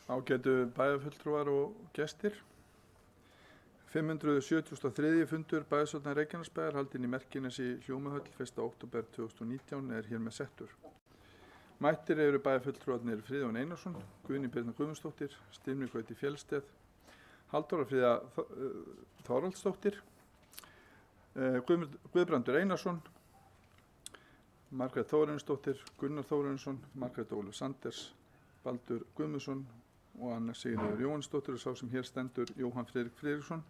Ágætu bæjarfulltrúar og gestir. 573. fundur bæjarstjórnar Reykjanesbæjar haldinn í Merkinesi Hljómahöll 1. október 2019 er hér með settur. Mættir eru bæjarfulltrúarnir Friðjón Einarsson, Guðný Birna Guðmundsdóttir, Styrmir Gauti Fjellsteð, Halldóra Fríða Þorvaldsdóttir, Guðbrandur Einarsson, Margrét Þórarinsdóttir, Gunnar Þórarinsson, Margrét Ólöf Sanders, Baldur Guðmundsson og Anna Sigríður Jóhannsdóttir og sá sem hér stendur Jóhann Friðrik Friðriksson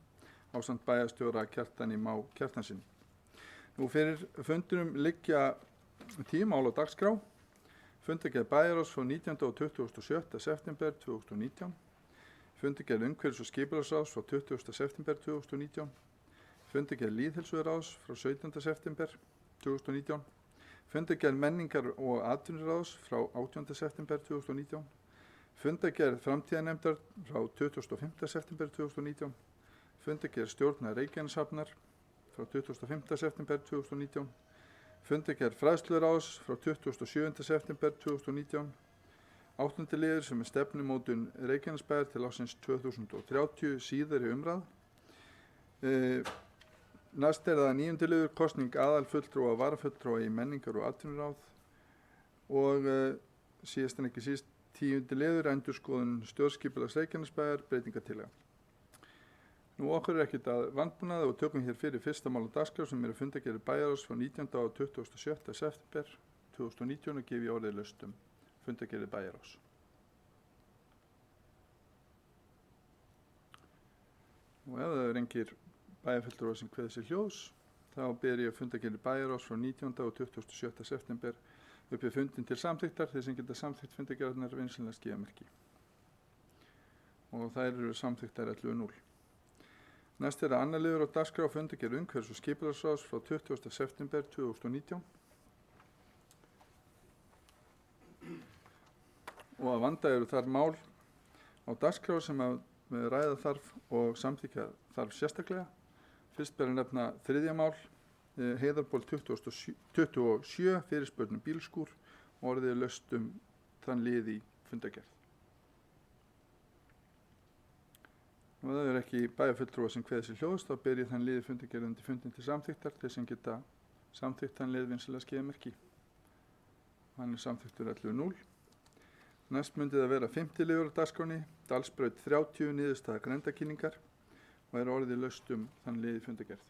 ásamt bæjarstjóra Kjartani Má Kjartansinni. Nú fyrir fundinum liggja 10 mál á dagskrá. Fundargerð bæjarráðs frá 19. og 27. september 2019. Fundargerð umhverfis- og skipulagsráðs frá 20. september 2019. Fundargerð lýðheilsuráðs frá 17. september 2019. Fundargerð menningar- og atvinnuráðs frá 18. september 2019. Fundargerð framtíðarnefndar frá 25. september 2019. Fundargerð stjórnar Reykjaneshafnar frá 25. september 2019. Fundargerð fræðsluráðs frá 27. september 2019. 8. liður sem er stefnumótun Reykjanesbæjar til ársins 2030 síðari umræð. Næst er það 9. liður kosning aðalfulltrúa og varafulltrúa í menningar- og atvinnuráð og síðast en ekki síst 10. liður endurskoðun stjórnskipulags Reykjanesbæjar breytingartillaga. Nú okkur er ekkert að vandbúnaði og tökum hér fyrir fyrsta mál á dagskrá sem eru fundargerðir bæjarráðs frá 19. og 27. september 2019 og gefi orðið laust fundargerðir bæjarráðs. Og ef það engir bæjarfulltrúar sem kveður sér hljóðs, þá ber ég fundargerðir bæjarráðs frá 19. og 27. september uppið fundin til samþykktar, þeir sem geta samþykkt fundargerðirnar vinsamlegast gefa merki. Og þær eru samþykktar 11.0. Næst er það annar liður á dagskrá fundargerð umhverfis- og skipulagsráðs frá 20. september 2019. Og að vanda eru þar mál á dagskrá sem að ræða þarf og samþykkja þarf sérstaklega. Fyrst ber að nefna 3. mál, Heiðarból 27, fyrirspurn bílskúr og orðið laust þann lið í fundargerð. Og það er ekki bæjarfulltrúar sem kveður sér hljóðs, þá ber ég þann lið í fundargerð undir fundin til samþykktar, þeir sem geta samþykkt þann lið vinsamlegast gefa merki. Hann er samþykktur 11.0. Næst myndi það vera 5. liður á dagskránni, Dalsbraut 30, niðurstaða grenndarkynningar og er orðið laust þann lið í fundargerð.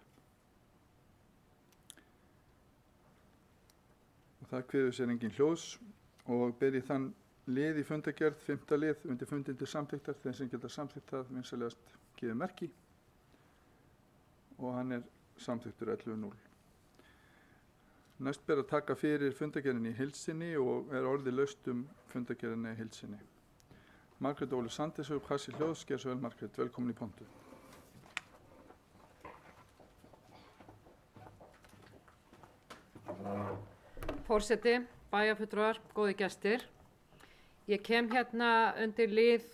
Og það kveður sér engin hljóðs og ber ég þann lið í fundargerð, 5. lið, undir fundin til samþykktar, þeir sem geta samþykkt það vinsamlegast gefa merki og hann er samþykktur 11.0. Næst ber að taka fyrir fundargerðinni í heilsinni og er orðið laust fundargerðinni í heilsinni. Margrét Ólöf Sanders og Kassi hljóðs, ger svo vel Margrét, velkomin í pontu. Forseti, bæjarfulltrúar, góði gestir. Ég kem hérna undir lið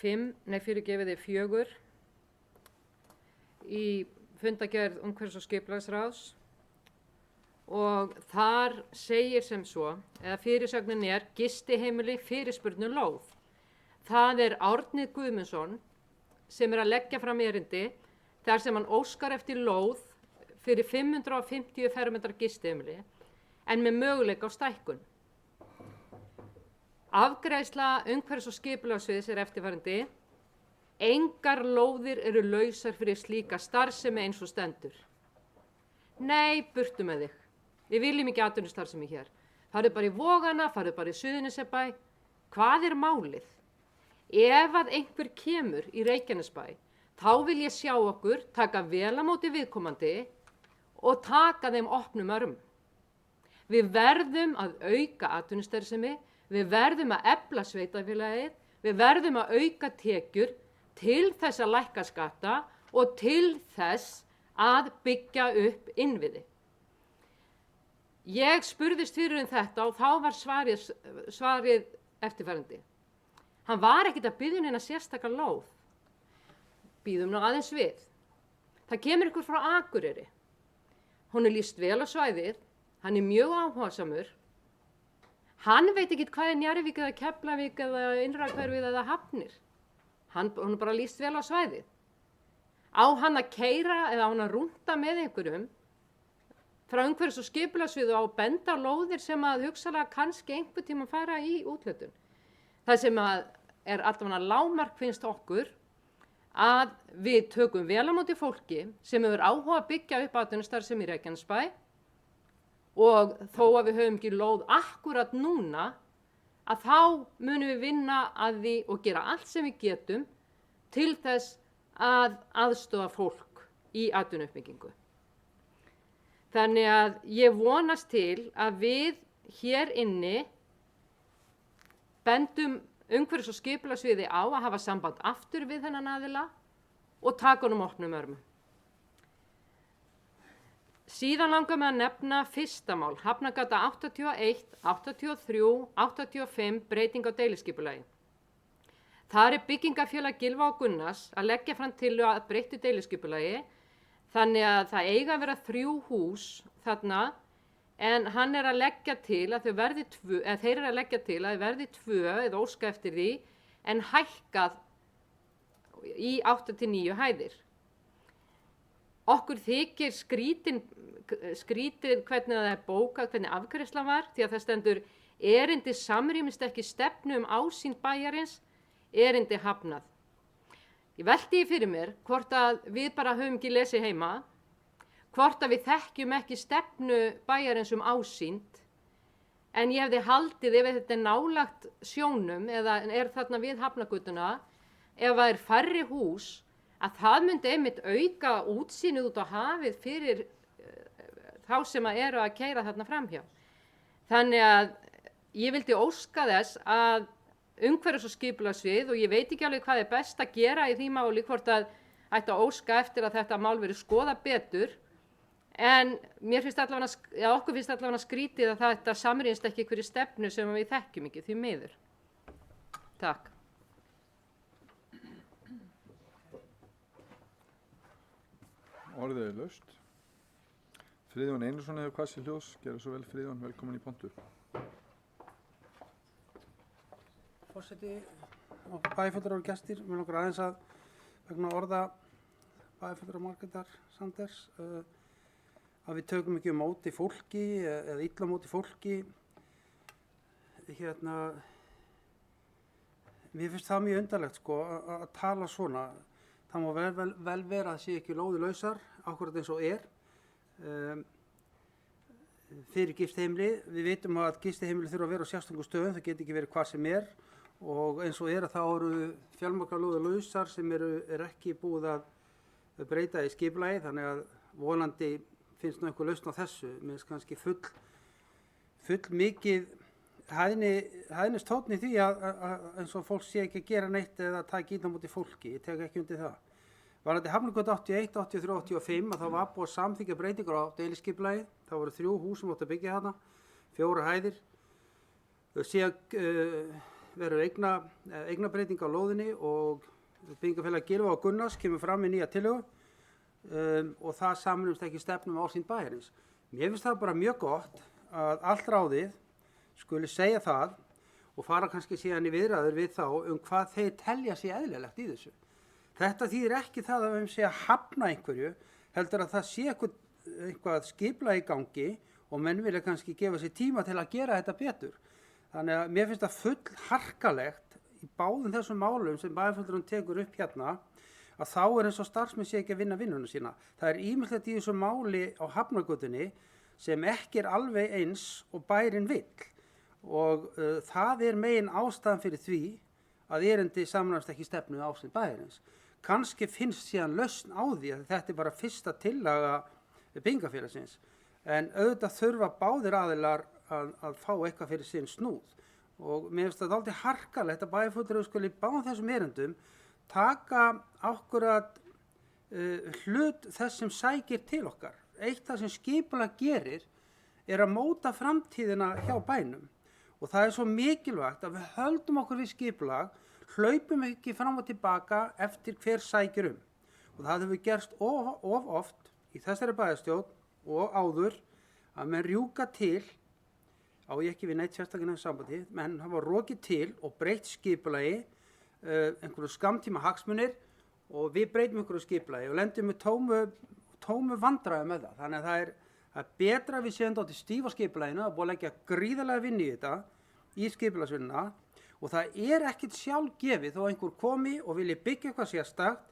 4 í fundargerð umhverfis- og skipulagsráðs og þar segir sem svo, eða fyrirsögnin er gistiheimili fyrirspurnu lóð. Það er Árni Guðmundsson sem er að leggja fram erindi þar sem hann óskar eftir lóð fyrir 550 fermetra gistiheimili en með möguleika á stækkun. Afgreiðsla umhverfis- og skipulagssviðs er eftirfarandi. Engar lóðir eru lausar fyrir slíka starfsemi eins og stendur. Nei, burtu með þig. Við viljum ekki atvinnustarfsemi hér. Farðu bara í Vogana, farðu bara í Suðurnesjabæ. Hvað er málið? Ef að einhver kemur í Reykjanesbæ, þá vil ég sjá okkur taka vel á móti viðkomandi og taka þeim opnum örmum. Við verðum að auka atvinnustarfsemi, við verðum að efla sveitarfélagið, við verðum að auka tekjur til þess að lækka skatta og til þess að byggja upp innviði. Ég spurðist fyrir þetta og þá var svarið eftirfarandi. Hann var ekkert að biðja neina sérstaka lóð. Bíðum nú aðeins við. Það kemur ykkur frá Akureyri. Hún er lýst vel á svæðið, hann er mjög áhugasamur. Hann veit ekki hvað Njarðvík eða Keflavík eða Innrahverfið eða Hafnir. Hún bara líst vel á svæðið. Á hann að keyra eða á hann að rúnta með einhverjum frá umhverfis- og skipulagssviði og benda á lóðir sem að hugsanlega kannski einhver tíma fara í úthlutun. Það sem að allavega lágmark finnst okkur að við tökum vel á móti fólki sem hefur áhuga að byggja upp atvinnustarfsemi í Reykjanesbæ og þó að við höfum ekki lóð akkurat núna að þá munum við vinna að því og gera allt sem við getum til þess að aðstoða fólk í atvinnuuppbyggingu. Þannig að ég vonast til að við hér inni bendum umhverfis- og skipulagssviði á að hafa samband aftur við þennan aðila og taka honum opnum örmum. Síðan langar mig að nefna fyrsta mál, Hafnargata 81, 83, 85, breyting á deiliskipulagi. Þar byggingafélag Gylfa og Gunnars að leggja fram tillögu að breyttu deiliskipulagi, þannig að það eiga að vera 3 hús þarna, en hann að leggja til að þau verði 2, eða þeir að leggja til að þau verði 2 eða óska eftir því, en hækkað í 8-9 hæðir. Okkur þykir skrítið hvernig það bókað, hvernig afgreiðslan var, því að það stendur erindi samrýmist ekki stefnu ásýnd bæjarins, erindi hafnað. Ég velti því fyrir mér hvort að við bara höfum ekki lesið heima, hvort að við þekkjum ekki stefnu bæjarins ásýnd, en ég hefði haldið ef þetta nálagt sjónum eða þarna við Hafnargötuna, ef það færri hús, að það myndi einmitt auka útsýnið út á hafið fyrir þá sem eru að keyra þarna framhjá. Þannig að ég vildi óska þess að umhverfis- og skipulagssvið, og ég veit ekki alveg hvað best að gera í því máli, hvort að ætti að óska eftir að þetta mál verið skoða betur, en okkur finnst allavega skrítið að þetta samrýmst ekki einhverju stefnu sem við þekkjum ekki, því miður. Takk. Orðið laust. Friðjón Einarsson hefur hvað sér hljóðs. Gerðu svo vel, Friðjón, velkomin í pontu. Forseti og bæjarfulltrúar og gestir, mér langar aðeins að vegna orða bæjarfulltrúar Margrétar Sanders að við tökum ekki móti fólki eða illa móti fólki. Mér finnst það mjög undarlegt að tala svona. Það má vel vera að sé ekki lóðir lausar, akkurat eins og fyrir gistiheimili. Við vitum að gistiheimili þurfa að vera á sérstökum stöðum, það getur ekki verið hvað sem og eins og að þá eru fjölmargar lóðir lausar sem er ekki búið að breyta í skipulagi, þannig að vonandi finnst nú einhver lausn á þessu. Mér finnst kannski full mikið hæðnistónn í því að eins og fólk sé ekki að gera neitt eða taka illa á móti fólki. Ég tek ekki undir það. Varðandi Hafnargötu 81, 83, 85 að þá var búið að samþykkja breytingar á deiliskipulagi. Það voru 3 hús sem áttu að byggja þarna, 4 hæðir. Síðan verður eignabreyting á lóðinni og byggingafélag Gylfa og Gunnars kemur fram með nýja tillögu og það samrýmst ekki stefnu ásýnd bæjarins. Mér finnst það bara mjög gott að allt ráðið skuli segja það og fara kannski síðan í viðræður við þá hvað þeir telja sig eðlilegt í þessu. Þetta þýðir ekki það að við sé að hafna einhverju, heldur að það sé eitthvað skipulag í gangi og menn vilja kannski gefa sér tíma til að gera þetta betur. Þannig að mér finnst það full harkalegt í báðum þessum málum sem bæjarfulltrúinn tekur upp hérna að þá eins og starfsmenn sé ekki að vinna vinnuna sína. Það ýmislegt í þessu máli á Hafnargötunni sem ekki alveg eins og bærinn vill og það megin ástæðan fyrir því að erindi samræmst ekki stefnu ásýnd bæjarins. Kannski finnst síðan lausn á því að þetta bara fyrsta tillaga byggingafélagsins, en auðvitað þurfa báðir aðilar að fá eitthvað fyrir sinn snúð og mér finnst það dálítið harkalegt að bæjarfulltrúi skuli báðum þessum erindum taka akkurat hlut þess sem sækir til okkar. Eitt það sem skipulag gerir að móta framtíðina hjá bænum og það svo mikilvægt að við höldum okkur við skipulag, hlaupum ekki fram og tilbaka eftir hver sækir og það hefur gerst of oft í þessari bæjarstjórn og áður að menn rjúka til á ég ekki við neitt sérstaklega sambandi, menn hafa rokið til og breytt skipulagi, einhverju skamtíma hagsmunir og við breytum einhverju skipulagi og lendum með tómu vandræði með það. Þannig að það er betra að við séum dálítið stíf á skipulaginu, það er búið að leggja gríðarlega vinnu í þetta, í skipulagsvinnuna, og það er ekkert sjálfgefið þó einhver komi og vilji byggja eitthvað sérstakt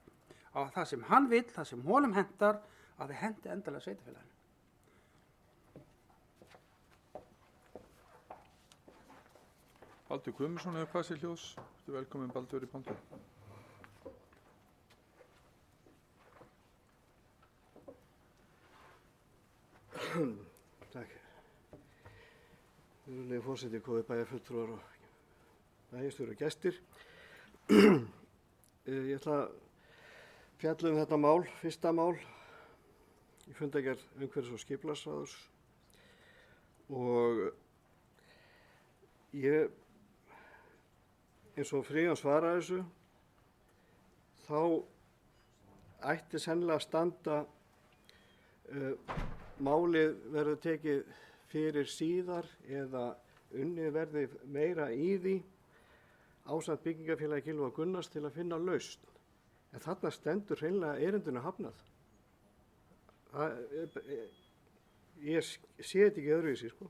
á það sem hann vill, það sem honum hentar, að það hendi endalega sveitarfélaginu. Baldur Guðmundsson hefur hvað sér hljóðs. Þú velkomin Baldur í pontu. Takk. Virðulegi forseti, góðir bæjarfulltrúar og bæjarstjórar og gestir. Ég ætla að fjalla þetta mál, fyrsta mál í fundargerð umhverfis- og skipulagsráðs og ég, eins og Friðjón svaraði þessu, þá ætti sennilega að standa málið verður tekið fyrir síðar eða unnið verði meira í því ásamt byggingafélagi Gylfa Gunnars til að finna lausn. En þarna stendur hreinlega erindinu hafnað. Ég sé þetta ekki öðruvísi, sko.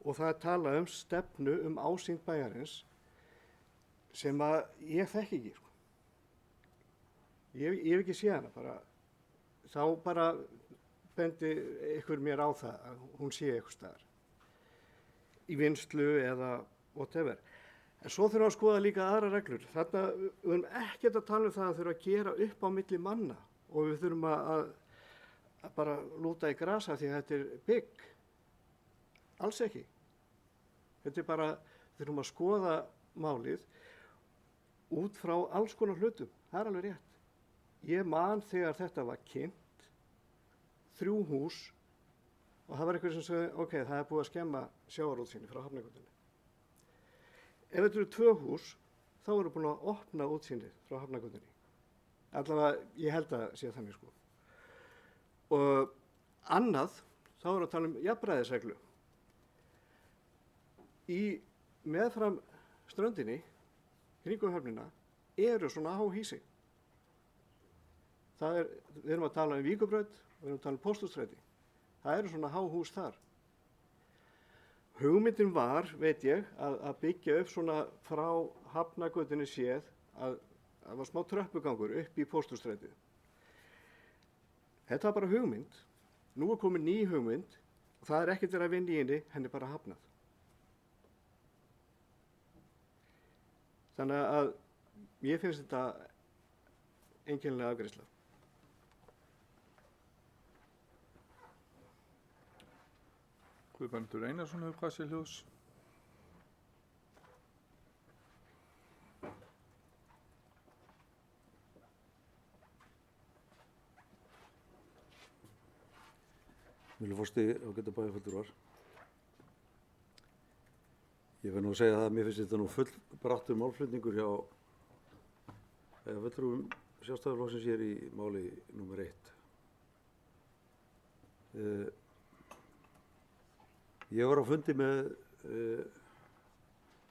Og það er talað um stefnu ásýnd bæjarins sem að ég þekki ekki, sko. Ég hef ekki séð hana, þá bara bendi ykkur mér á það að hún sé eitthvað staðar í vinnslu eða whatever. En svo þurfum við að skoða líka aðra reglur. Þarna við erum ekkert að tala um það að þurfa að gera upp á milli manna og við þurfum að bara lúta í grasa því að þetta er bygg. Alls ekki. Þetta er bara, þurfum að skoða málið út frá alls konar hlutum. Það er alveg rétt. Ég man þegar þetta var kynnt, 3 hús og það var einhver sem sagði, ok, það er búið að skemma sjávarútsýni frá Hafnargötunni. Ef þetta eru 2 hús, þá eru búin að opna útsýnið frá Hafnargötunni. Allavega, ég held að sé þannig, sko. Og annað, þá erum við að tala um jafnræðisreglu. Í meðfram ströndinni, kringum höfnina, eru svona há hýsi. Við erum að tala um Víkurbraut, við erum að tala um Pósthússtræti. Það eru svona há hús þar. Hugmyndin var, veit ég, að byggja upp svona frá Hafnargötunni séð að það var smá tröppugangur upp í Pósthússtrætið. Þetta var bara hugmynd. Nú er komin ný hugmynd og það er ekkert verið að vinna í henni er bara hafnað. Þannig að ég finnst þetta einkennilega afgreiðsla. Guðbrandur Einarsson hefur hvað sér hljóðs. Virðulegur forseti, ágætu bæjarfulltrúar. Ég verð nú að segja það að mér finnst þetta nú full brattur málflutningur hjá fulltrúum Sjálfstæðisflokksins hér í máli númer 1. Ég var á fundi með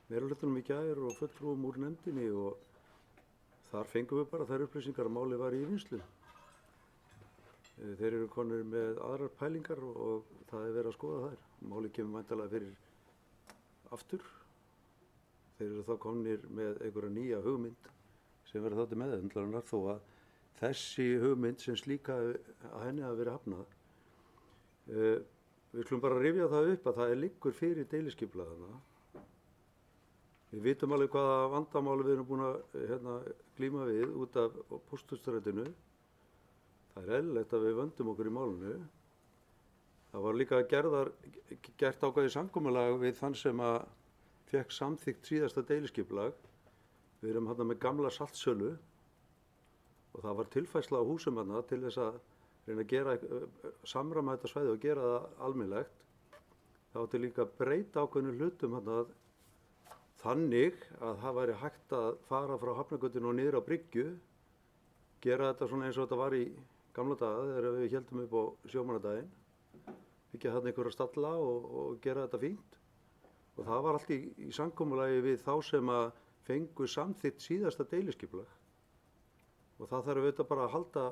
meirihlutanum í gær og fulltrúum úr nefndinni og þar fengum við bara þær upplýsingar að málið var í vinnslu. Þeir eru konur með aðrar pælingar og það er verið að skoða þær. Málið kemur væntanlega fyrir aftur. Þeir eru þá konir með einhverja nýja hugmynd sem verður þátti meðhöndlarinnar þó að þessi hugmynd sem slíka að henni hafi verið hafnað. Við skulum bara rifja það upp að það liggur fyrir deiliskipulagið. Við vitum alveg hvaða vandamáli við erum búin að glíma við út af Pósthússtrætinu. Það er eðlilegt að við vöndum okkur í málinu. Það var líka gert ákveðið samkomulag við þann sem að fékk samþykkt síðasta deiliskipulag. Við erum hérna með gamla saltsölu og það var tilfærsla á húsum hérna til þess að reyna að gera samræma þetta svæði og gera það almennilegt. Það átti líka að breyta ákveðnum hlutum hérna þannig að það væri hægt að fara frá Hafnargötunni og niður á Bryggju, gera þetta svona eins og þetta var í gamla daga þegar við héldum upp á sjómannadaginn, byggja þarna einhverja stalla og gera þetta fínt. og það var allt í samkomulagi við þá sem að fengu samþykkt síðasta deiliskipulag og það þarf auðvitað bara að halda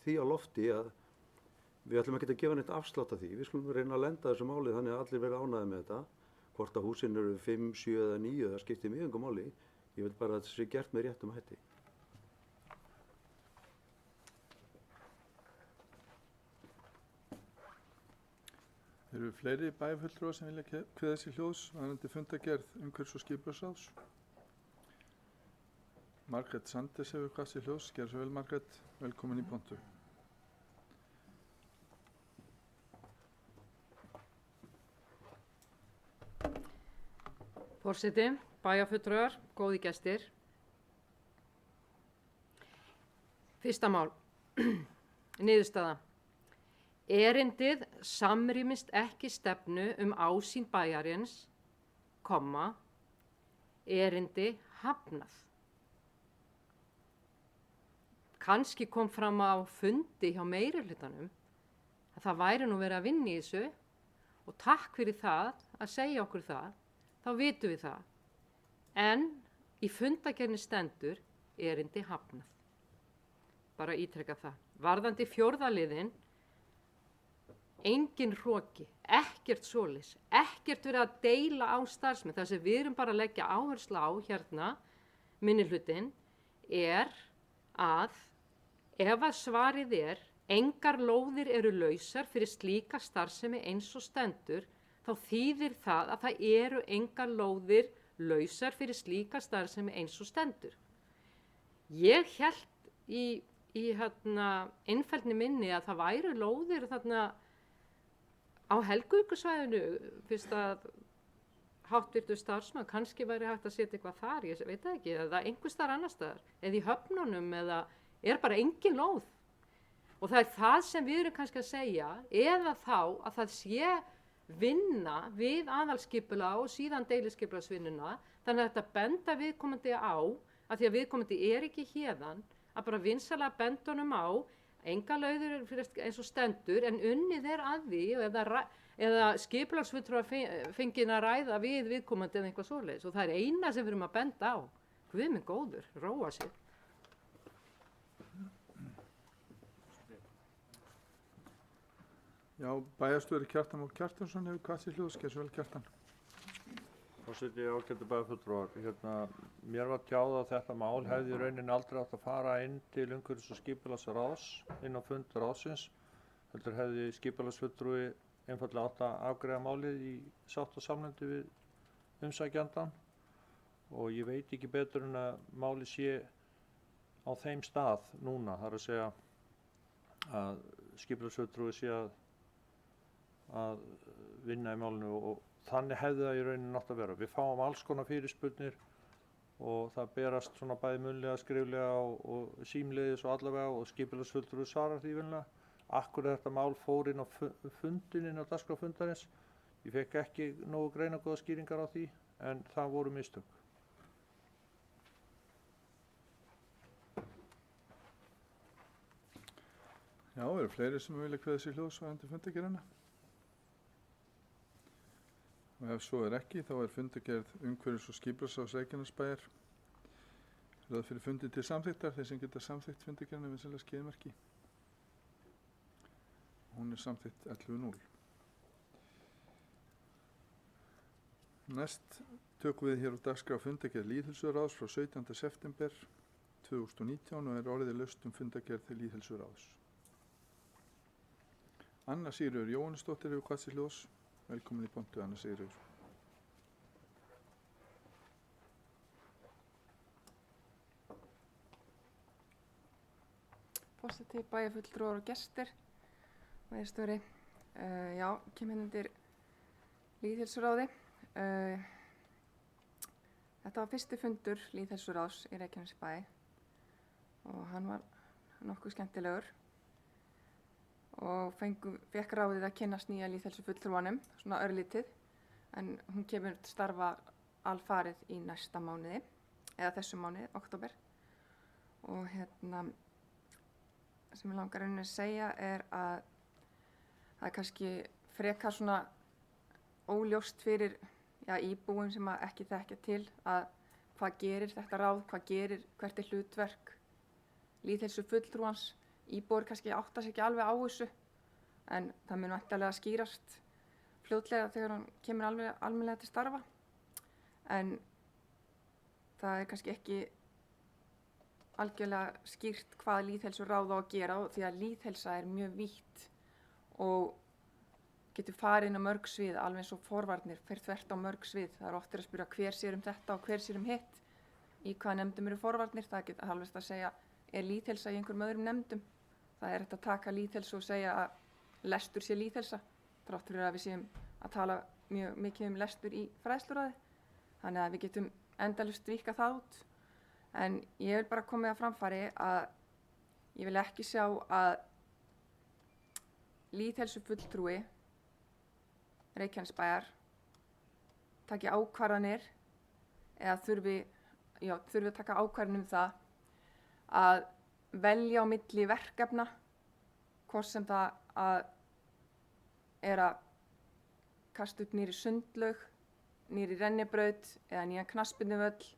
því á lofti að við ætlum ekki að gefa neitt afslátt af því. Við skulum reyna að lenda þessu máli þannig að allir verði ánægðir með þetta. Hvort að húsin eru 5, 7 eða 9, það skiptir mjög engu máli. Ég vil bara að þetta sé gert með réttum hætti. Eru fleiri bæjarfulltrúar sem vilja kveða sér hljóðs varðandi fundargerð umhverfis- og skipulagsráðs? Margrét Sanders hefur kvað sér hljóðs. Gerðu svo vel, Margrét. Velkomin í pontu. Forseti, bæjarfulltrúar, góði gestir. Fyrsta mál, niðurstaða. Erindið samrýmist ekki stefnu ásýn bæjarins, erindi hafnað. Kannski kom fram á fundi hjá meirihlutanum að það væri nú verið að vinna í þessu og takk fyrir það að segja okkur það. Þá vitum við það, en í fundargerðinni stendur erindi hafnað. Bara ítreka það. Varðandi 4. liðinn, engin hroki, ekkert svoleiðis, ekkert verið að deila á starfsmenn. Það sem við erum bara að leggja áherslu á hérna, minnihlutinn, er að ef að svarið er engar lóðir eru lausar fyrir slíka starfsemi eins og stendur, þá þýðir það að það eru engar lóðir lausar fyrir slíka starfsemi eins og stendur. Ég hélt í einfeldni minni að það væru lóðir þarna á Helguvíkursvæðinu, fyrst að háttvirtur starfsmann, kannski væri hægt að setja eitthvað þar, ég veit það ekki, eða einhvers staðar annars staðar, eða í höfnunum, eða er bara engin lóð. Og það er það sem við erum kannski að segja, eða þá að það sé vinna við aðalskipulag og síðan deiliskipulagsvinnuna, þannig að þetta benda viðkomandi á, að því að viðkomandi er ekki héðan, að bara vinsalega benda honum á, enga lauður eins og stendur, en unnið er að því eða skipulagsfulltrúar fengið að ræða við viðkomandi eða eitthvað svoleiðis, og það er eina sem við erum að benda á. Guð minn góður, róa sig. Já, bæjarstjóri Kjartan Már Kjartansson hefur kvað sér hljóðs. Gerðu svo vel, Kjartan. Forseti, ágætu bæjarfulltrúar. Mér var tjáð að þetta mál hefði í rauninni aldrei átt að fara inn til umhverfis- og skipulagsráðs inn á fund ráðsins. Heldur hefði skipulagsfulltrúi einfaldlega átt að afgreiða málið í sátt og samlyndi við umsækjandann og ég veit ekki betur en að málið sé á þeim stað núna. Það er að segja að skipulagsfulltrúi sé að vinna í málinu og þannig hefði það í rauninni nátt að vera. Við fáum alls konar fyrirspurnir og það berast svona bæði munnlega, skriflega og símleiðis og allavega og skipulagsfulltrúi svarar því vinnulega. Akkur þetta mál fór inn á fundin, inn á dagskrá fundarins. Ég fekk ekki nógu greinargóða skýringar á því en það voru mistök. Já, eru fleiri sem vilja kveða sér hljóðs varðandi fundargerðina? Og ef svo er ekki, þá er fundargerð umhverfis- og skipulagsráðs Reykjanesbæjar lögð fyrir fundi til samþykktar. Þeir sem geta samþykkt fundargerðina vinsamlega skeiðmerki. Hún er samþykkt 11.0. Næst tökum við hér á dagskrá fundargerð lýðheilsuráðs frá 17. september 2019 og er orðið laust fundargerð lýðheilsuráðs. Anna Sigríður Jóhannesdóttir hefur kvað sér hljóðs. Velkomin í pontu, Anna Sigríður. Forseti, bæjarfulltrúar og gestir, bæjarstjóri. Já, kem hérna undir lýðheilsuráði. Þetta var fyrsti fundur lýðheilsuráðs í Reykjanesbæ og hann var nokkuð skemmtilegur og fekk ráðið að kynnast nýja lýðheilsufulltrúanum, svona örlítið, en hún kemur til starfa alfarið í næsta mánuði, eða þessum mánuði, október. Og sem ég langar að segja er að það er kannski frekar svona óljóst fyrir íbúum sem að ekki þekkja til að hvað gerir þetta ráð, hvert er hlutverk lýðheilsu fulltrúans. Íbúar kannski átta sig ekki alveg á þessu, en það mun væntanlega skýrast fljótlega þegar hann kemur almennilega til starfa. En það er kannski ekki algjörlega skýrt hvað lýðheilsu ráð á að gera, því að lýðheilsa er mjög vítt og getur farið inn á mörg svið, alveg eins og forvarnir fer þvert á mörg svið. Það er oft að spyrja hver sér um þetta og hver sér um hitt, í hvaða nefndum eru forvarnir. Það getur alveg að segja, er lýðheilsa í einhverjum öðrum nefndum? Það er hægt að taka lýðheilsu og segja að lestur sé lýðheilsa, þrátt fyrir að við séum að tala mjög mikið um lestur í fræðsluráði. Þannig að við getum endalaust víkkað það út. En ég vil bara koma að framfæri að ég vil ekki sjá að lýðheilsu fulltrúi Reykjanesbæjar taki ákvarðanir eða þurfi að taka ákvarðanir um það að velja á milli verkefna, hvort sem það er að kasta upp nýri sundlaug, nýri rennibraut eða nýjan knattspyrnuvöll.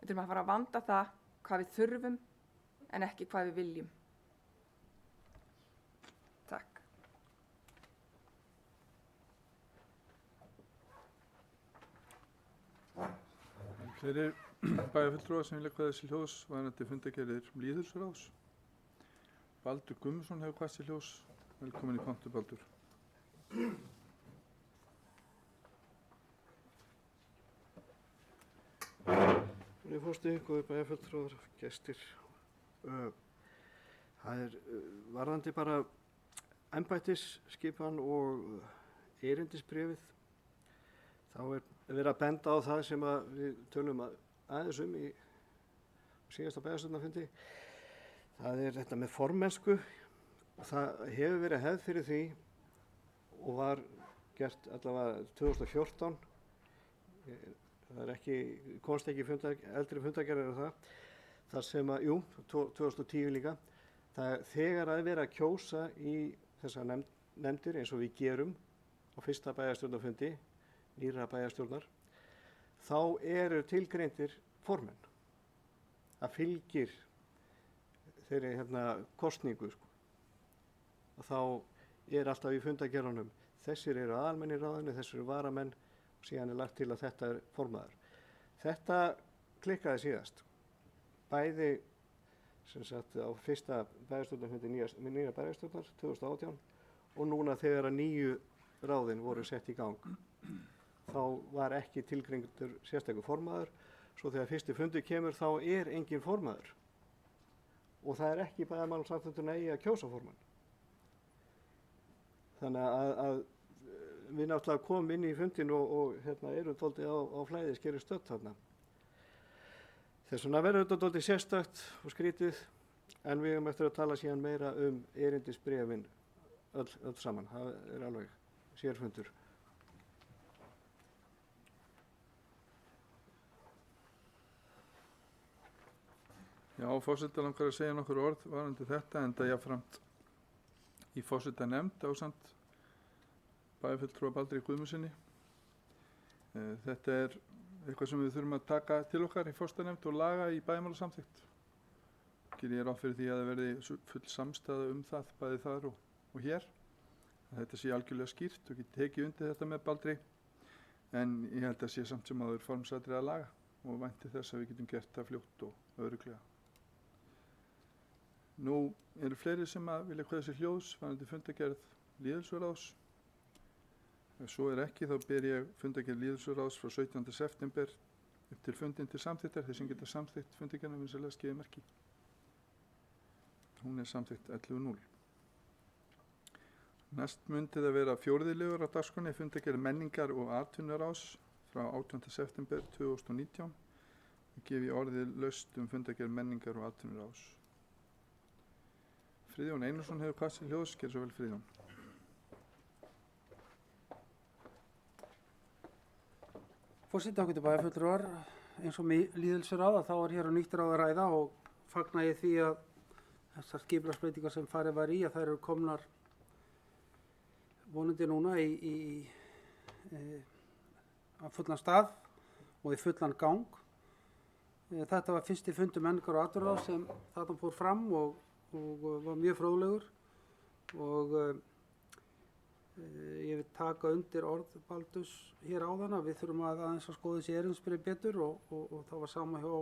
Við þurfum að fara að vanda það hvað við þurfum en ekki hvað við viljum. Takk. Fleiri bæjarfulltrúar sem vilja kveða sér hljóðs varðandi fundargerðir lýðheilsuráðs. Baldur Guðmundsson hefur kvað sér hljóðs. Velkomin í pontu, Baldur. Ég fórstu ykkur bæjarfulltrúar, gestir. Það er varðandi bara embættisskipan og erindisbréfið. Þá er verið að benda á það sem við tölum aðeins í síðasta bæjarstjórnarfundi. Það er þetta með formennsku. Það hefur verið hefð fyrir því og var gert allavega 2014. Það er ekki, komst ekki eldri fundargerðir af það. Það sem að, 2010 líka. Það er þegar að vera að kjósa í þessar nefndir eins og við gerum á fyrsta bæjarstjórnarfundi, nýra bæjarstjórnar, þá eru tilgreindir formenn. Það fylgir þeirri kosningu, sko. Og þá er alltaf í fundargerðunum, þessir eru aðalmenn í ráðinu, þessir eru varamenn og síðan er lagt til að þetta er formaður. Þetta klikkaði síðast. Bæði sem sagt á fyrsta bæjarstjórnarfundi nýra bæjarstjórnar 2018 og núna þegar að nýju ráðin voru sett í gang. Þá var ekki tilgreindur sérstakur formaður, svo þegar fyrsti fundur kemur þá er engin formaður. Og það er ekki bæjarmálsamþundin eigi að kjósa formann. Þannig að við náttúrulega komum inn í fundin og erum dálítið á flæðiskeri stödd þarna. Þess vegna verður þetta dálítið sérstakt og skrítið, en við höfum eftir að tala síðan meira um erindisbréfin öll saman. Það er alveg sérfundur. Já, forseti langar að segja nokkur orð varðandi þetta, enda jafnframt í forsetanefnd ásamt bæjarfulltrúa Baldri Guðmundsssyni. Þetta er eitthvað sem við þurfum að taka til okkar í forsetanefnd og laga í bæjarmálasamþykkt. Ég ráð fyrir því að það verði full samstæða um það, bæði þar og hér. Að þetta sé algjörlega skýrt og geti tekið undir þetta með Baldri, en ég held að sé samt sem áður formsatriði að laga og vænti þess að við getum gert það fljótt og örugglega. Nú eru fleiri sem að vilja kveða sér hljóðs varðandi fundargerð lýðheilsuráðs. Ef svo er ekki, þá ber ég fundargerð lýðheilsuráðs frá 17. september upp til fundin til samþykktar. Þeir sem geta samþykkt fundargerðina vinsamlega skeiði merki. Hún er samþykkt 11.0. Næst myndi það vera 4. liður á dagskránni, fundargerð menningar og atvinnuráðs frá 18. september 2019. Ég gefi orðið laust um fundargerð menningar og atvinnuráðs. Friðjón Einarsson hefur kvað sér hljóðs, gerðu svo vel Friðjón. Forseti, ágætu bæjarfulltrúar, eins og með lýðheilsuráð þá er hér á nýtt ráð að ræða og fagna ég því að þessar skipulagsbreytingar sem farið var í, að þær eru komnar vonandi núna á fullan stað og í fullan gang. Þetta var fyrsti fundur menningar og atvinnuráðs sem þarna fór fram og var mjög fróðlegur og ég vil taka undir orð Baldurs hér áðan að við þurfum aðeins að skoða þessi erindisbréf betur og það var sama hjá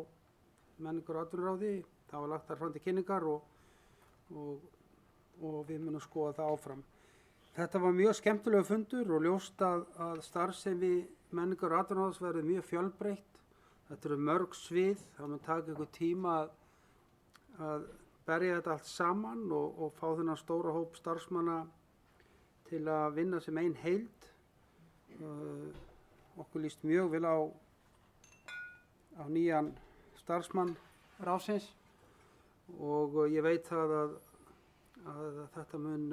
menningar og atvinnuráði. Það var lagt þar fram til kynningar og við munum skoða það áfram. Þetta var mjög skemmtilega fundur og ljóst að starfsemi menningar og atvinnuráðs verður mjög fjölbreytt. Þetta eru mörg svið, það mun taka ykkur tíma að berja þetta allt saman og fá þennan stóra hóp starfsmanna til að vinna sem ein heild. Okkur líst mjög vel á nýjan starfsmann ráðsins og ég veit það að þetta mun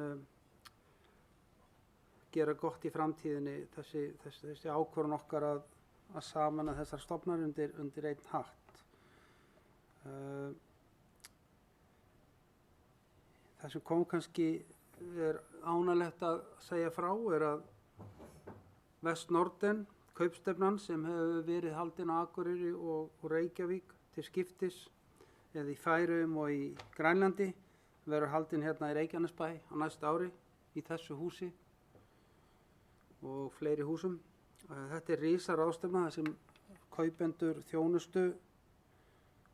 gera gott í framtíðinni, þessi ákvörðun okkar að sameina þessar stofnar undir einn hatt. Það sem kom kannski er ánægilegt að segja frá er að Vestnorden, kaupstefnan sem hefur verið haldin á Akureyri og Reykjavík til skiptis eða í Færeyjum og í Grænlandi verður haldin hérna í Reykjanesbæ á næsta ári í þessu húsi og fleiri húsum. Þetta er risaráðstefna þar sem kaupendur þjónustu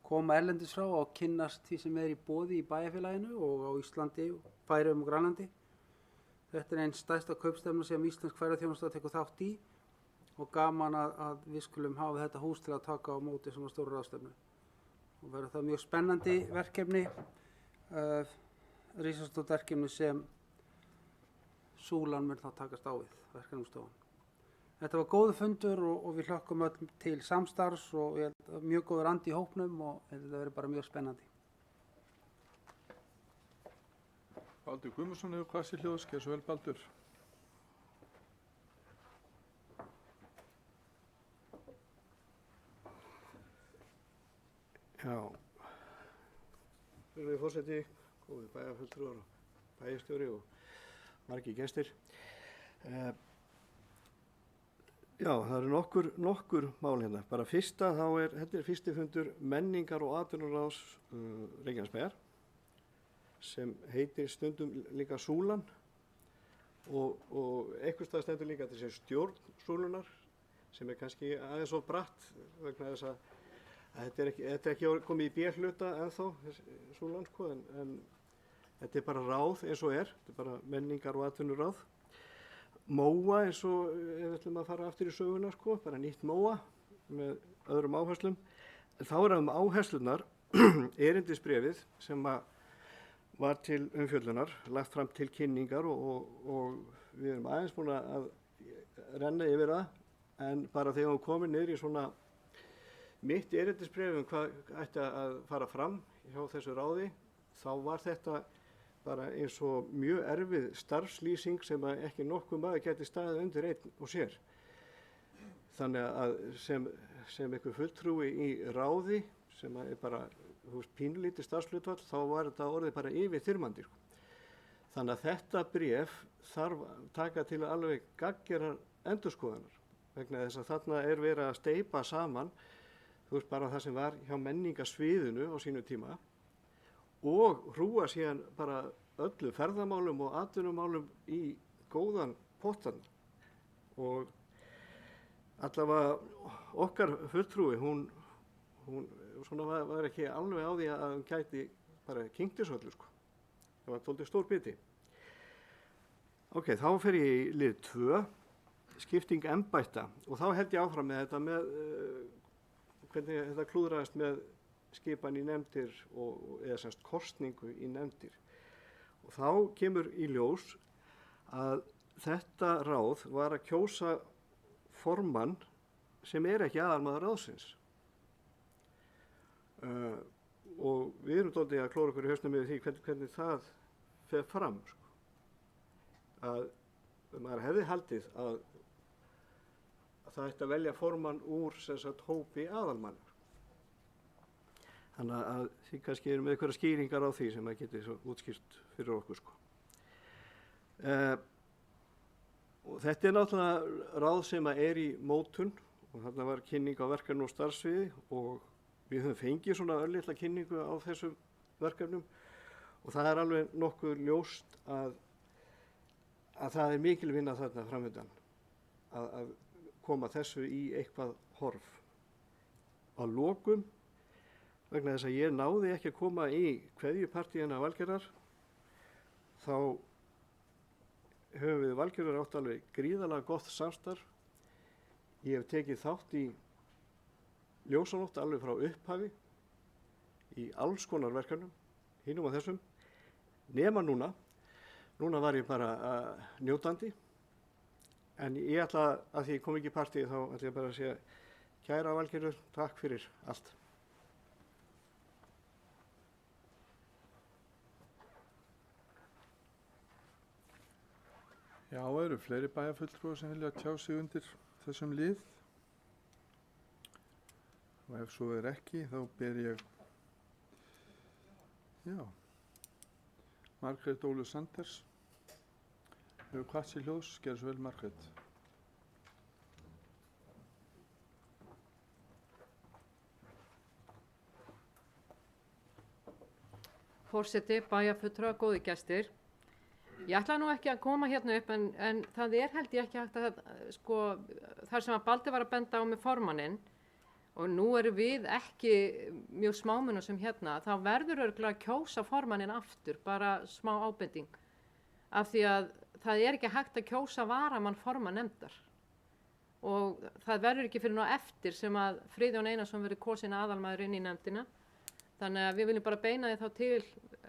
koma erlendis frá og kynnast því sem er í boði í bæjarfélaginu og á Íslandi, Færeyjum og Grænlandi. Þetta er einn stærsta kaupstefna sem íslensk ferðaþjónusta tekur þátt í og gaman að við skulum hafa þetta hús til að taka á móti svona stóru ráðstefnu. Og verður það mjög spennandi verkefni, risastórt verkefni sem Súlan mun þá takast á við, verkefnumstofan. Þetta var góður fundur og við hlökkum öll til samstarfs og ég held að mjög góður andi í hópnum og þetta verður bara mjög spennandi. Baldur Guðmundsson hefur hvað sér hljóðs, gerð svo vel Baldur. Já, virðulegi forseti, góðir bæjarfulltrúar og bæjarstjóri og margir gestir. Já, það eru nokkur mál hérna. Bara fyrsta, þetta er fyrsti fundur menningar og atvinnuráðs Reykjanesbæjar sem heitir stundum líka Súlan og einhvers staðar stendur líka þessi stjórn Súlunar sem er kannski aðeins of bratt vegna þess að þetta er ekki komið í B-hluta ennþá, Súlan sko, en þetta er bara ráð eins og þetta er bara menningar og atvinnuráð. Móa eins og ef við ætlum að fara aftur í söguna sko, bara nýtt Móa með öðrum áherslum. Þá er það áherslunar erindisbréfið sem var til umfjöllunar, lagt fram til kynningar og við erum aðeins búin að renna yfir það, en bara þegar við komum niður í svona mitt erindisbréfum hvað ætti að fara fram hjá þessu ráði, þá var þetta bara eins og mjög erfið starfslýsing sem ekki nokkuð maður geti staðið undir einn og sér. Þannig að sem einhver fulltrúi í ráði sem er bara pínlítið starfshlutfall, þá var þetta orðið bara yfirþyrmandi. Þannig að þetta bréf þarf taka til alveg gagngerar endurskoðunar vegna þess að þarna er verið að steypa saman bara það sem var hjá menningarsviðinu á sínu tíma og hrúa síðan bara öllu ferðamálum og atvinnumálum í góðan pottan. Og allavega okkar fulltrúi, hún svona var ekki alveg á því að hún gæti bara kynktisöllu sko. Það var svolítið stór biti. Ok, þá fer ég í lið 2, skipting embætta og þá held ég áfram með þetta með hvernig þetta klúðraðist með skipan í nefndir eða semst kosningu í nefndir. Og þá kemur í ljós að þetta ráð var að kjósa formann sem er ekki aðalmaður ráðsins. Og við erum dálítið að klóra okkur í hausnum yfir því hvernig það fer fram. Sko. Að maður hefði haldið að það ætti að velja formann úr sem sagt hópi aðalmanna. Þannig að því kannski erum við einhverja skýringar á því sem að geti útskýrt fyrir okkur. Sko. Og þetta er náttúrulega ráð sem að er í mótun og þarna var kynning á verkefnum og starfsviði og við höfum fengið svona örlitla kynningu á þessum verkefnum og það er alveg nokkuð ljóst að það er mikil vinna þarna framöndan að koma þessu í eitthvað horf. Að lokum, vegna þess að ég náði ekki að koma í kveðjupartíina Valgerðar, þá höfum við Valgerðar átt alveg gríðarlega gott samstarf. Ég hef tekið þátt í ljósanótt alveg frá upphafi í alls konar verkefnum, hinum og þessum, nema núna. Núna var ég bara njótandi, en ég ætla að því ég kom ekki í partíi þá ætla ég bara að segja kæra Valgerður, takk fyrir allt. Já, eru fleiri bæjarfulltrúar sem vilja tjá sig undir þessum lið? Og ef svo er ekki, þá ber ég, Margrét Ólu Sanders hefur hvatt sér hljóðs, gerðu svo vel Margrét. Forseti, bæjarfulltrúar, góðir gestir. Ég ætla nú ekki að koma hérna upp en það er held ég ekki hægt að þar sem að Baldur var að benda á með formanninn og nú erum við ekki mjög smámunum sem hérna, þá verður örugglega að kjósa formanninn aftur, bara smá ábending. Af því að það er ekki hægt að kjósa varamann formann nefndar og það verður ekki fyrir ná eftir sem að Friðjón Einarsson verður kosinn aðalmaður inn í nefndina. Þannig að við viljum bara beina því þá til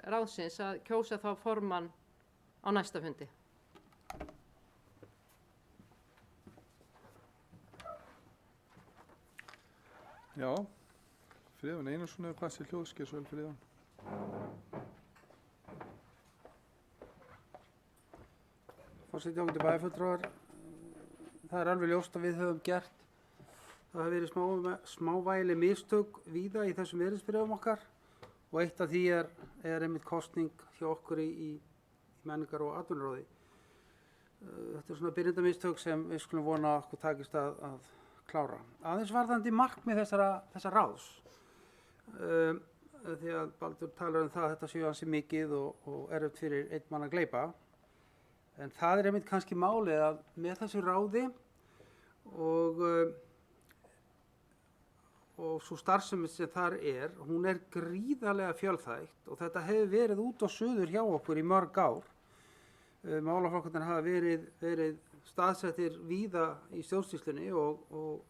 ráðsins að kjósa þá formann á næsta fundi. Já, Friðjón Einarsson hefur hvatt sér hljóðs, gerðu svo vel Friðjón. Forseti, ágætu bæjarfulltrúar, það er alveg ljóst að við höfum gert. Það hafa verið smávægileg mistök víða í þessum erindisbréfum okkar og eitt af því er einmitt kosning hjá okkur í menningar- og atvinnuráði. Þetta er svona byrjendamistök sem við skulum vona að okkur takist að klára. Aðeins varðandi markmið þessa ráðs. Því að Baldur talar um það að þetta séu ansi mikið og erfitt fyrir einn mann að gleypa. En það er einmitt kannski málið að með þessu ráði og svo starfsemi sem þar hún er gríðarlega fjölþætt og þetta hefur verið út og suður hjá okkur í mörg ár. Málaflokkarnir hafa verið staðsettir víða í stjórnsýslunni og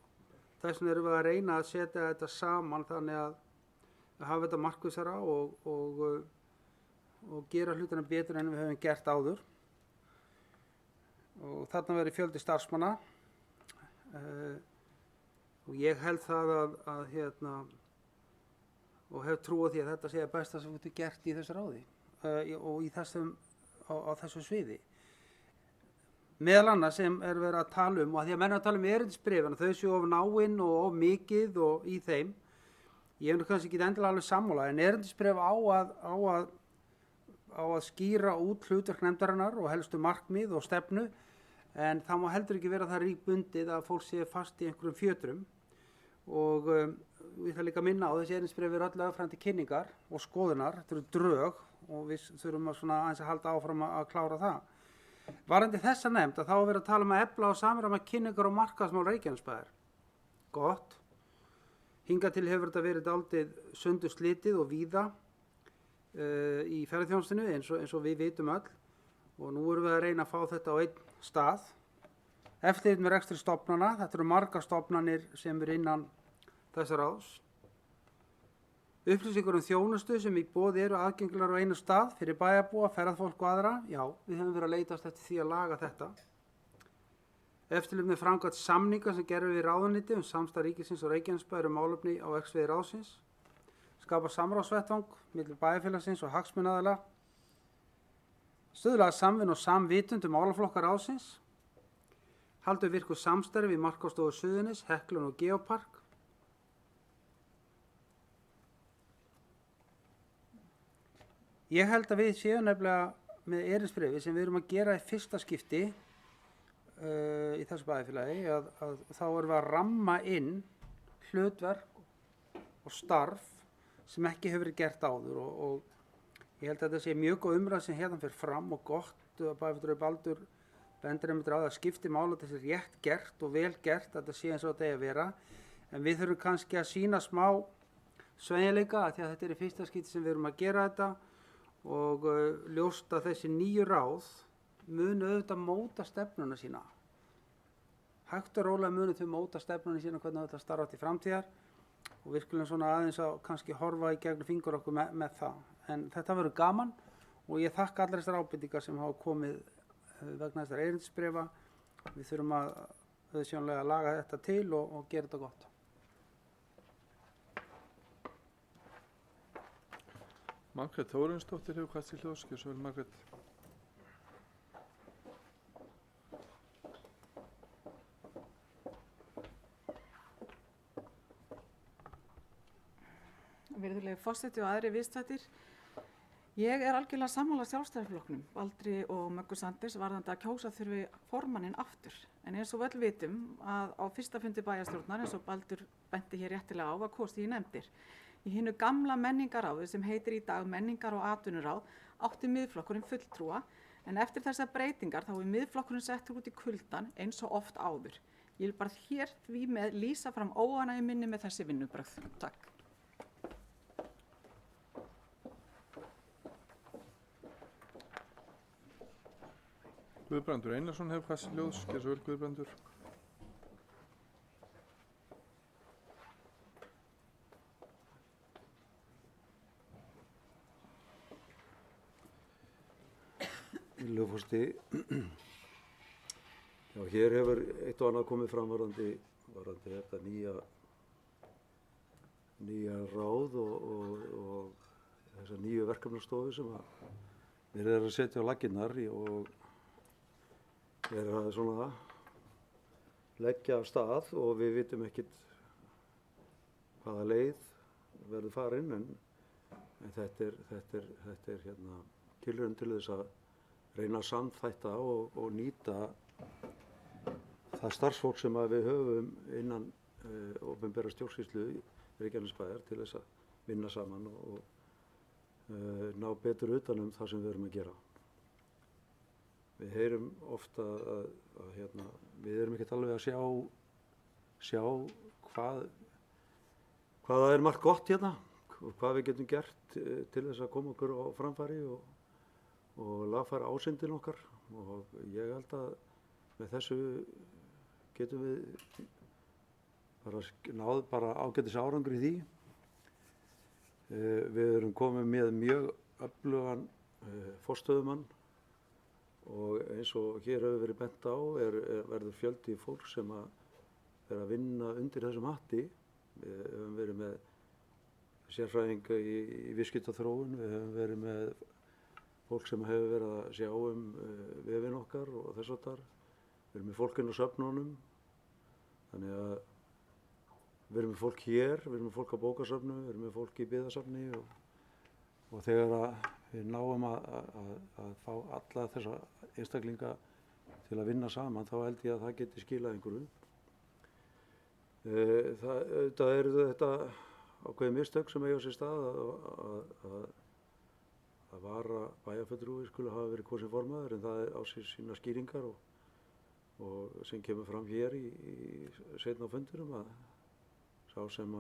þess vegna erum við að reyna að setja þetta saman þannig að hafa þetta markvissara og gera hlutina betur en við höfum gert áður. Og þarna verið fjöldi starfsmanna og ég held það og hef trú á því að þetta sé að besta sem við getum gert í þessu ráði og á þessu sviði. Meðal annars sem er verið að tala um, og að því að menn er að tala um erindisbréfin, þau séu of náinn og of mikið og í þeim. Ég hef nú kannski ekki endilega alveg sammála, en erindisbréf á að skýra út hlutverk nefndarinnar og helstu markmið og stefnu, en það má heldur ekki vera það ríkbundið að fólk sé fast í einhverjum fjötrum og við þarfum líka að minna á þessi erindisbréf eru öll lögfræn til kynningar og skoðunar, þetta eru drög og við þurfum aðeins að halda áfram að klára það. Varðandi þessa nefnd að þá er verið að tala um að efla og samræma kynningar og markaðsmál Reykjanesbæjar. Gott. Hingað til hefur þetta verið dálítið sundurslitið og víða í ferðaþjónustinu eins og við vitum öll og nú erum við að reyna að fá þetta á einn stað. Eftirlit með rekstri stofnana, þetta eru margar stofnanir sem eru innan þessa ráðs. Upplýsingar þjónustu sem í boði eru aðgengilegar á einu stað fyrir bæjarbúa, ferðafólk og aðra. Já, við höfum verið að leitast eftir því að laga þetta. Eftirlit með framkvæmd samninga sem gerður við ráðuneyti samstarf ríkisins og Reykjanesbæjar málefni á X-sviði ráðsins. Skapa samráðsvettvang milli bæjarfélagsins og hagsmunaaðila. Stuðla að samvinnu og samvitund málaflokkar ráðsins. Halda virku samstarfi í Markaðsstofu Suðurnes, Heklu og Geopark. Ég held að við séum nefnilega með erindisbréfi sem við erum að gera í fyrsta skipti í þessu bæjarfélagi að þá erum við að ramma inn hlutverk og starf sem ekki hefur verið gert áður og ég held að þetta sé mjög góð umræða sem hérna fyrir fram og gott að bæjarfulltrúi Baldur bendir einmitt á að það skiptir máli að þetta sé rétt gert og vel gert, að þetta sé eins og þetta eigi að vera, en við þurfum kannski að sýna smá sveigjanleika af því að þetta er í fyrsta skipti sem við erum að gera þetta og ljóst að þessi nýju ráð munu auðvitað móta stefnuna sína. Hægt og rólega munu þau móta stefnuna sína hvernig þetta starfa til framtíðar og við skulum svona aðeins að kannski horfa í gegnum fingur okkur með það. En þetta verður gaman og ég þakka allar þessar ábendingar sem hafa komið vegna þessar erindisbrefa. Við þurfum að auðvitað laga þetta til og gera þetta gott. Margrét Þórarinsdóttir hefur kvætt til hljóðs. Gjörðu svo vel, Margrét. Virðulegi forseti og aðri viðstaddir. Ég er algjörlega sammála Sjálfstæðisflokknum, Baldri og Möggu Sanders varðandi að kjósa þurfi formanninn aftur. En eins og við öll vitum að á fyrsta fundi bæjarstjórnar, eins og Baldur benti hér réttilega á, var kosið í nefndir. Í hinu gamla menningaráði sem heitir í dag menningar- og atvinnuráð átti miðflokkurinn fulltrúa, en eftir þessar breytingar þá er miðflokkurinn settur út í kuldan eins og oft áður. Ég vil bara hér því með lýsa fram óánægju minni með þessi vinnubrögð. Takk. Guðbrandur Einarsson hefur kvætt til hljóðs. Gjörðu svo vel, Guðbrandur. Virðulegur forseti, já, hér hefur eitt og annað komið fram varðandi þetta nýja ráð og þessa nýju verkefnastofu sem verið er að setja á laggirnar og verið að svona leggja af stað og við vitum ekkert hvaða leið verður farin en þetta er hérna tilraun til þess að reyna að samþætta og nýta það starfsfólk sem við höfum innan opinberra stjórnsýslu Reykjanesbæjar til þess að vinna saman og ná betur utan það sem við erum að gera. Við heyrum ofta að hérna, við erum ekkert alveg að sjá hvað það er margt gott hérna og hvað við getum gert til þess að koma okkur á framfæri og lagfæra ásýndin okkar og ég held að með þessu getum við náð ágætis árangur í því. Við erum komið með mjög öflugan forstöðumann og eins og hér hefur verið bent á verður fjöldi fólk sem er að vinna undir þessum hatti. Við höfum verið með sérfræðinga í viðskiptaþróun, við höfum verið með fólk sem hefur verið að sjá vefinn okkar og þess háttar. Við erum með fólk inn á söfnunum, þannig að við erum með fólk hér, við erum með fólk á bókasöfnu, við erum með fólk í byggðasafni og þegar við náum að fá alla þessa einstaklinga til að vinna saman þá held ég að það geti skilað einhverju. Það eru þetta ákveðin mistök sem eiga sér stað að vara bæjarfulltrúi skuli hafa verið kosinn formaður en það á sér sína skýringar og sem kemur fram hér í seinna á fundurum að sá sem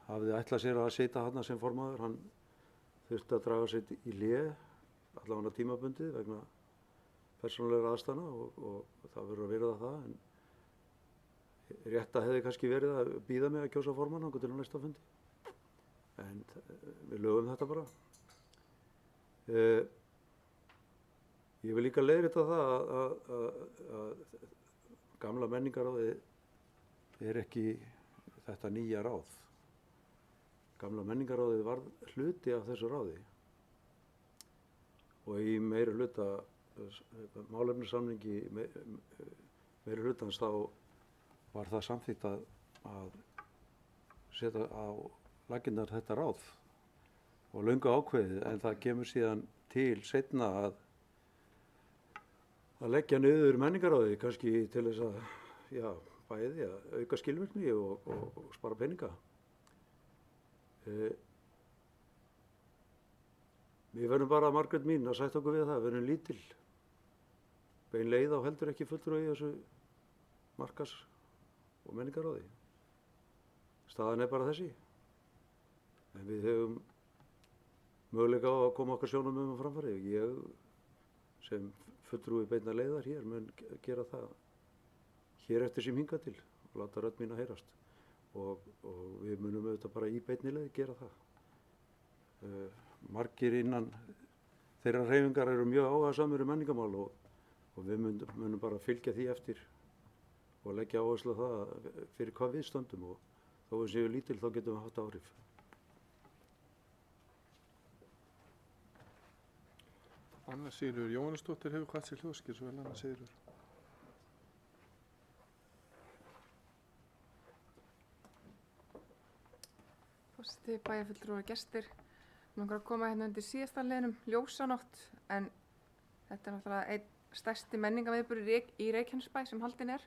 hafði ætlað sér að sitja þarna sem formaður, hann þurfti að draga sér í hlé, allavega tímabundið vegna persónulegra aðstæðna og það verður að virða það. En rétta hefði kannski verið að bíða með að kjósa formann þangað til á næsta fundi. En við lögum þetta bara. Ég vil líka leiðrétta það að gamla menningarráðið er ekki þetta nýja ráð. Gamla menningarráðið var hluti af þessu ráði og í meiri hluta málefnasamningi meiri hlutans þá var það samþykkt að setja á laggirnar þetta ráð og löngu ákveðið en það kemur síðan til seinna að leggja niður menningaráði kannski til þess að, já, bæði að auka skilvirkni og spara peninga. Við verðum bara, Margrét mín, að sætta okkur við það, við verðum lítil. Bein leið á heldur ekki fulltrúi í þessu markas- og menningaráði. Staðan er bara þessi. En við höfum möguleika á að koma okkar sjónarmiðum á framfæri. Ég sem fulltrúi beinna leiðar hér mun gera það hér eftir sem hingað til og láta rödd mín að heyrast. Og við munum auðvitað bara í beinni leið gera það. Margir innan þeirra hreyfingar eru mjög áhugasamir menningamál og við munum bara fylgja því eftir og leggja áherslu á það fyrir hvað við stöndum og þó við séum lítil þá getum við haft áhrif. Anna Sigríður Jóhannesdóttir hefur hvað sér hljóðskir, svo vel Anna Sigríður. Forseti, bæjarfulltrúar og gestir. Mér langar að koma hérna undir síðasta liðnum, ljósanótt, en þetta er náttúrulega einn stærsti menningarviðburður í Reykjanesbæ sem haldinn er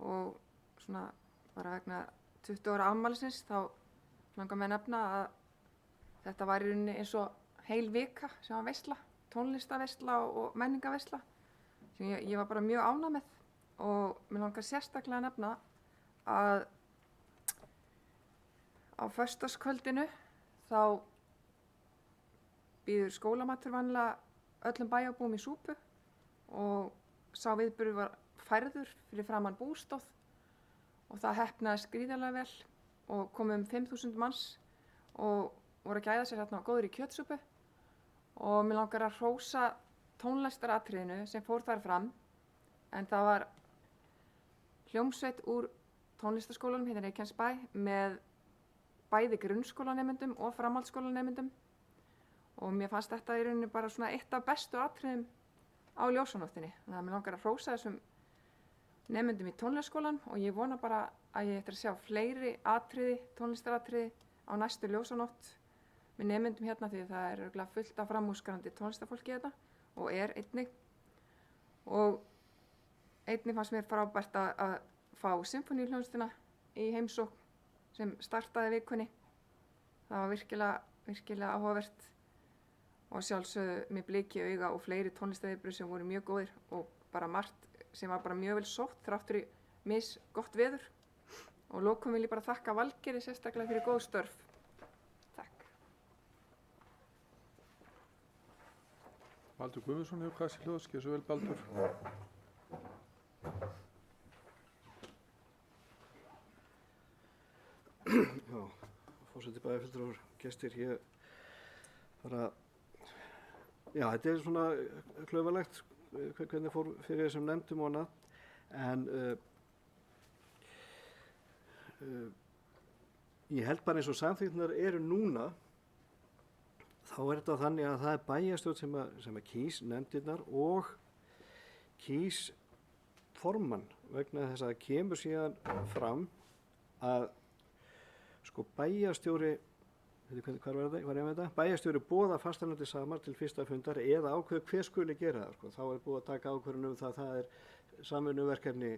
og svona bara vegna 20 ára afmælisins þá langar mig að nefna að þetta var í rauninni eins og heil vika sem var veisla, tónlistaveisla og menningarveisla sem ég var bara mjög ánægð með og mér langar sérstaklega að nefna að á föstudagskvöldinu þá býður skólamatur vanlega öllum bæjarbúum í súpu og sá viðburður var færður fyrir framan bústóð og það heppnaðist gríðarlega vel og komu 5.000 manns og voru að gæða sér hérna á góðri kjötsúpu og mér langar að hrósa tónlistaratriðinu sem fór þar fram en það var hljómsveit úr tónlistaskólanum hérna í Reykjanesbæ með bæði grunnskólanemyndum og framhaldsskólanemyndum og mér fannst þetta í rauninni bara svona eitt af bestu atriðum á ljósanóttinni. Þannig að mér langar að hrósa þessum nemyndum í tónlistaskólan og ég vona bara að ég eftir að sjá fleiri atriði, tónlistaratriði á næstu ljósanótt með nemyndum hérna því það er örugglega fullt af framúrskarandi tónlistafólki þetta og er einnig. Og einnig fannst mér frábært að fá symfóníuhljómsveitina í heimsókn sem startaði vikunni. Það var virkilega áhugavert og sjálfsögðu með bliki í auga og fleiri tónlistaviðburðir sem voru mjög góðir og bara margt sem var bara mjög vel sótt þrátt fyrir gott veður. Og að lokum vil ég bara þakka Valgerði sérstaklega fyrir góð störf. Takk. Baldur Guðmundsson hefur hvað sér hljóðskir, svo vel Baldur. Já, forseti bæjarfulltrúar, gestir, ég bara, já, þetta er svona klaufalegt hvernig fór fyrir þessum nefndum og annað, en ég held bara eins og samþykktirnar eru núna, þá er þetta þannig að það er bæjarstjórn sem að kýs nefndirnar og kýs formann vegna þess að það kemur síðan fram að sko bæjarstjóri, hvað var þetta? Bæjarstjóri boða fastanefndir saman til fyrsta fundar eða ákveður hver skuli gera það. Sko. Þá er búið að taka ákvörðun það er samvinnuverkefni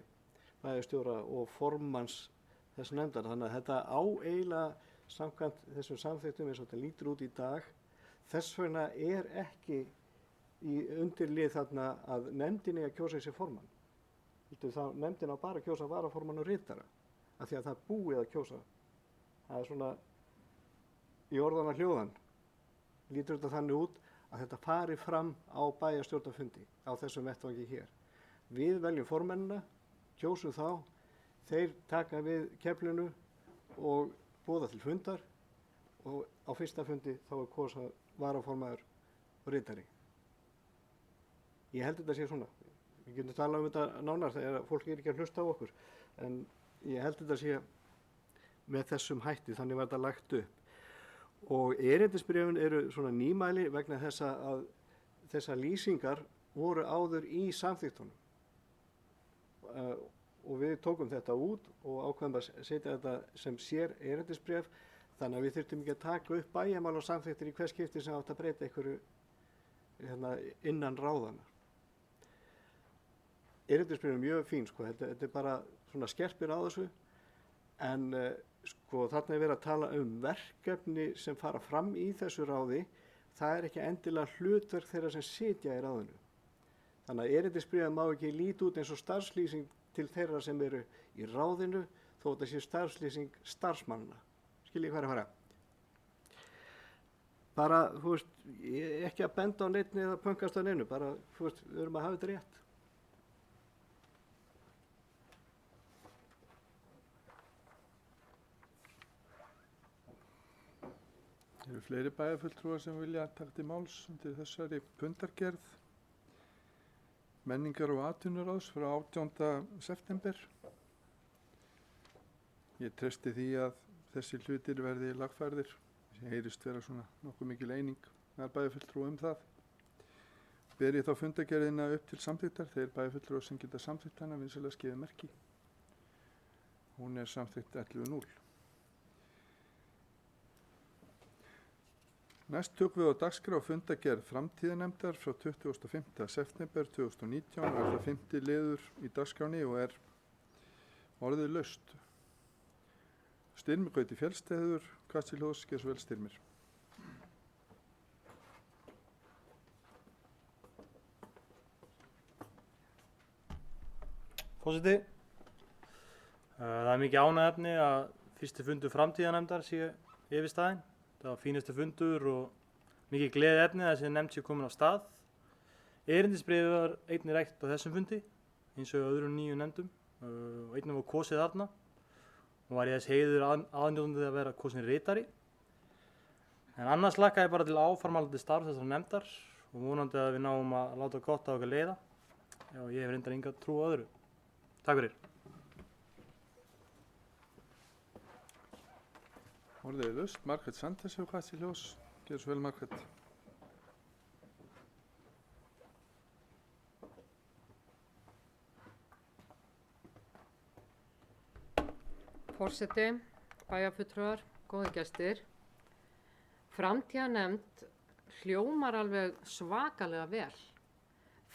bæjarstjóra og formanns þess nefndar. Þannig að þetta á eiginlega samkvæmt þessum samþykktum eins og þetta lítur út í dag. Þess vegna er ekki í undirlið þarna að nefndin að kjósa þessi formann. Nefndin á bara að kjósa varaformann og ritara af því að það er búið að kjósa. Það er svona í orðana hljóðan lítur þetta þannig út að þetta fari fram á bæjarstjórnarfundi á þessum vettvangi hér. Við veljum formennina, kjósum þá, þeir taka við keflinu og boða til fundar og á fyrsta fundi þá er kosað varaformaður og ritari. Ég held þetta sé svona. Við getum talað um þetta nánar þegar fólk er ekki að hlusta á okkur en ég held þetta sé með þessum hætti, þannig var þetta lagt upp. Og erindisbréfin eru svona nýmæli vegna þess að þessar lýsingar voru áður í samþykktunum. Og við tókum þetta út og ákveðum að setja þetta sem sér erindisbréf, þannig að við þurftum ekki að taka upp bæjarmál og samþykktir í hvers skipti sem átt að breyta einhverju innan ráðana. erindisbréfin mjög fín, sko, þetta er bara svona skerpir á þessu, en sko þarna er verið að tala um verkefni sem fara fram í þessu ráði, það er ekki endilega hlutverk þeirra sem sitja í ráðinu. Þannig að erindisbréfin má ekki líta út eins og starfslýsing til þeirra sem eru í ráðinu, þó þetta sé starfslýsing starfsmannana. Skiljið hvað er að fara? Bara, þú veist, ekki að benda á neinni eða pönkast á neinu, bara, þú veist, við erum að hafa þetta rétt. Eru fleiri bæjarfulltrúar sem vilja taka til máls undir þessari fundargerð menningar- og atvinnuráðs frá 18. september? Ég treysti því að þessi hlutir verði lagfærðir. Ég heyrist vera svona nokkuð mikil eining með bæjarfulltrúa það. Ber ég þá fundargerðina upp til samþykktar, þeir bæjarfulltrúar sem geta samþykkt hana vinsamlega skeiða merki. Hún er samþykkt 11.0. Næst tökum við á dagskrá fundargerð framtíðarnefndar frá 25. september 2019 og er það 5. liður í dagskráni og er orðið laust. Styrmir Gauti Fjellstæður, Kastil Hós, gerð svo vel Styrmir. Forseti, það er mikið ánægðefni að fyrsti fundur framtíðarnefndar sé yfirstaðinn. Það var fínustu fundur og mikið gleðiefni að þessi nefnd sé komin á stað. Erindisbréfið var einnig rætt á þessum fundi, eins og öðrum 9 nefndum og einnig var kosið þarna og var ég þess heiður aðnjótandi að vera kosin ritari. En annars hlakka ég bara til áframhaldandi starf þessar nefndar og vonandi að við náum að láta gott á okkar leiða. Já, ég hef reyndar enga trú á öðru. Takk fyrir. Orðið er laust. Margrét Sanders hefur Kastil Hós, gerð svo vel Margrét. Forseti, bæjarfulltrúar, góðir gestir. Framtíðarnefnd hljómar alveg svakalega vel.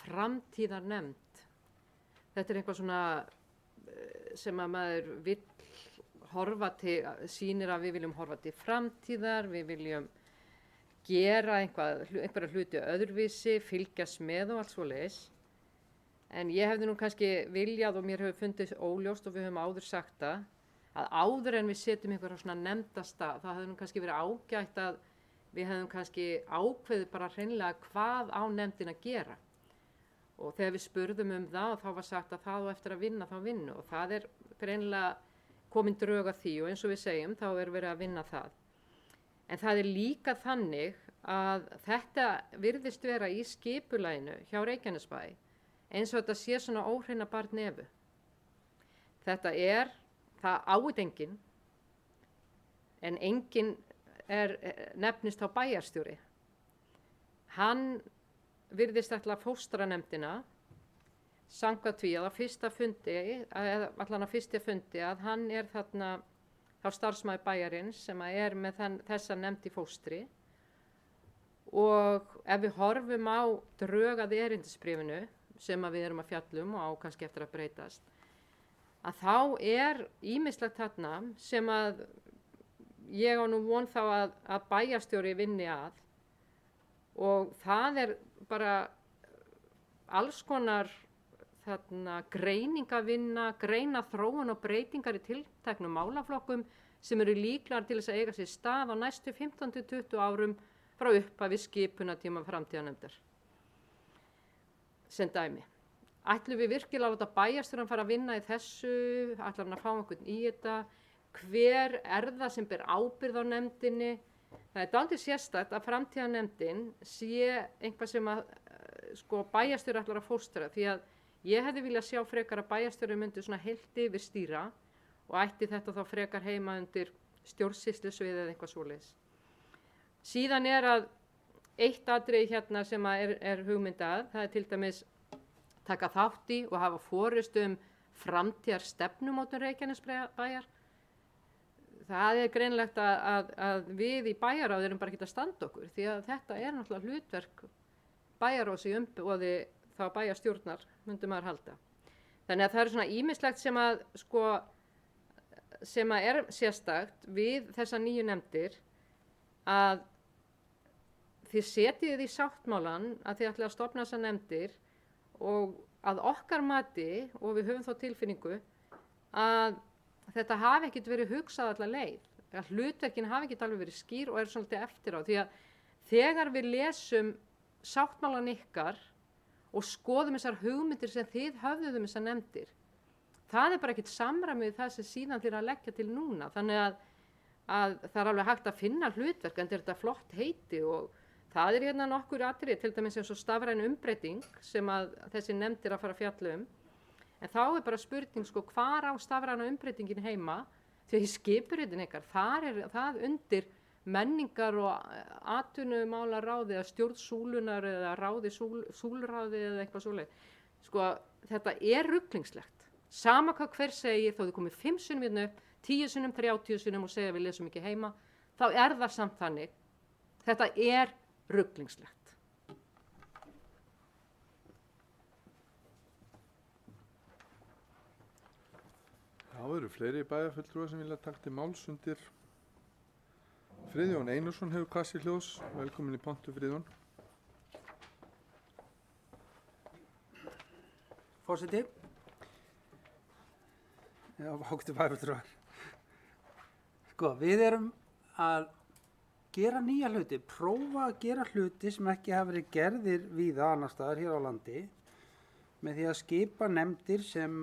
Framtíðarnefnd. Þetta er eitthvað svona sem að maður vill horfa til, sýnir að við viljum horfa til framtíðar, við viljum gera einhverja hluti öðruvísi, fylgjast með og allt svoleiðis. En ég hefði nú kannski viljað og mér hefur fundið óljóst og við höfum áður sagt það, að áður en við setjum einhverja svona nefndastað, það hefði nú kannski verið ágætt að við hefðum kannski ákveðið bara hreinlega hvað á nefndin að gera. Og þegar við spurðum það og þá var sagt að það og eftir að vinna þá vinnu og það er hreinlega komin drög að því og eins og við segjum þá er verið að vinna það. En það er líka þannig að þetta virðist vera í skipulaginu hjá Reykjanesbæ eins og þetta sé svona óhreina barnefu. Þetta er, það áið enginn, en enginn nefnist á bæjarstjóri. Hann virðist ætla að fóstra nefndina samkvæmt því að á fyrsta fundi, eða allan á fyrsta fundi að hann er þarna þá starfsmaður bæjarins sem er með þessa nefnd í fóstri og ef við horfum á drög að erindisbréfinu sem að við erum að fjallum og á kannski eftir að breytast að þá er ýmislegt þarna sem að ég á nú von þá að bæjarstjóri vinni að og það er bara alls konar þarna greiningavinna, greina þróun og breytingar í tilteknum málaflokkum sem eru líklar til þess að eiga sér stað á næstu 15-20 árum frá upphafi skipunartíma framtíðarnefndar. Sem dæmi. Ætlum við virkilega að láta bæjarstjórann fara að vinna í þessu, ætlum hann að fá einhvern í þetta, hver er það sem ber ábyrgð á nefndinni? Það er dálítið sérstakt að framtíðarnefndin sé einhvað sem að bæjarstjóri ætlar að fóstra því að ég hefði viljað sjá frekar að bæjarstjóri myndi svona heilt yfir stýra og ætti þetta þá frekar heima undir stjórnsýslusvið eða eitthvað svoleiðis. Síðan er að eitt atriði hérna sem er hugmyndað, það er til dæmis taka þátt í og hafa forystu framtíðar stefnumótun Reykjanesbæjar. Það er greinlegt að við í bæjarráð erum bara ekki að standa okkur því að þetta er náttúrulega hlutverk bæjarráðs í umboði þá bæjarstjórnar myndi maður halda. Þannig að það er svona ýmislegt sem að sko, sem að er sérstakt við þessa nýju nefndir, að þið setið í sáttmálan að þið ætlaði að stofna þessa nefndir og að okkar mati, og við höfum þá tilfinningu, að þetta hafi ekkert verið hugsað alla leið, að hlutverkin hafi ekkert alveg verið skýr og er svolítið eftir á, því að þegar við lesum sáttmálan ykkar og skoðum þessar hugmyndir sem þið höfðuð þessar nefndir, það er bara ekkert samræmi við það sem síðan þið að leggja til núna, þannig að það er alveg hægt að finna hlutverk, en þetta flott heiti og það er hérna nokkur atriði, til dæmis eins og stafræn umbreyting sem að þessi nefndir að fara að fjalla en þá er bara spurning sko, hvar á stafræna umbreytingin heima, því að í skipuritin ykkar, þar er það undir menningar og atvinnumálaráði eða stjórn súlunar eða ráði súlráði eða eitthvað svoleið. Sko, þetta er ruglingslegt. Sama hvað hver segir, þó þið komið 5 sinnum hérna upp, 10 sinnum, 30 sinnum og segja við lesum ekki heima, þá er það samt þannig. Þetta er ruglingslegt. Það eru fleiri bæjarfulltrúar sem vilja taka til máls undir. Friðjón Einarsson hefur kassi hljóðs. Velkomin í pontu, Friðjón. Forseti. Já, ágætu bæjarfulltrúar. Sko, við erum að gera nýja hluti, prófa að gera hluti sem ekki hafa verið gerðir víða annar staðar hér á landi, með því að skipa nefndir sem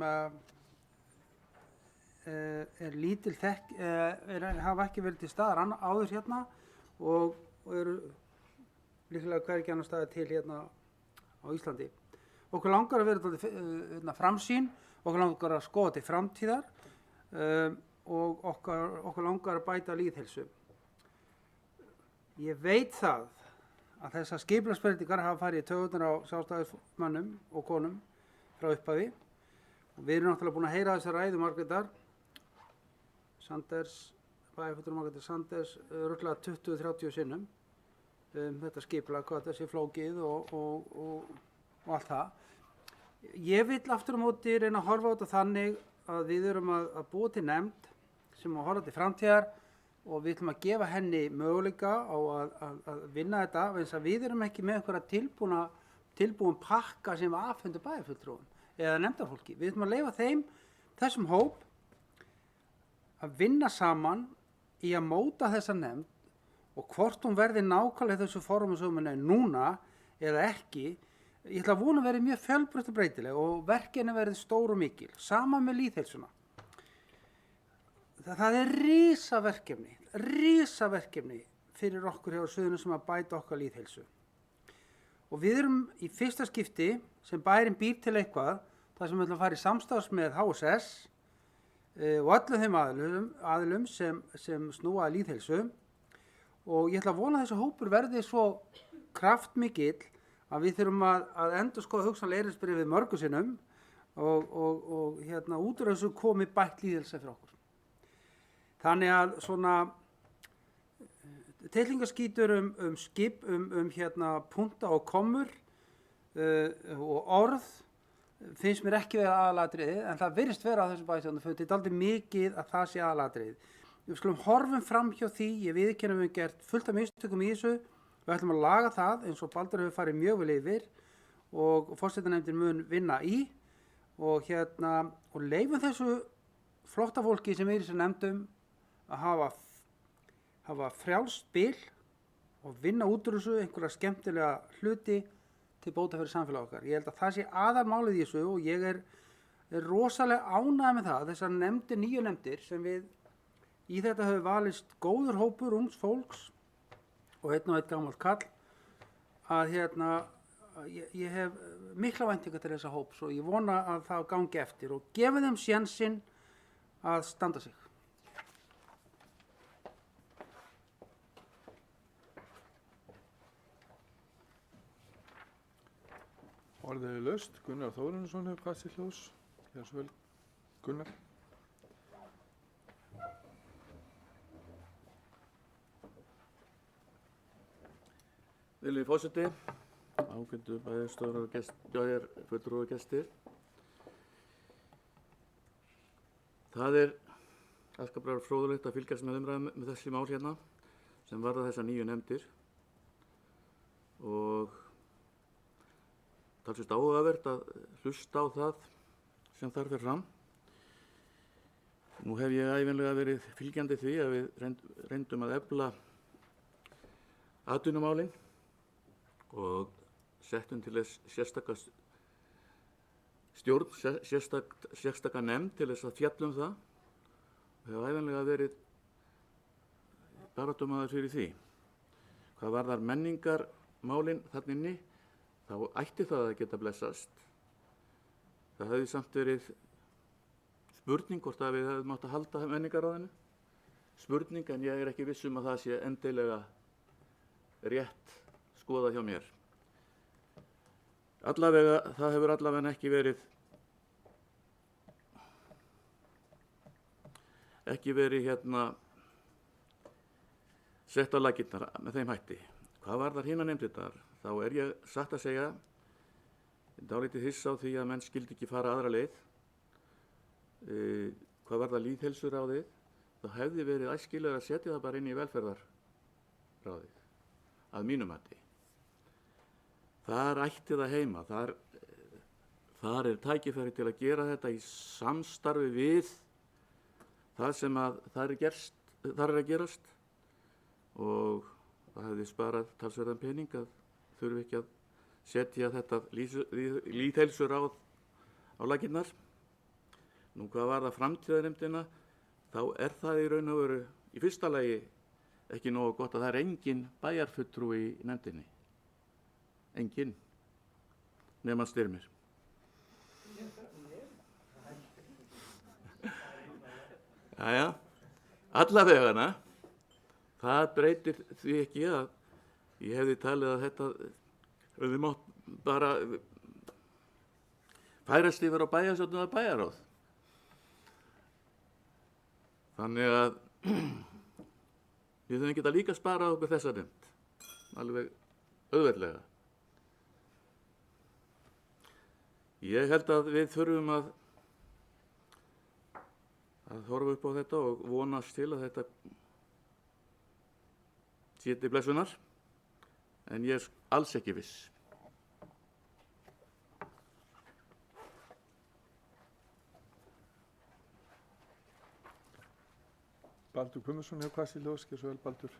er lítil hafa ekki verið til staðar áður hérna og eru líklega hvergi annar staðar til hérna á Íslandi. Okkur langar að vera framsýn, okkur langar að skoða til framtíðar og okkur langar að bæta lýðheilsu. Ég veit það að þessar skipulagsbreytingar hafa farið í taugarnar á sjálfstæðismönnum og konum frá upphafi og við erum náttúrulega búin að heyra þessar ræðu Margrétar Sanders, bæjarfulltrúa Margrétar Sanders, örugglega 20-30 sinnum þetta skipulag, hvað þetta sé flókið og allt það. Ég vil aftur á móti reyna að horfa á þetta þannig að við erum að búa til nefnd sem að horfa til framtíðar og við ætlum að gefa henni möguleika á að vinna þetta, eins að við erum ekki með einhverja tilbúin pakka sem afhendur bæjarfulltrúum eða nefndarfólki. Við ætlum að leyfa þessum hóp að vinna saman í að móta þessa nefnd og hvort hún verði nákvæmlega þessu formum sem hún er núna eða ekki, ég ætla að vona að verði mjög fjölbreytt og breytileg og verkefni verði stór og mikil, sama með lýðheilsuna. Það er risaverkefni fyrir okkur hjá Suðurnesjum sem að bæta okkar lýðheilsu. Og við erum í fyrsta skipti sem bærinn býr til eitthvað, þar sem við ætlum að fara í samstarfs með HSS og öllum þeim aðilum sem snúa að lýðheilsu og ég ætla að vona að þessu hópur verði svo kraftmikill að við þurfum að endurskoða hugsanlega erindisbréfið mörgum sinnum og hérna út úr þessu komi bætt lýðheilsa fyrir okkur. Þannig að svona teikningaskítur skip, hérna punta og kommur og orð finnst mér ekki vera aðalatriði, en það virðist vera á þessum bæjarstjórnarfundi, þetta er dálítið mikið að það sé aðalatriði. Við skulum horfum fram hjá því, ég viðurkenni við gert fullt af mistökum í þessu, við ætlum að laga það eins og Baldur hefur farið mjög vel yfir og forsetanefndin mun vinna í og leifum þessu flotta fólki sem er í þessu nefndum að hafa frjálst spil og vinna út úr þessu einhverja skemmtilega hluti til bóta fyrir samfélag okkar. Ég held að það sé aðalmálið í þessu og ég er rosalega ánægð með það, þessar nefndir, nýju nefndir sem við í þetta hefur valist góður hópur ungs fólks og einn og einn gamall kall að ég hef mikla væntingar til þessa hóps og ég vona að það gangi eftir og gefi þeim sénsinn að standa sig. Orðið er laust. Gunnar Þórarinsson hefur kassi hljóðs. Hér svo vel. Gunnar. Vilji forseti, ágætu bæjarstjórar og fulltrúar gestir. Það er afskaplega fróðulegt að fylgjast með umræðum með þessi mál hérna sem varða þessar 9 nefndir og talsvist áhugavert að hlusta á það sem þar fer fram. Nú hef ég ævinlega verið fylgjandi því að við reyndum að efla atvinnumálin og settum til þess sérstaka stjórn, sérstaka nefnd til þess að fjalla það og hef ævinlega verið baráttumaður fyrir því. Hvað varðar menningarmálin þarna inni, þá ætti það að geta blessast. Það hefði samt verið spurning hvort að við hefðum átt að halda menningarráðinu. Spurning, en ég er ekki viss um að það sé endilega rétt skoðað hjá mér. Allavega, það hefur allavega ekki verið sett á laggirnar með þeim hætti. Hvað varðar hina nefndirnar, þá er ég satt að segja dálítið hissa á því að menn skildi ekki fara aðra leið. Hvað varðar lýðheilsuráðið, þá hefði verið æskilega að setja það bara inn í velferðarráðið, að mínu mati. Þar ætti það heima, þar er tækifæri til að gera þetta í samstarfi við það sem að þar er að gerast og það hefði sparað talsverðan pening að þurfi ekki að setja þetta lýðheilsuráð á laggirnar. Nú hvað var það framtíðarnefndina, þá er það í raun og veru í fyrsta lagi ekki nógu gott að það er engin bæjarfulltrúi í nefndinni. Engin, nema Styrmir. Jæja, allavegana, það breytir því ekki að ég hefði talið að þetta hefði mátt bara færast yfir á bæjarstjórn eða bæjarráð. Þannig að við höfum getað líka sparað okkur þessa nefnd, alveg auðveldlega. Ég held að við þurfum að horfa upp á þetta og vonast til að þetta sé til blessunar, en ég er alls ekki viss. Baldur Guðmundsson hefur hvað sér ljóðskir, svo vel Baldur.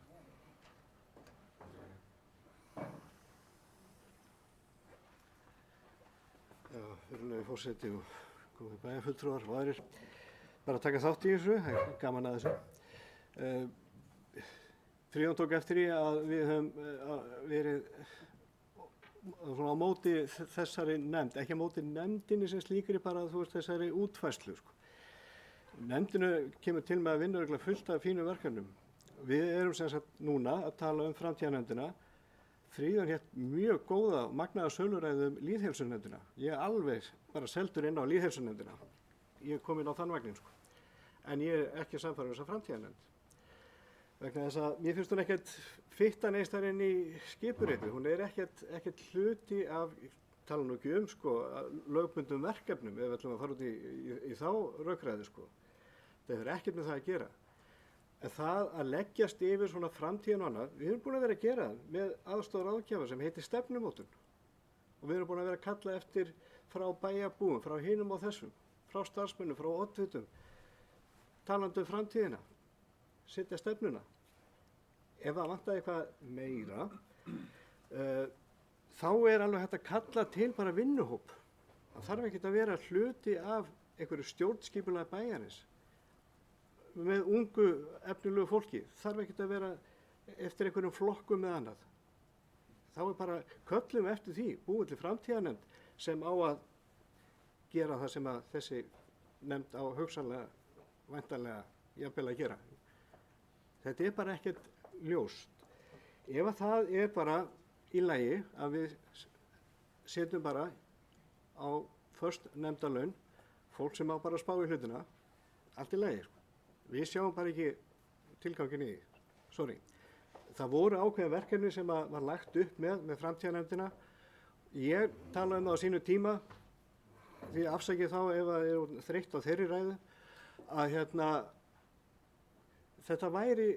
Já, fyrirlegi forseti og góði bæjarfulltrúar og aðrir bara að taka þátt í þessu, það er gaman að þessu. Friðjón tók eftir í að við höfum verið svona á móti þessari nefnd, ekki á móti nefndinni sem slíkri, bara þú veist þessari útfærslu. Sko. Nefndinu kemur til með að vinna örugglega fullt af fínum verkefnum. Við erum sem sagt núna að tala um framtíðarnefndina. Friðjón hélt mjög góða og magnaða söluræðu lýðheilsunefndina. Ég er alveg bara seldur inn á lýðheilsunefndina. Ég er komin á þann vagnin, sko. En ég er ekki samfærður þessa framtíðarnefnd. Vegna þess að mér finnst hún ekkert fitta neins þar inn í skipuriti. Hún er ekkert hluti af, tala nú ekki sko, lögbundum verkefnum ef við ætlum að fara út í þá rökræði, sko. Það hefur ekkert með það að gera. En það að leggjast yfir svona framtíðin og annað, við erum búin að vera að gera með aðstoð ráðgjafa sem heitir stefnumótun. Og við erum búin að vera að kalla eftir frá bæjarbúum, frá hinum og þessum, frá starfsmönnum, frá oddvitum, talandi um framtíðina, setja stefnuna. Ef það vantaði eitthvað meira, þá er alveg hægt að kalla til bara vinnuhóp. Það þarf ekki að vera hluti af einhverju stjórnskipulega bæjarins með ungu efnilegu fólki. Þarf ekki að vera eftir einhverjum flokkum með annað. Þá er bara köllum eftir því, búið til framtíðarnefnd sem á að gera það sem að þessi nefnd á hugsanlega, væntanlega, jafnvel að gera. Þetta er bara ekkert ljóst. Ef að það er bara í lagi að við setjum bara á först nefndalaun fólk sem á bara að spá í hlutina, allt í lagi. Við sjáum bara ekki tilgangin í því. Sorry. Það voru ákveðin verkefni sem var lagt upp með framtíðarnefndina. Ég talaði um það á sínu tíma, því afsakið þá ef það er þreytt á þeirri ræðu, að þetta væri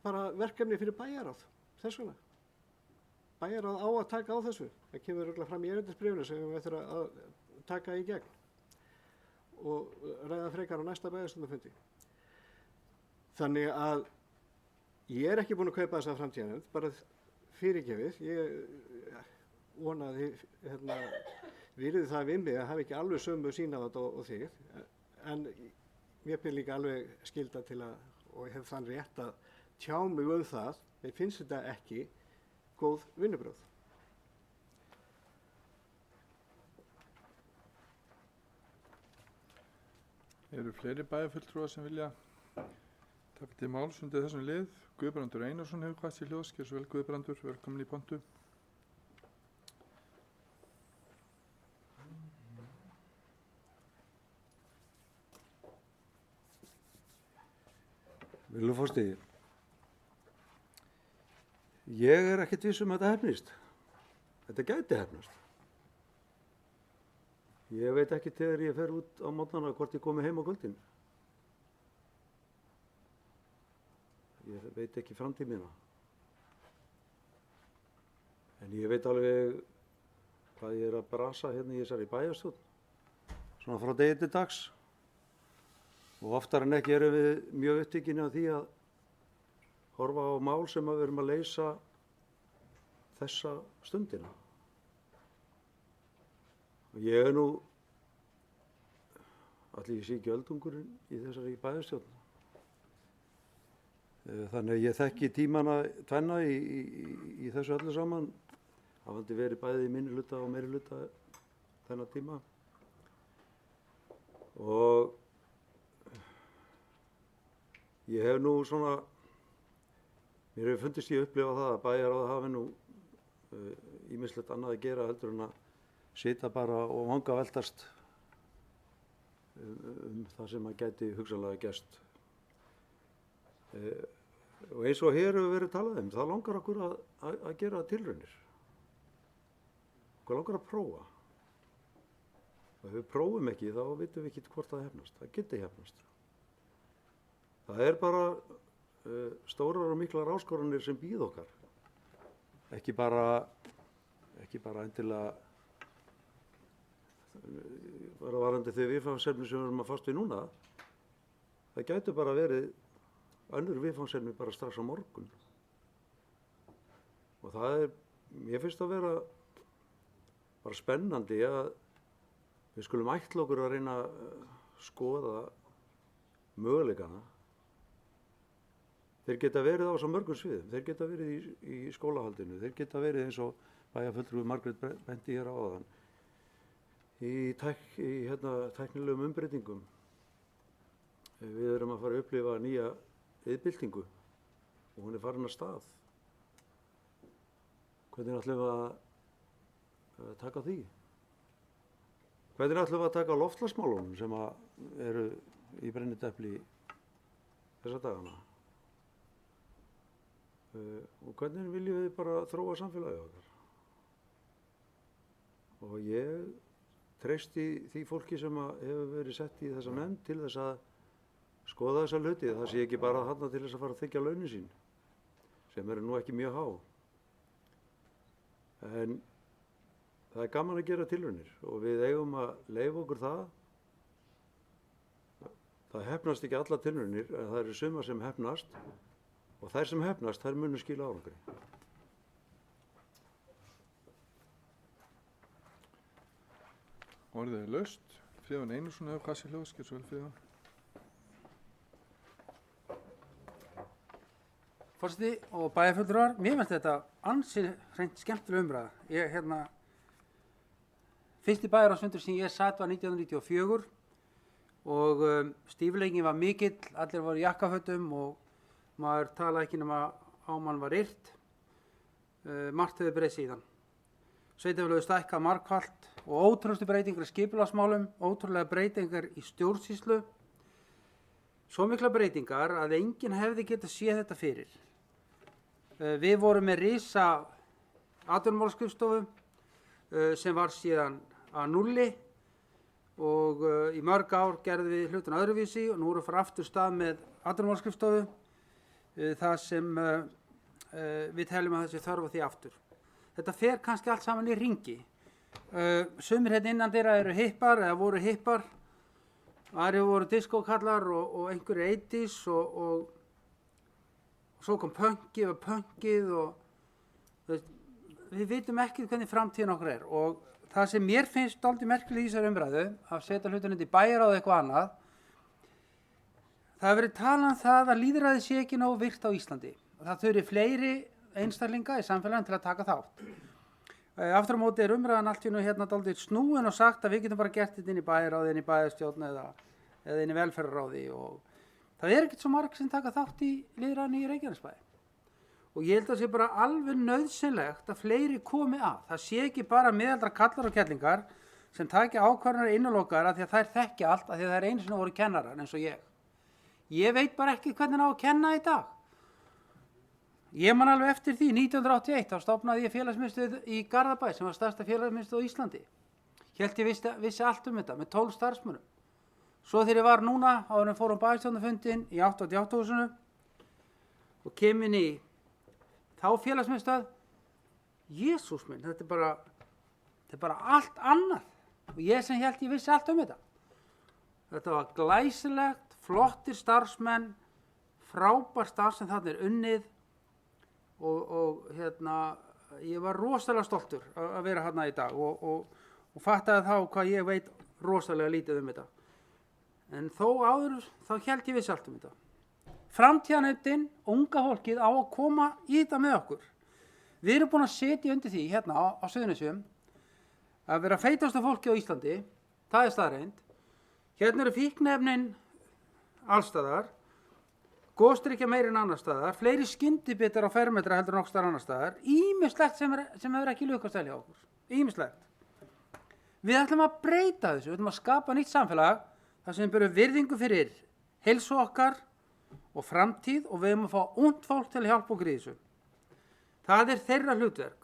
bara verkefni fyrir bæjarráð, þess vegna. Bæjarráð á að taka á þessu. Það kemur örugglega fram í erindisbréfinu sem við ætlum að taka í gegn og ræða frekar á næsta bæjarstjórnarfundi. Þannig að ég er ekki búinn að kaupa þessa framtíðarnefnd, bara fyrirgefið. Ég vona að þið virðið það við mig að hafa ekki alveg sömu sýn á þetta og þig, en mér ber líka alveg skylda til að, og ég hef þann rétt að tjá mig það, mér finnst þetta ekki góð vinnubrögð. Eru fleiri bæjarfulltrúar sem vilja taka til máls undir þessum lið? Guðbrandur Einarsson hefur kvætt sér hljóðs. Gjörðu svo vel, Guðbrandur, velkomin í pontu. Virðulegur forseti, ég er ekkert viss um að þetta hefnist. Þetta gæti hefnast. Ég veit ekki þegar ég fer út á morgnana hvort ég komi heim á kvöldin. Ég veit ekki framtíð mína. En ég veit alveg hvað ég er að brasa hérna í þessari bæjarstjórn. Svona frá degi til dags. Og oftar en ekki erum við mjög upptekinni af því að horfa á mál sem við erum að leysa þessa stundina. Og ég er nú, allir ég sé ekki öldungurinn í þessari bæjarstjórn. Þannig að ég þekki tímana tvenna í þessu öllu saman. Hafandi verið bæði í minnihluta og meirihluta þennan tíma. Og ég hef nú svona, mér hefur fundist ég upplifa það að bæjarráð hafi nú ýmislegt annað að gera heldur en að sita bara og vangaveltast það sem að gæti hugsanlega gerst. Og eins og hér hefur verið talað það langar okkur að gera tilraunir. Okkur langar að prófa. Og ef við prófum ekki þá vitum við ekki hvort það hefnast. Það geti hefnast. Það er bara stórar og miklar áskoranir sem bíða okkar. Ekki bara endilega bara varandi þau viðfangsefni sem við erum að fást við núna. Það gætu bara verið önnur viðfangsefni bara strax á morgun. Og það er, mér finnst að vera bara spennandi að við skulum ætla okkur að reyna að skoða möguleikana. Þeir geta verið á svo mörgum sviðum. Þeir geta verið í skólahaldinu. Þeir geta verið eins og bæjarfulltrúi Margrét benti hér á áðan. Í tæknilegum umbreytingum. Við erum að fara að upplifa nýja iðnbyltingu og hún er farin af stað. Hvernig ætlum við að taka á því? Hvernig ætlum við að taka á loftslagsmálunum sem eru í brennidepli þessa dagana? Og hvernig viljum við bara þróa samfélagið okkar? Og ég treysti því fólki sem hefur verið sett í þessa nefnd til þess að skoða þessa hluti. Það sé ekki bara þarna til þess að fara að þiggja launin sín, sem eru nú ekki mjög há. En það er gaman að gera tilraunir og við eigum að leyfa okkur það. Það hefnast ekki allar tilraunir, en það eru sumar sem hefnast og þær sem hefnast, þær munu skila árangri. Orðið er laust. Friðjón Einarsson hefur kvætt sér hljóðs. Gjörðu svo vel, Friðjón. Forseti og bæjarfulltrúar, mér finnst þetta ansi hreint skemmtileg umræða. Fyrsti bæjarráðsfundur sem ég sat var 1994 og stífleikinn var mikill, allir voru í jakkafötum og maður talaði ekki nema á mann var yrt. Margt hefur breyst síðan. Sveitarfélögin stækkað margfalt og ótrúlegustu breytingar í skipulagsmálum, ótrúlega breytingar í stjórnsýslu. Svo mikla breytingar að enginn hefði getað séð þetta fyrir. Við vorum með risa atvinnumálskrifstofu sem var síðan að nulli og í mörg ár gerðum við hlutin öðruvísi og nú erum við fara aftur stað með atvinnumálsskrifstofu þar sem við teljum að þessi þörf á því aftur. Þetta fer kannski allt saman í ringi. Sumir hérna innan þeirra eru hippar eða voru hippar, aðrir voru diskókallar og einhverju 80s og svo kom punkið og við vitum ekki hvernig framtíðin okkur er og það sem mér finnst dálítið merkilega í þessari umræðu að setja hlutin í bæjarráð eða eitthvað annað, það hefur verið talað um það að lýðræði sé ekki nógu virkt á Íslandi. Það þurfi fleiri einstaklinga í samfélaginu til að taka þátt. Aftur á móti er umræðan allt í nú hérna dálítið snúin og sagt að við getum bara gert þetta inn í bæjarráði, inn í bæjarstjórn eða inn í velferðarráði og það er ekkert svo marg sem taka þátt í lýðræðinu í Reykjanesbæ. Og ég held að það sé bara alveg nauðsynlegt að fleiri komi að. Það sé ekki bara miðaldra kallar og kellingar sem takja ákvarðanir innulokaðar af því að þær þekkja allt af því að það er einu sinni voru kennarar eins og ég. Ég veit bara ekki hvernig á að kenna í dag. Ég man alveg eftir því, 1981, þá stofnaði ég félagsmiðstöð í Garðabæ sem var stærsta félagsmiðstöð á Íslandi. Hélt ég vissi allt um þetta með 12 starfsmönnum. Svo þegar ég var núna, áður en fórum bæjarstjórnarfundinn í 88-húsinu og kem inn í þá félagsmiðstöð, Jesús minn, þetta er bara allt annað. Og ég sem hélt ég vissi allt um þetta. Þetta var glæsilegt, flottir starfsmenn, frábær starf sem þarna er unnið og hérna, ég var rosalega stoltur að vera hérna í dag og fattaði þá hvað ég veit rosalega lítið um þetta. En þó áður, þá hélt ég vissi allt um þetta. Framtíðarnefndin, unga fólkið á að koma í þetta með okkur. Við erum búin að setja undir því hérna á Suðurnesjum að vera feitasta fólki á Íslandi, það er staðreynd. Hérna eru fíkniefnin allstaðar, gosdrykkja meiri en annar staðar, fleiri skyndibitar á fermetra heldur en okkur staðar annar staðar, ýmislegt sem hefur ekki lukkast vel hjá okkur, ýmislegt. Við ætlum að breyta þessu, við ætlum að skapa nýtt samfélag þar sem við berum virðingu fyrir heilsu okkar og framtíð og við höfum að fá ungt fólk til að hjálpa okkur í þessu. Það er þeirra hlutverk.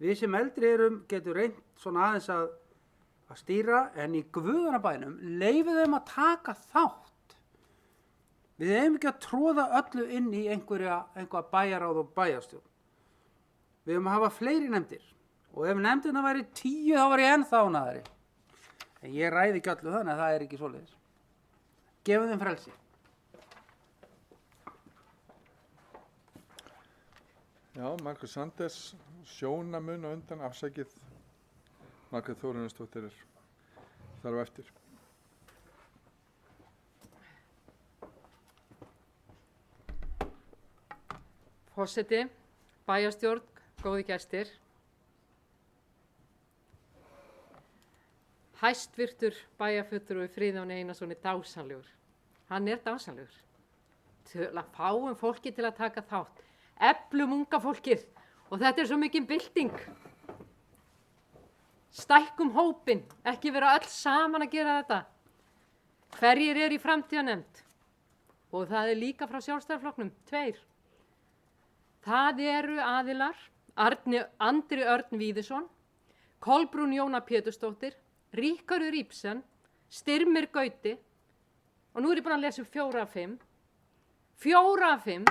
Við sem eldri erum getum reynt svona aðeins að stýra en í guðanabænum leyfum þeim að taka þátt. Við hefum ekki að tróða öllu inn í einhvað bæjaráð og bæjarstjórn. Við höfum að hafa fleiri nefndir og ef nefndirna væri 10 þá var ég ennþá ánægðari. En ég ræði ekki öllu þannig að það er ekki svoleiðis. Gefum þeim frelsi. Já, Margrét Sanders, sjónamun og undan afsakið. Margrét Þórarinsdóttir er þar á eftir. Forseti, bæjarstjórn, góði gestir. Hæstvirtur bæjarfulltrúi Friðjón Einarsson er dásamlegur. Hann er dásamlegur. Fáum fólki til að taka þátt. Eflum unga fólkið og þetta er svo mikið bylting. Stækkum hópinn, ekki vera öll saman að gera þetta. Hverjir er í framtíðarnefnd? Og það er líka frá Sjálfstæðisflokknum, 2. Það eru aðilar, Andri Örn Víðisson, Kolbrún Jóna Pétursdóttir, Ríkharður Ibsen, Styrmir Gauti og nú er ég búin að lesa 4 af 5. 4 af 5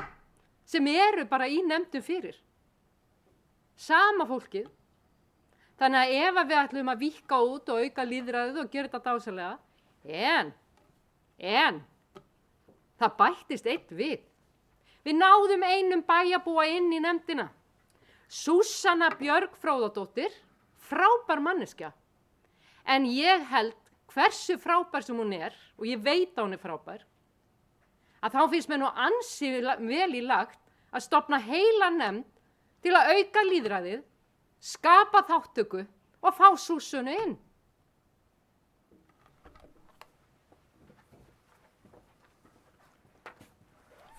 sem eru bara í nefndum fyrir. Sama fólkið. Þannig að ef við ætlum að víkka út og auka lýðræðið og gera þetta dásamlega, en það bættist eitt við. Við náðum einum bæjarbúa inn í nefndina. Súsanna Björg Fróðadóttir, frábær manneskja. En ég held hversu frábær sem hún er, og ég veit að hún er frábær, að þá finnst mér nú ansi vel í lagt að stofna heila nefnd til að auka lýðræðið, skapa þáttöku og fá Súsunu inn.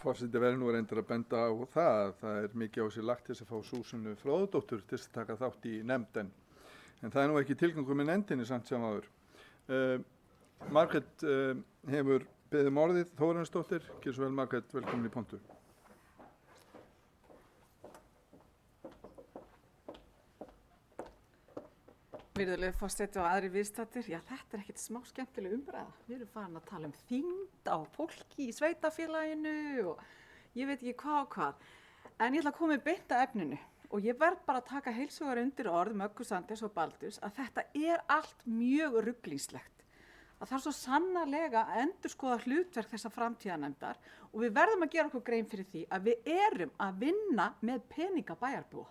Forseti verður nú reyndar að benda á það að það er mikið á sig lagt til þess að fá Súsunu Fróðadóttur til að taka þátt í nefnd en það er nú ekki tilgangur með nefndinni samt sem áður. Margrét hefur beðið orðið, Þórarinsdóttir, gjör svo vel Margrét, velkomin í pontu. Virðulegi forseti og aðri viðstaddir, já þetta er ekkert smá skemmtileg umræða. Við erum farin að tala um þyngd á fólki í sveitafélaginu og ég veit ekki hvað og hvað. En ég ætla að koma með beint að efninu og ég verð bara að taka heilsugar undir orð Möggu Sanders og Baldurs að þetta er allt mjög ruglingslegt. Það þarf svo sannarlega að endurskoða hlutverk þessa framtíðarnefndar og við verðum að gera okkur grein fyrir því að við erum að vinna með peninga bæjarbúa.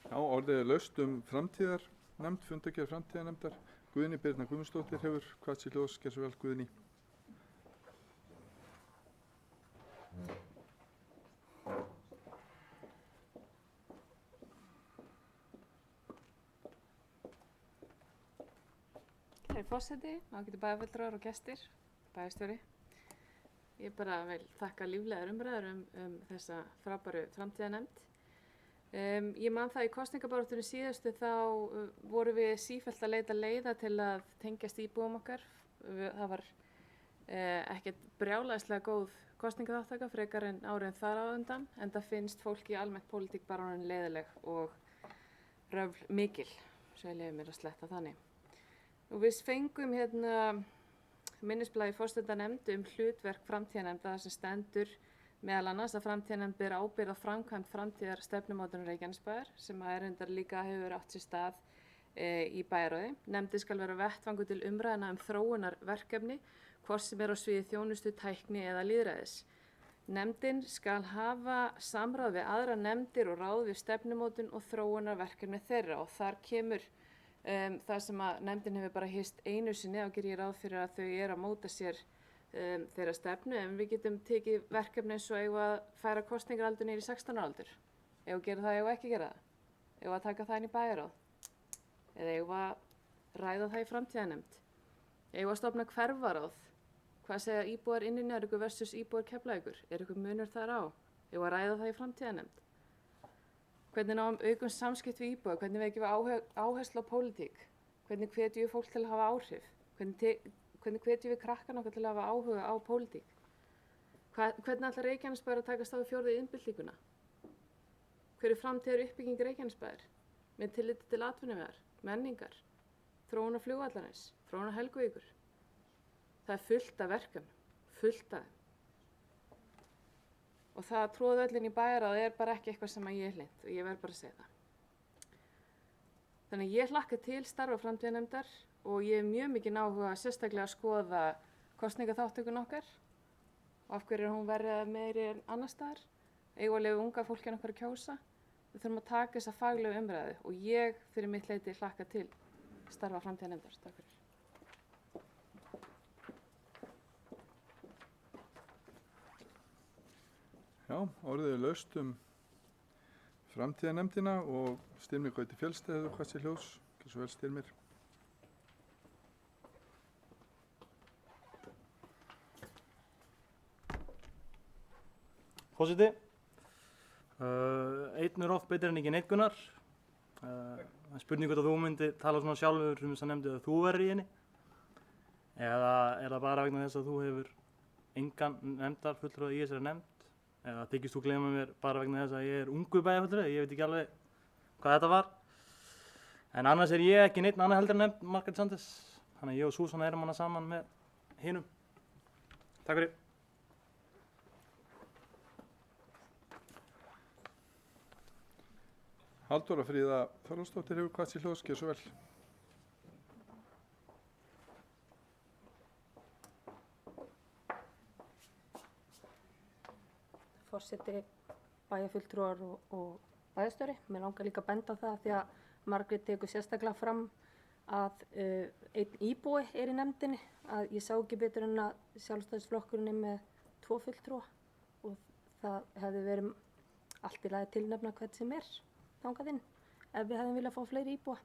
Já, orðið er laust framtíðarnefnd, fundargerð framtíðarnefndar. Guðný Birna Guðmundsdóttir hefur hvað sér ljós, gerð svo vel Guðný. Herri forseti, ágætu bæjarfulltrúar og gestir, bæjarstjóri. Ég bara vil þakka líflegar umræður um þessa frábæru framtíðarnefnd. Ég man það í kosningabaráttunni síðustu þá vorum við sífellt að leita leiða til að tengjast íbúum okkar. Það var ekkert brjálæðislega góð kosningaþátttaka frekar en árið þar á undan, en það finnst fólki almennt pólitík bara orðin leiðileg og röfl mikil, svo ég leyfi mér að sletta þannig. Og við fengum minnisblað í forsetanefnd hlutverk framtíðarnefnda þar sem stendur meðal annars að framtíðarnefnd ber ábyrgð á framkvæmd framtíðar stefnumótunar Reykjanesbæjar sem reyndar líka hefur átt sér stað í bæjarráði. Nefndin skal vera vettvangur til umræðna þróunarverkefni, hvort sem á sviði þjónustu, tækni eða lýðræðis. Nefndin skal hafa samráð við aðra nefndir og ráð við stefnumótun og þróunarverkefni þeirra og þar kemur það sem að nefndin hefur bara hist einu sinni og gerir ég ráð fyrir að þau að móta sér þeirra stefnu, en við getum tekið verkefni eins og eigum að færa kosningaraldur niður í 16 ára aldur. Eigum að gera það, eigum ekki gera það. Eigum að taka það inn í bæjarráð. Eða eigum að ræða það í framtíðarnefnd. Eigum að stofna hverfaráð. Hvað segja íbúar inn í Njarðvíkur versus íbúar Keflavíkur? Eitthvað munur þar á? Eigum að ræða það í framtíðarnefnd. Hvernig náum aukum samskipt við íbúa? Hvernig vekjum við áherslu á pólitík? Hvernig hvetjum við fólk til að hafa áhrif? Hvernig hvetjum við krakkan okkar til að hafa áhuga á pólitík? Hvernig ætlar Reykjanesbæjar að takast á við 4. iðnbyltinguna? Hver er framtíðar uppbygging Reykjanesbæjar? Með tilliti til atvinnuvegar, menningar, þróunar flugvallarins, þróunar Helguvíkur. Það er fullt af verkefnum, fullt af þeim. Og það að tróða öllin í bæjarráð er bara ekki eitthvað sem ég hlynnt og ég verð bara að segja það. Þannig ég hlakka til starfa framtíðarnefndar og ég hef mjög mikinn áhuga sérstaklega að skoða kosningaþátttökun okkar og af hverju hún verið meiri en annars staðar. Eigum að leyfa unga fólkinu okkar að kjósa. Við þurfum að taka þessa faglegu umræðu og ég fyrir mitt leyti hlakka til starfa framtíðarnefndar. Takk fyrir. Já, orðið er laust framtíðarnefndina og Styrmir Gauti Fjellstæðu hvað sér ljós, ekki svo vel Styrmir. Forseti, einn er oft betur en ekki neitt Gunnar. Það er spurning hvort að þú myndi tala svona sjálfur þess að nefndi að þú verður í henni. Eða er það bara vegna þess að þú hefur engan nefndar fulltrúa í þessari nefnd. Eða þykist þú gleyma mér bara vegna þess að ég er ungu bæjarfulltrúi, ég veit ekki alveg hvað þetta var. En annars er ég ekki neitt annað heldur en nefnd Margrét Sanders. Þannig að ég og Súsanna erum hana saman með hinum. Takk fyrir. Halldóra Fríða Þorvaldsdóttir hefur hvað sér ljós, gjör svo vel. Forseti, bæjarfulltrúar og bæjarstjóri. Mér langar líka að benda á það því að Margrét tekur sérstaklega fram að einn íbúi er í nefndinni, að ég sá ekki betur en að Sjálfstæðisflokkurinn er með 2 fulltrúa og það hefði verið allt í lagi að tilnefna hvern sem er þangað inn ef við hefðum viljað fá fleiri íbúa.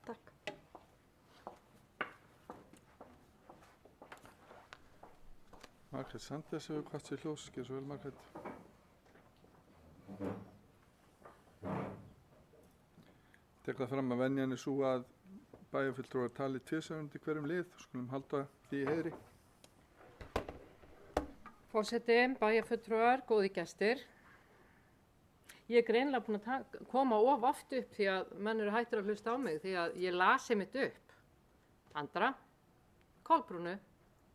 Takk. Margrét Sanders hefur hvað sér ljós, gjör svo vel Margrét. Tek það fram að venjan er svo að bæjarfulltrúar tali 2 í hverjum lið, skulum halda því í heiðri. Forseti, bæjarfulltrúar, góði gestir. ég er greinilega búin að koma of oft upp því að menn eru hættir að hlusta á mig því að ég lasi mitt upp. Andra, Kolbrúnu,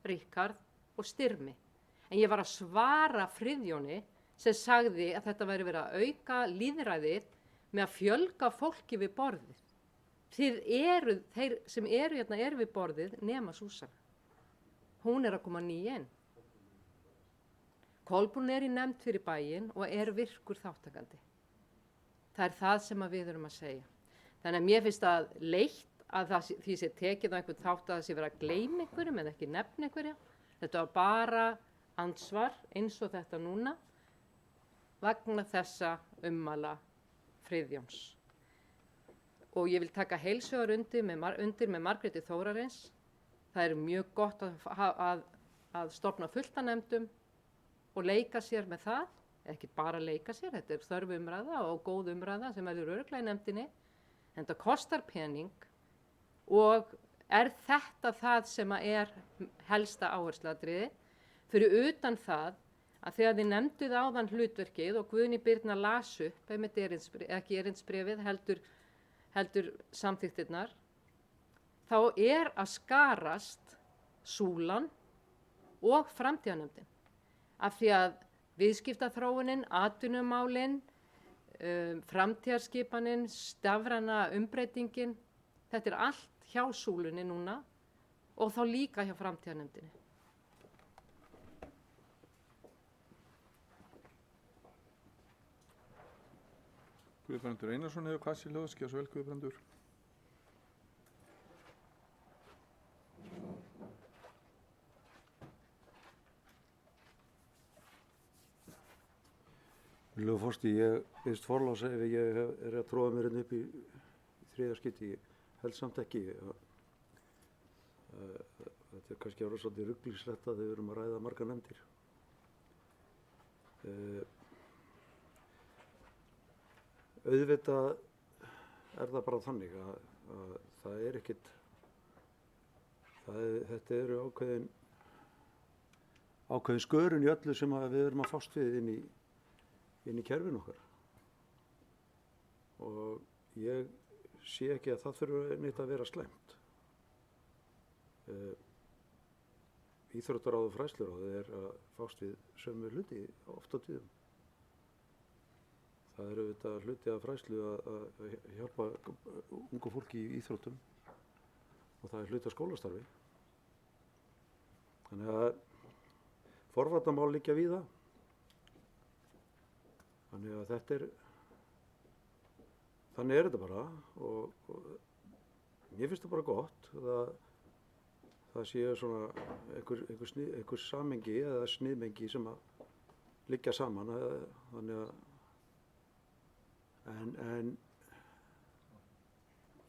Ríkharð og Styrmi. En ég var að svara Friðjóni sem sagði að þetta væri verið að auka lýðræðið með að fjölga fólki við borðið. Þeir sem eru hérna eru við borðið nema Súsanna. Hún er að koma ný inn. Kolbrún er í nefnd fyrir bæinn og er virkur þáttakandi. Það er það sem við erum að segja. Þannig að mér finnst það leitt að því sé tekið á einhvern þátt að það sé verið að gleyma einhverjum eða ekki nefna einhverja. Þetta var bara ansvar eins og þetta núna vegna þessa ummæla Friðjóns. Og ég vil taka heilshugar undir með Margréti Þórarins. Það er mjög gott að stofna fullt af nefndum og leika sér með það, ekki bara leika sér, þetta er þörf umræða og góð umræða sem verður örugglega í nefndinni, en þetta kostar pening og er þetta það sem er helsta áhersluatriði, fyrir utan það að þegar þið nefnduð áðan hlutverkið og Guðný Birna las upp, ekki erindsbréfið, heldur samþykktirnar, þá er að skarast súlan og framtíðarnefndin. Af því að viðskiptaþróunin, atvinnumálin, framtíðarskipanin, stafræna umbreytingin, þetta er allt hjá súlunni núna og þá líka hjá framtíðarnefndinni. Guðbrandur Einarsson hefur hvað sér hljóðaskja, svo vel Guðbrandur. Virðulegur forseti, ég biðst forláts ef ég er að tróða mér upp í þriðja skipti. Ég held samt ekki þetta er kannski ára svolítið ruglingslegt að þau erum að ræða margar nefndir. Auðvitað er það bara þannig að það er ekkit þetta eru ákveðin skörun í öllu sem við erum að fást við inn í kerfinu okkar og ég sé ekki að það þurfi neitt að vera slæmt. Íþróttaráð og fræðsluráð er að fást við sömu hluti oft á tíðum. Það er auðvitað hluti af fræðslu að hjálpa ungu fólki í íþróttum og það er hluti af skólastarfi. Þannig að forvarnamál liggja víða. Þannig að þannig er þetta bara og mér finnst það bara gott að það sé svona einhver samengi eða sniðmengi sem að liggja saman þannig að en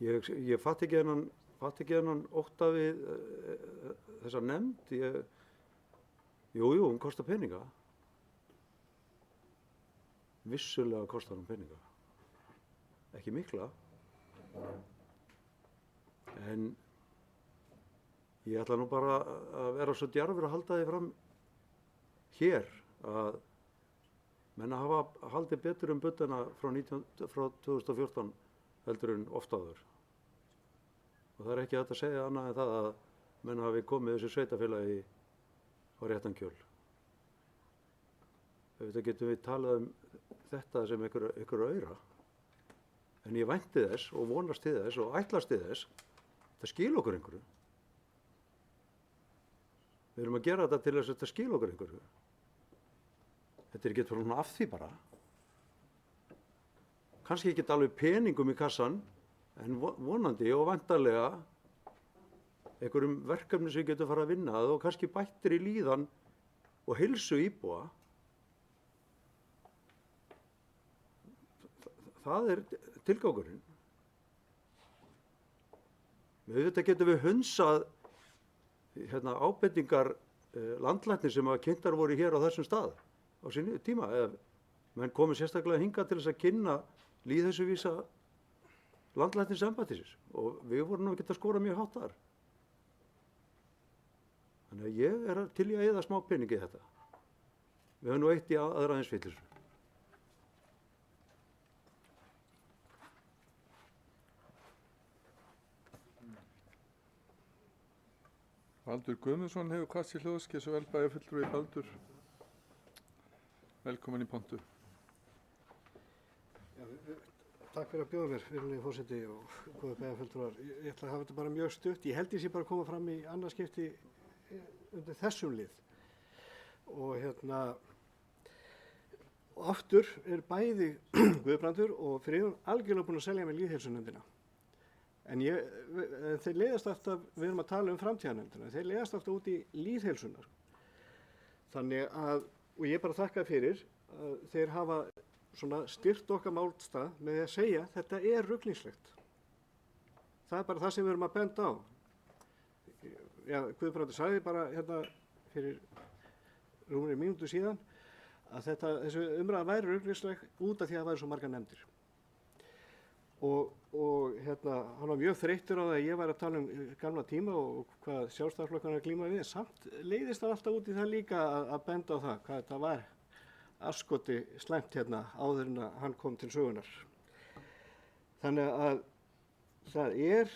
ég fatt ekki hennan ótta við þessa nefnd. Jú, hún kostar peninga. Vissulega kostar hún peninga. Ekki mikla. En ég ætla nú bara að vera svo djarfur að halda því fram hér að menn að hafa haldið betur budduna frá 2014 heldur en oft áður. Og það er ekki hægt að segja annað en það að menn hafi komið þessu sveitafélagi á réttan kjöl. Auðvitað getum við talað þetta sem einhverja aura. En ég vænti þess og vonast til þess og ætlast til þess það skil okkur einhverju. Við erum að gera þetta til þess að þetta skil okkur einhverju. Þetta er ekki svona af því bara. Kannski ekki alveg peningum í kassan, en vonandi og væntanlega einhverjum verkefni sem við getum fara að vinna að og kannski bættir í líðan og heilsu íbúa. Það er tilgangurinn. Auðvitað getum við hunsað ábendingar landlæknis sem að kynntar voru hér á þessum stað á sínu tíma. Menn komið sérstaklega hingað til þess að kynna lýðheilsuvísa landlæknisembættisins og við vorum nú ekki að skora mjög hátt þar. Þannig að ég er til í að eyða smá peningi í þetta. Við höfum nú eitt í aðra eins vitleysu. Baldur Guðmundsson hefur kvast í hljóðskess og vel bæjarfulltrúi. Baldur, velkomin í pontu. Já, takk fyrir að bjóða mér, virðulegi forseti og góði bæjarfulltrúar. Ég ætla að hafa þetta bara mjög stutt. Ég held ég sé bara að koma fram í annað skipti undir þessum lið. Og aftur er bæði Guðbrandur og Friðjón algjörlega búin að selja mig lýðheilsunefndina. En þeir leiðast alltaf, við erum að tala um framtíðarnefndina, þeir leiðast alltaf út í lýðheilsunar. Þannig að, og ég bara þakka fyrir, að þeir hafa svona styrt okkar málstað með því að segja þetta er ruglingslegt. Það er bara það sem við erum að benda á. Já, Guðbrandur sagði bara hérna fyrir rúmri mínútu síðan að þessu umræða væri ruglingsleg út af því að það væri svo margar nefndir. Og hann var mjög þreyttur á það að ég væri að tala um gamla tíma og hvað sjálfstæðisflokkurinn er að glíma við. Samt leiðist hann alltaf út í það líka að benda á það, hvað þetta var askoti slæmt hérna áður en að hann kom til sögunar. Þannig að það er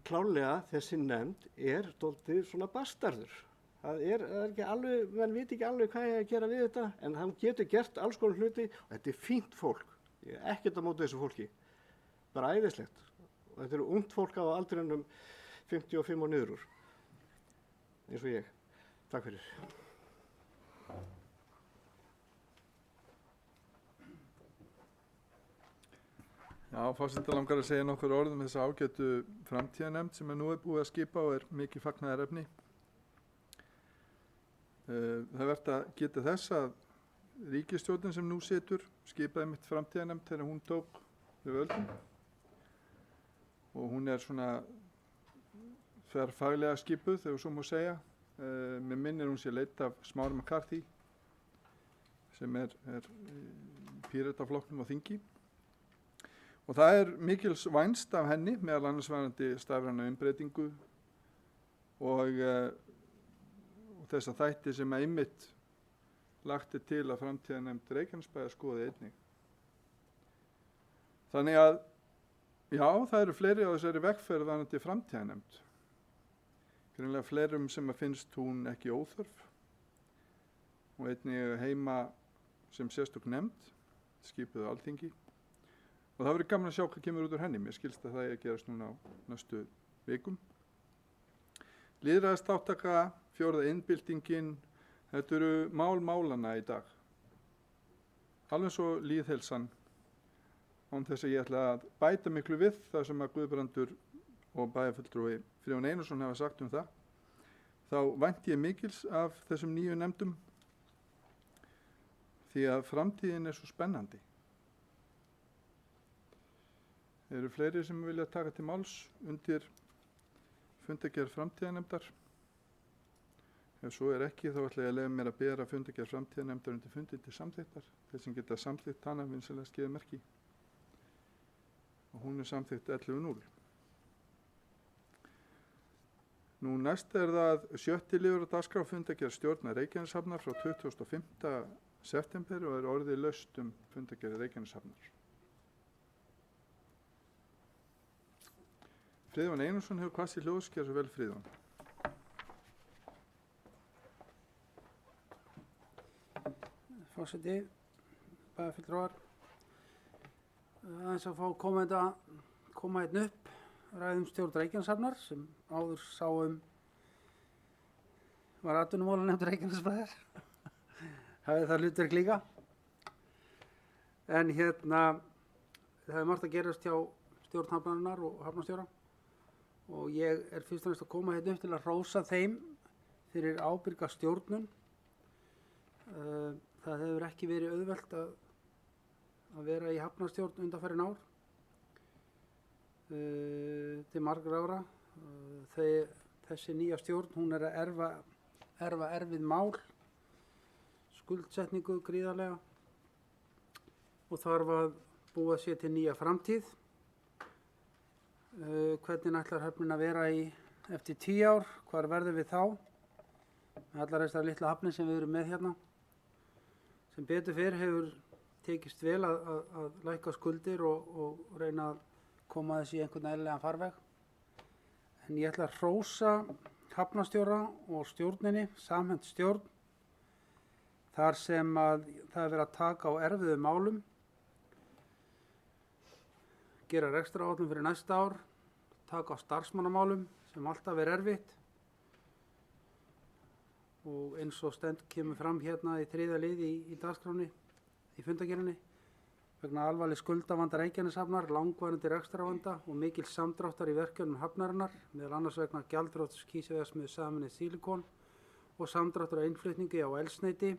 klárlega, þessi nefnd er dálítið svona bastarður. Það er ekki alveg, menn veit ekki alveg hvað ég að gera við þetta, en hann getur gert alls konar hluti og þetta er fínt fólk. Ég er ekkert að móta þessu fólki. Bara æðislegt. Og þetta eru ungt fólk á aldrinum 55 og niður úr. Eins og ég. Takk fyrir. Já, forseti langar að segja nokkur orð um þessa ágætu framtíðarnefnd sem nú er búið að skipa og er mikið fagnaðarefni. Það er vert að geta þess að ríkisstjórnin sem nú situr skipaði mitt framtíðarnefnd þegar hún tók við völdum og hún er svona þverfaglega skipuð þegar svo má segja. Mér minnir hún sé leidd af Smára McCarthy sem er Pírataflokknum á þingi og það er mikils vænst af henni meðal annars varðandi stafræna umbreytingu og þessa þætti sem einmitt lagt til að framtíðarnefnd Reykjanesbæjar skoði einnig. Þannig að, já, það eru fleiri á þessari vegferð varðandi framtíðarnefnd. Greinilega fleirum sem að finnst hún ekki óþörf og einnig heima sem sérstök nefnd, skipuð á Alþingi. Og það verður gaman að sjá hvað kemur út úr henni. Mér skilst að það er að gerast núna á næstu vikum. Lýðræðisþátttaka, fjórða innbyltingin, þetta eru málana í dag. Alveg svo lýðheilsan, án þess að ég ætla að bæta miklu við það sem að Guðbrandur og bæjarfulltrúi Friðjón Einarsson hafa sagt um það. Þá vænti ég mikils af þessum nýju nefndum því að framtíðin er svo spennandi. Eru fleiri sem vilja taka til máls undir fundargerð framtíðarnefndar? Ef svo er ekki, þá ætla ég að leyfa mér að bera fundargerð framtíðarnefndar undir fundin til samþykktar. Þeir sem geta samþykkt hana vinsamlega skeiða merki. Og hún er samþykkt 11.0. Nú næst er það 7. liður á dagskrá fundargerð stjórnar Reykjaneshafnar frá 25. september og er orðið laust fundargerð Reykjaneshafnar. Friðjón Einarsson hefur kvast í hljóðskjær svo vel Friðjón. Forseti, bæjarfulltrúar, aðeins að fá koma hérna upp, ræðum stjórn Reykjaneshafnar sem áður sáum var atvinnumálanefnd Reykjanesbæjar. Hafið það hlutverk líka. En það er margt að gerast hjá stjórn hafnarinnar og hafnarstjóra. Og ég er fyrst og næst að koma hérna upp til að hrósa þeim fyrir ábyrga stjórnun. Það hefur ekki verið auðvelt að vera í hafnarstjórn undanfarin ár til margra ára. Þessi nýja stjórn, hún er að erfa erfið mál, skuldsetningu gríðarlega og þarf að búa sér til nýja framtíð. Hvernig ætlar höfnin að vera eftir 10 ár, hvar verðum við þá? Allar þessar litla hafnir sem við erum með hérna. Sem betur fyrr hefur tekist vel að lækka skuldir og reyna að koma þessi í einhvern eðlilegan farveg. En ég ætla að hrósa hafnarstjóra og stjórninni, samhent stjórn, þar sem að það er verið að taka á erfiðum málum, gera rekstraráætlun fyrir næsta ár, taka á starfsmannamálum sem alltaf er erfitt og eins og kemur fram hérna í 3. liði í dagskráni, í fundargerðinni, vegna alvarleg skuldavanda Reykjaneshafnar, langvarandi rekstrarvanda og mikil samdráttar í verkefnum hafnarinnar, meðal annars vegna gjaldþrots kísilverksmiðju Sameinuð Silikon og samdráttar á innflutningi á eldsneyti,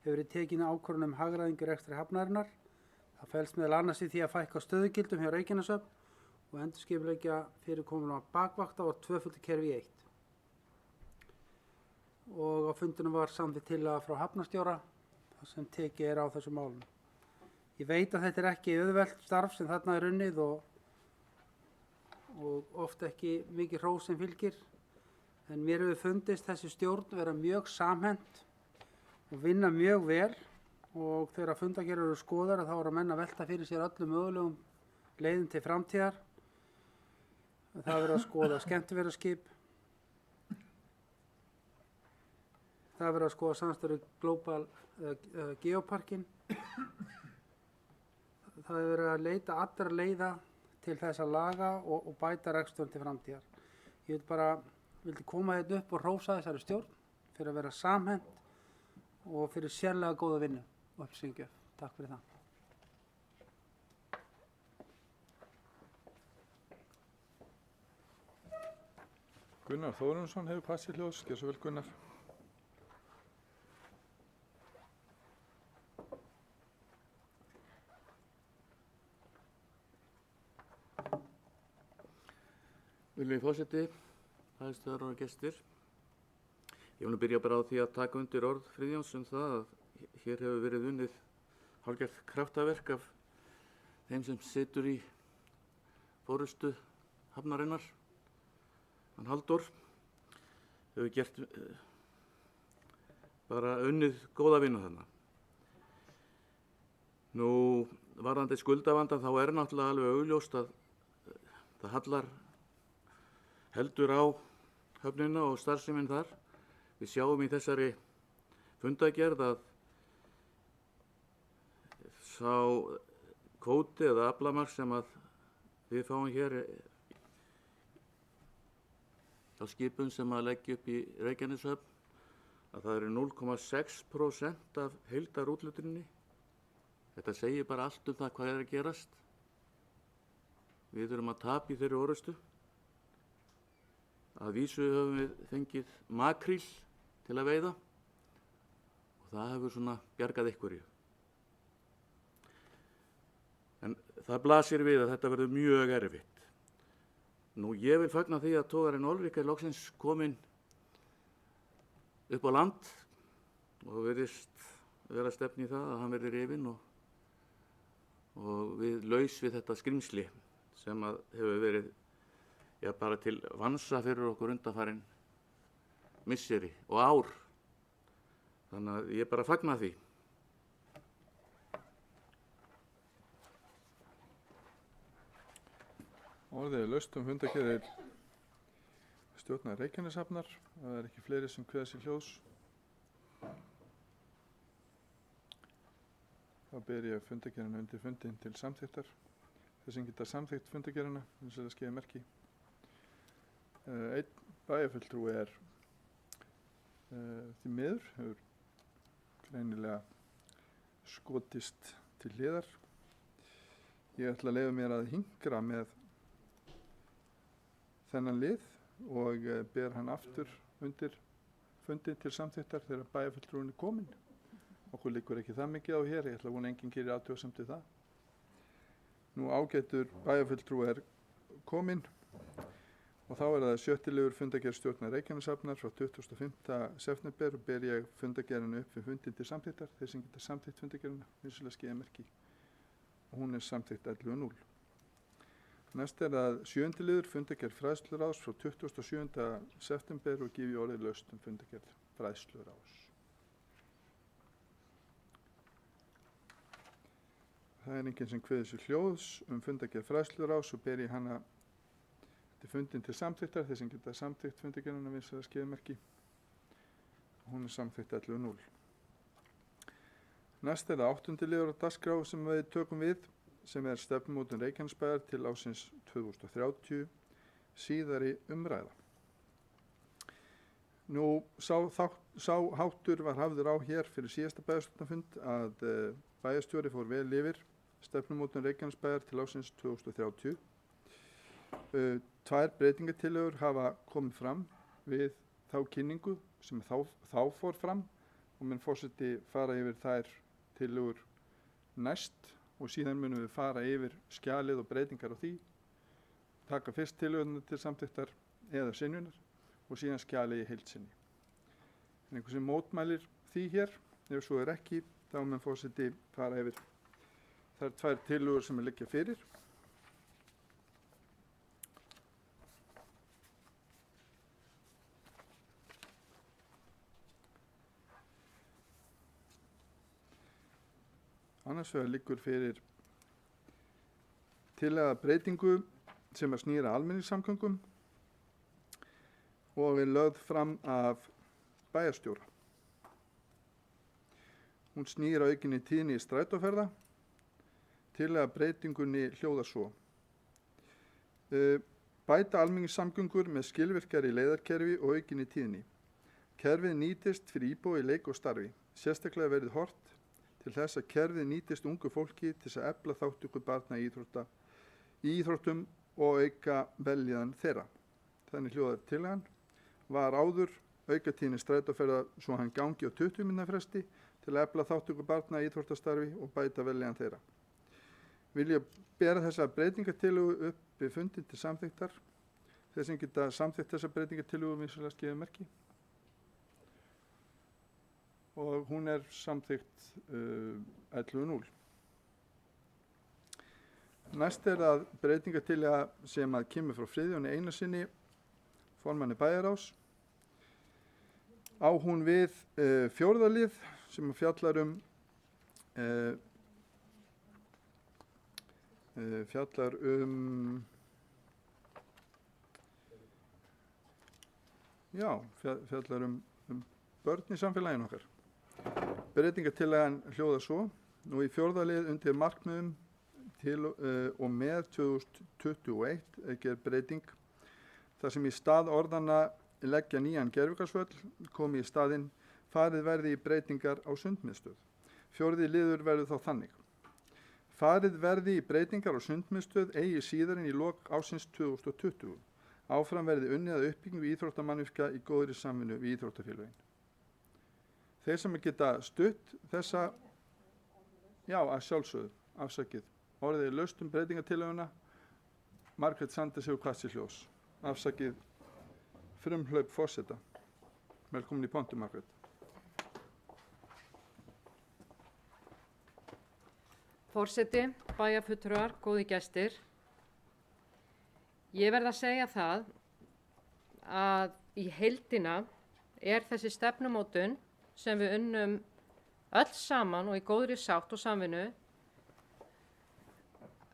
hefur verið tekin ákvörðun um hagræðingu í rekstri hafnarinnar. Það felst meðal annars í því að fækka stöðugildum hjá Reykjaneshöfn og endurskipuleggja fyrirkomulag bakvakta og tvöföldukerfi í eitt. Og á fundinum var samþykkt tillaga frá hafnarstjóra þar sem tekið er á þessu málum. Ég veit að þetta er ekki auðvelt starf sem þarna er unnið og oft ekki mikið hrós sem fylgir, en mér hefur fundist þessi stjórn vera mjög samhent og vinna mjög vel, og þegar fundargerðir eru skoðar þá eru menn að velta fyrir sér öllum mögulegum leiðum til framtíðar. Það er verið að skoða skemmtiferðaskip, það er verið að skoða samstarfið Global Geoparkin. Það er verið að leita allra leiða til þess að laga og bæta reksturinn til framtíðar. Ég vildi koma hérna upp og hrósa þessari stjórn fyrir að vera samhent og fyrir sérlega góða vinnu og upplýsingagjöf. Takk fyrir það. Gunnar Þórunnsson hefur passið hljós. Gjör svo vel, Gunnar. Virðulegi forseti, bæjarstjórar og gestir. Ég vil byrja bara á því að taka undir orð Friðjóns það að hér hefur verið unnið hálfgert kraftaverk af þeim sem situr í forystu hafnarinnar. Hann Halldór hefur gert bara unnið góða vinnu þarna. Nú, varðandi skuldavanda þá er náttúrulega alveg augljóst að það hallar heldur á höfnina og starfsemin þar. Við sjáum í þessari fundargerð að sá kvóti eða aflamark sem að við fáum hér á skipum sem að leggja upp í Reykjaneshöfn, að það eru 0,6% af heildarúthlutuninni. Þetta segir bara allt um það hvað er að gerast. Við erum að tapa í þeirri orrustu. Að vísu höfum við fengið makríl til að veiða og það hefur svona bjargað einhverju. En það blasir við að þetta verður mjög erfitt. Nú, ég vil fagna því að togarinn Olrik er loksins kominn upp á land og virðist vera stefni í það að hann verði rifinn og við laus við þetta skrimsli sem að hefur verið bara til vansa fyrir okkur undanfarin misseri og ár. Þannig að ég bara fagna því. Orðið er laust fundargerðir stjórnar Reykjaneshafnar. Það er ekki fleiri sem kveða sér hljóðs. Þá ber ég fundargerðina undir fundin til samþykktar. Þeir sem geta samþykkt fundargerðina, þess að það skeiði merki. Einn bæjarfulltrúi er því miður, hefur greinilega skotist til hliðar. Ég ætla að leyfa mér að hingra með þennan lið og ber hann aftur undir fundin til samþykktar þegar bæjarfulltrúin er kominn. Okkur liggur ekki það mikið á hér, ég ætla að vona enginn gerir athugasemd við það. Nú, ágætur bæjarfulltrúi er kominn. Og þá er það 7. liður fundargerð stjórnar Reykjaneshafnar frá 25. september og ber ég fundargerðinu upp við fundin til samþykktar. Þeir sem geta samþykkt fundargerðina, vissulega skeiða merki. Og hún er samþykkt 11.0. Næst er það 7. liður fundargerð fræðsluráðs frá 27. september og gef ég orðið laust fundargerð fræðsluráðs. Það er enginn sem kveður sér hljóðs fundargerð fræðsluráðs og ber ég hana Þetta er fundin til samþyktar, þeir sem geta samþykt fundargerðina við það skeiðmerki. Hún er samþykkt 11.0. Næst er það 8. liður á dagskrá sem við tökum við, sem er stefnumótun Reykjanesbæjar til ársins 2030, síðari umræða. Nú, sá háttur var hafður á hér fyrir síðasta bæjarstjórnarfund að bæjarstjóri fór vel yfir stefnumótun Reykjanesbæjar til ársins 2030. 2 breytingatillögur hafa komið fram við þá kynningu sem þá fór fram og mun forseti fara yfir þær tillögur næst og síðan munum við fara yfir skjalið og breytingar á því, taka fyrst tillögurnar til samþykktar eða synjunar og síðan skjalið í heild sinni. En einhver sem mótmælir því hér, ef svo er ekki, þá mun forseti fara yfir þær 2 tillögur sem liggja fyrir. Annars vegar liggur fyrir tillaga breytingu sem snýr að almenningssamgöngum og er lögð fram af bæjarstjóra. Hún snýr að aukinni tíðni í strætóferða. Tillaga breytingunni hljóðar svo. Bæta almenningssamgöngur með skilvirkari leiðarkerfi og aukinni tíðni. Kerfið nýtist fyrir íbúa í leik og starfi. Sérstaklega verið horft til þess að kerfið nýtist ungu fólki til þess að efla þátttöku barna í íþróttum og auka veljiðan þeirra. Þannig hljóðar tillagan. Var áður aukatíðni strætóferða svo hann gangi á 20 mínútna fresti til að efla þátttöku barna í íþróttastarfi og bæta veljiðan þeirra. Vil ég bera þessa breytingatillögu upp við fundin til samþykktar. Þeir sem geta samþykkt þessa breytingatillögu vinsamlegast gefið merki. Og hún er samþykkt 11.0. Næst er það breytingartillaga sem að kemur frá Friðjóni Einarssyni, formanni bæjarráðs. Á hún við 4. lið sem fjallar um börn í samfélaginu okkar. Breytingartillagan hljóðar svo. Nú í 4. lið undir markmiðum til og með 2021 er gerð breyting þar sem í stað orðanna leggja nýjan gervigrasvöll komi í staðinn farið verði í breytingar á sundmiðstöð. 4. liður verður þá þannig. Farið verði í breytingar á sundmiðstöð eigi síðar en í lok ársins 2020. Áfram verði unnið að uppbyggingu íþróttamannvirkja í góðri samvinnu við íþróttafélögin. Þeir sem geta stutt þessa, að sjálfsögðu, afsakið. Orðið er laust breytingatillöguna. Margrét Sanders hefur kvatt sér hljós. Afsakið frumhlaup forseta. Velkomin í pontu, Margrét. Forseti, bæjarfulltrúar, góði gestir. Ég verð að segja það að í heildina er þessi stefnumótun sem við unnum öll saman og í góðri sátt og samvinnu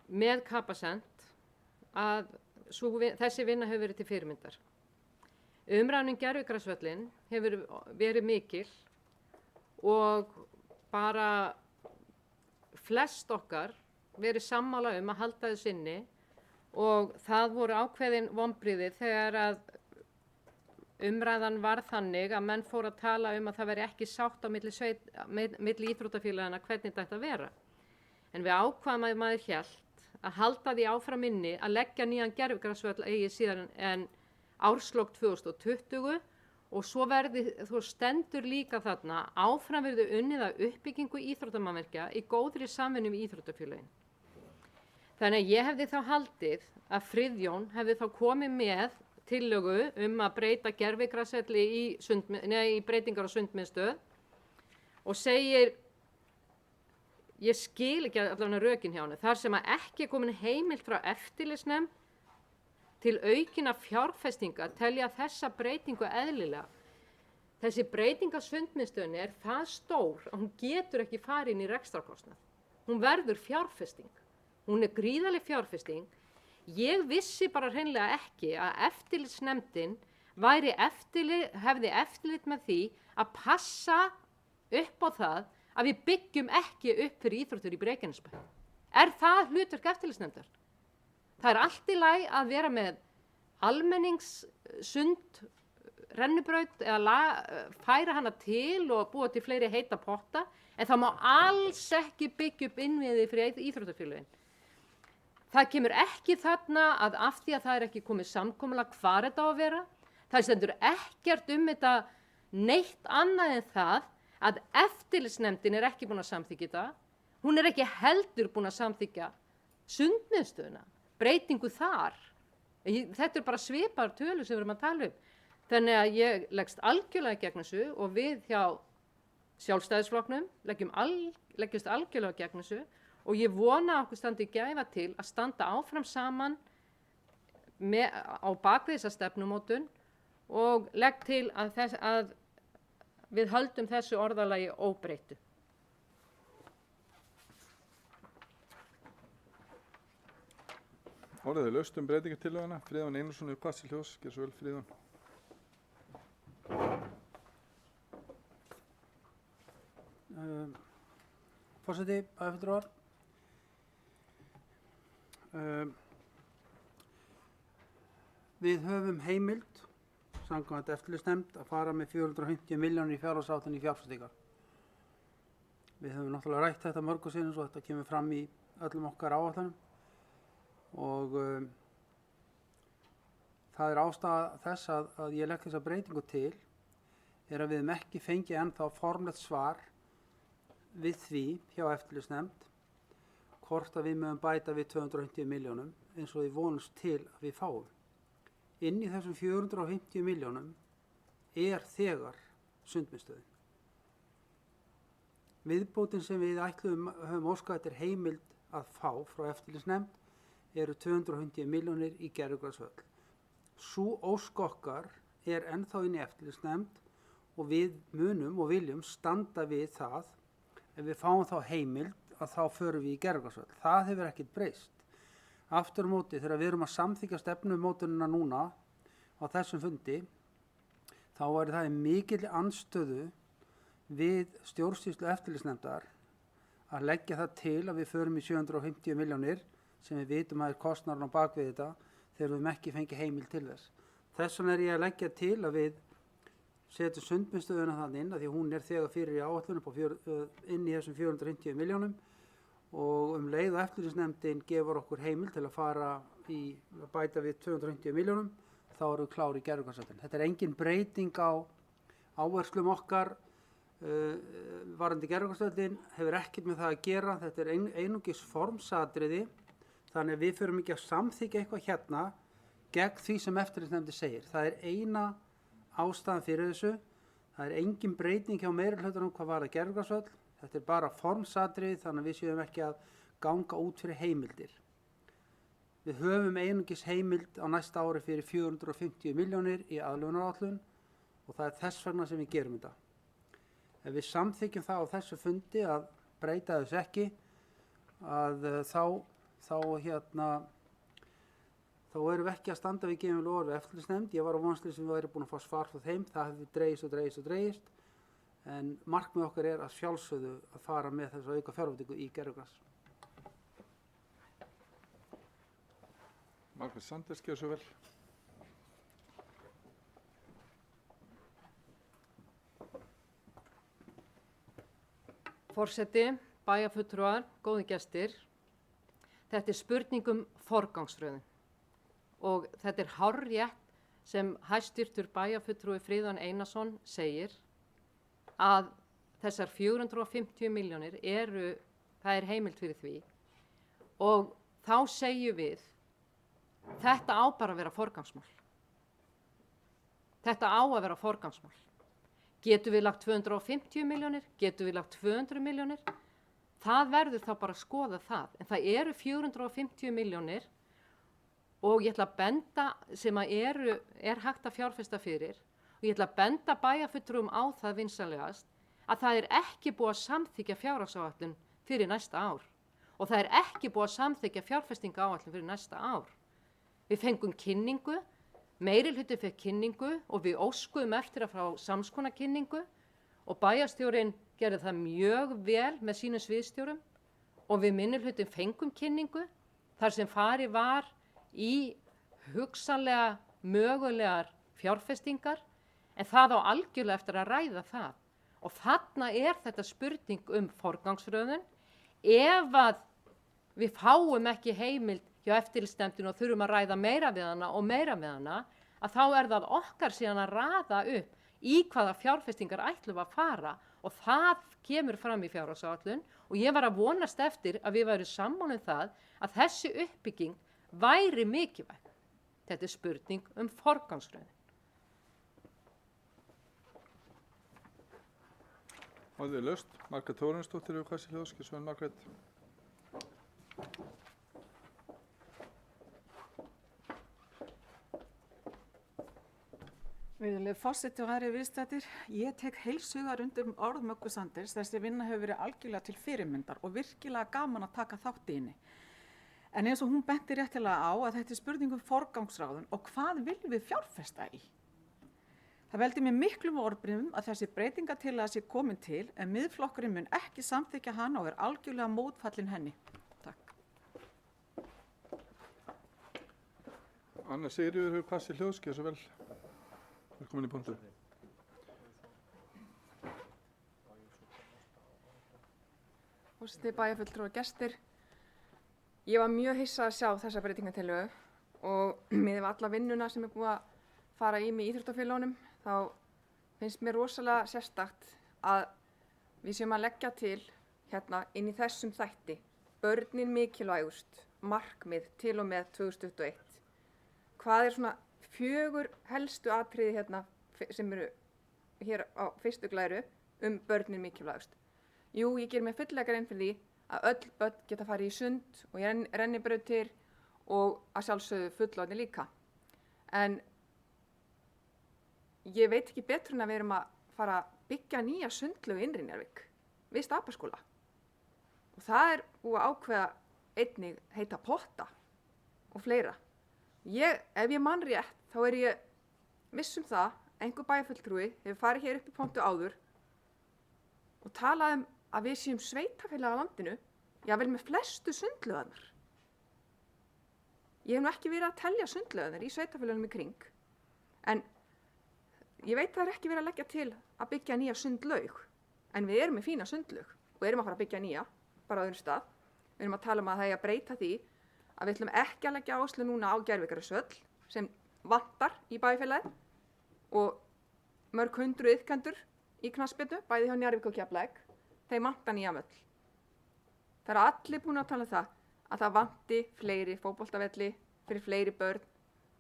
með Capacent að þessi vinna hefur verið til fyrirmyndar. Umræðan um gervigrasvöllinn hefur verið mikil og bara flest okkar verið sammála um að halda þess inni og það voru ákveðin vonbrigði þegar að umræðan var þannig að menn fóru að tala um að það veri ekki sátt á milli íþróttafélagana hvernig þetta ætti að vera. En við ákvaðum að maður hélt að halda því áfram inni að leggja nýjan gervigrasvöll eigi síðan en árslok 2020 og svo stendur líka þarna áfram verði unnið að uppbyggingu íþróttamannvirkja í góðri samvinnu við íþróttafélögin. Þannig að ég hefði þá haldið að Friðjón hefði þá komið með tillögu að breyta gervigrasvelli í breytingar á sundmiðstöð og segir, ég skil ekki allavega rökin hjá henni, þar sem að ekki er komin heimild frá eftirlitsnefnd til aukinna fjárfestinga telja þessa breytingu eðlilega. Þessi breyting á sundmiðstöðinni er það stór að hún getur ekki farið inn í rekstrarkostnað. Hún verður fjárfesting. Hún er gríðarleg fjárfesting. Ég vissi bara hreinlega ekki að eftirlitsnefndin hefði eftirlit með því að passa upp á það að við byggjum ekki upp fyrir íþróttur í Reykjanesbæ. Er það hlutverk eftirlitsnefndar? Það er allt í lagi að vera með almenningssund, rennibraut eða færa hana til og búa til fleiri heita potta, en það má alls ekki byggja upp innviði fyrir íþróttafélögin. Það kemur ekki þarna að af því að það er ekki komið samkomulag hvar þetta á að vera. Það stendur ekkert þetta neitt annað en það að eftirlitsnefndin er ekki búin að samþykkja þetta. Hún er ekki heldur búin að samþykkja sundmiðstöðuna, breytingu þar. Þetta er bara svipar tölur sem við erum að tala um. Þannig að ég leggst algjörlega gegn þessu og við hjá Sjálfstæðisflokknum leggjumst algjörlega gegn þessu og ég vona að okkur standi gæfa til að standa áfram saman á bakvið þessa stefnumótun og legg til að við höldum þessu orðalagi óbreyttu. Orðið er laust breytingartillöguna. Friðjón Einarsson við Passi Hljós. Gjör svo vel, Friðjón. Forseti, bæjarfulltrúar. Við höfum heimild, samkvæmt eftirlitsnefnd, að fara með 450 milljónir í fjárhagsáætlun í fjárfestingar. Við höfum náttúrulega rætt þetta mörgum sinnum svo þetta kemur fram í öllum okkar áætlunum og það er ástæða þess að ég legg þessa breytingu til er að við höfum ekki fengið ennþá formlegt svar við því hjá eftirlitsnefnd hvort að við mögum bæta við 250 milljónum eins og við vonumst til að við fáum. Inn í þessum 450 milljónum er þegar sundmiðstöðin. Viðbótin sem við höfum óskað eftir heimild að fá frá eftirlitsnefnd eru 250 milljónir í Gerðugradsvöll. Sú ósk okkar er ennþá inn í eftirlitsnefnd og við munum og viljum standa við það ef við fáum þá heimild að þá förum við í Gerðugradsvöll. Það hefur ekkert breyst. Aftur á móti þegar við erum að samþykkja stefnumótunina núna á þessum fundi þá er það í mikilli andstöðu við stjórnsýslu eftirlitsnefndar að leggja það til að við förum í 750 milljónir sem við vitum að er kostnaðurinn á bakvið þetta þegar við höfum ekki fengið heimild til þess. Þess vegna er ég að leggja til að við setjum sundmiðstöðuna þannig inn að því hún er þegar fyrir í áætlunum inn í þessum 450 milljónum og leið og eftirlitsnefndin gefur okkur heimild til að fara í að bæta við 250 milljónum þá erum við klári í Gerðugradsvöllin. Þetta er engin breyting á áherslum okkar varðandi Gerðugradsvöllin, hefur ekkert með það að gera. Þetta er einungis formsatriði þannig að við förum ekki að samþykkja eitthvað hérna gegn því sem eftirlitsnefndin segir. Það er eina ástæðan fyrir þessu. Það er engin breyting hjá meirihlutanum hvað varðar Gerðugradsvöll. Þetta er bara formsatriði þannig að við séum ekki að ganga út fyrir heimildir. Við höfum einungis heimild á næsta ári fyrir 450 milljónir í aðlögunaráætlun og það er þess vegna sem við gerum þetta. Ef við samþykjum það á þessu fundi að breyta þess ekki að þá erum við ekki að standa við gefum loforð við eftirlitsnefnd. Ég var á vonast sem við væri búin að fá svar frá þeim. Það hefði dregist. En markmið okkar er að sjálfsögðu að fara með þessa auka fjárveitingu í Gerðugrads. Margrét Sanders, gjör svo vel. Forseti, bæjarfulltrúar, góðir gestir. Þetta er spurning forgangsröðun og þetta er hárrétt sem hæstvirtur bæjarfulltrúi Friðjón Einarsson segir að þessar 450 milljónir það er heimild fyrir því og þá segjum við þetta á bara að vera forgangsmál. Þetta á að vera forgangsmál. Getum við lagt 250 milljónir? Getum við lagt 200 milljónir? Það verður þá bara að skoða það. En það eru 450 milljónir og ég ætla að benda sem að er hægt að fjárfesta fyrir og ég ætla að benda bæjarfulltrúum á það vinsamlegast að það er ekki búið að samþykkja fjárhagsáætlun fyrir næsta ár og það er ekki búið að samþykkja fjárfestingaáætlun fyrir næsta ár. Við fengum kynningu, meiri hluti fekk kynningu og við óskuðum eftir að fá samskonar kynningu og bæjarstjórinn gerði það mjög vel með sínum sviðstjórum og við minni hlutin fengum kynningu þar sem farið var í hugsanlega mögulegar fjárfestingar en það á algjörlega eftir að ræða það. Og þarna þetta spurning forgangsröðun. Ef að við fáum ekki heimild hjá eftirlitsnefndinni og þurfum að ræða meira við hana og meira við hana, að þá það okkar síðan að raða upp í hvaða fjárfestingar ætlum að fara og það kemur fram í fjárhagsáætlun og ég var að vonast eftir að við værum sammála það að þessi uppbygging væri mikilvæg. Þetta spurning forgangsröðun. Orðið laust. Margrét Þórarinsdóttir hefur kvæst í hljóðskil. Svein Margrét. Virðulegur forseti og aðrir viðstaddir, ég tek heils hugar undir orð Möggu Sanders. Þessi vinna hefur verið algjörlega til fyrirmyndar og virkilega gaman að taka þátt í henni. En eins og hún benti réttilega á að þetta spurning forgangsráðun og hvað viljum við fjárfesta í? Það veldi mér miklum orðbrigðum að þessi breytingatillaga sé komin til en Miðflokkurinn mun ekki samþykkja hana og algjörlega mótfallin henni. Takk. Anna Sigríður hefur kvæst í hljóðskil. Svo vel. Velkomin í pontu. Forseti, bæjarfulltrúar og gestir. Ég var mjög hissa að sjá þessa breytingatillögu og með alla vinnuna sem búið að fara í með íþróttafélögunum, þá finnst mér rosalega sérstakt að við séum að leggja til hérna inn í þessum þætti börnin mikilvægust markmið til og með 2021. Hvað svona 4 helstu atriði hérna sem eru hér á fyrstu glæru börnin mikilvægust? Jú, ég ger mér fulllega grein fyrir því að öll börn geta farið í sund og rennibrautir og að sjálfsögðu fullorðnir líka. En ég veit ekki betur en að við erum að fara að byggja nýja sundlaugu innri í Njarðvík við Stapaskóla. Og það búið að ákveða einnig heita potta og fleira. Ef ég man rétt, þá ég viss það að einhver bæjarfulltrúi hefur farið hér upp í pontu áður og talað að við séum sveitafélag á landinu, jafnvel með flestu sundlaugarnar. Ég hef nú ekki verið að telja sundlaugarnar í sveitafélagunum í kring, en ég veit það ekki verið að leggja til að byggja nýja sundlaug, en við erum með fína sundlaug og erum að fara að byggja nýja, bara á öðrum stað. Við erum að tala að það að breyta því að við ætlum ekki að leggja áherslu núna á Gervigrasvöll sem vantar í bæjarfélagið og mörg hundruð iðkendur í knattspyrnu, bæði hjá Njarðvík og Keflavík, þeim vantar nýja völl. Það allir búin að tala að það vanti fleiri fótboltavelli fyrir fleiri börn,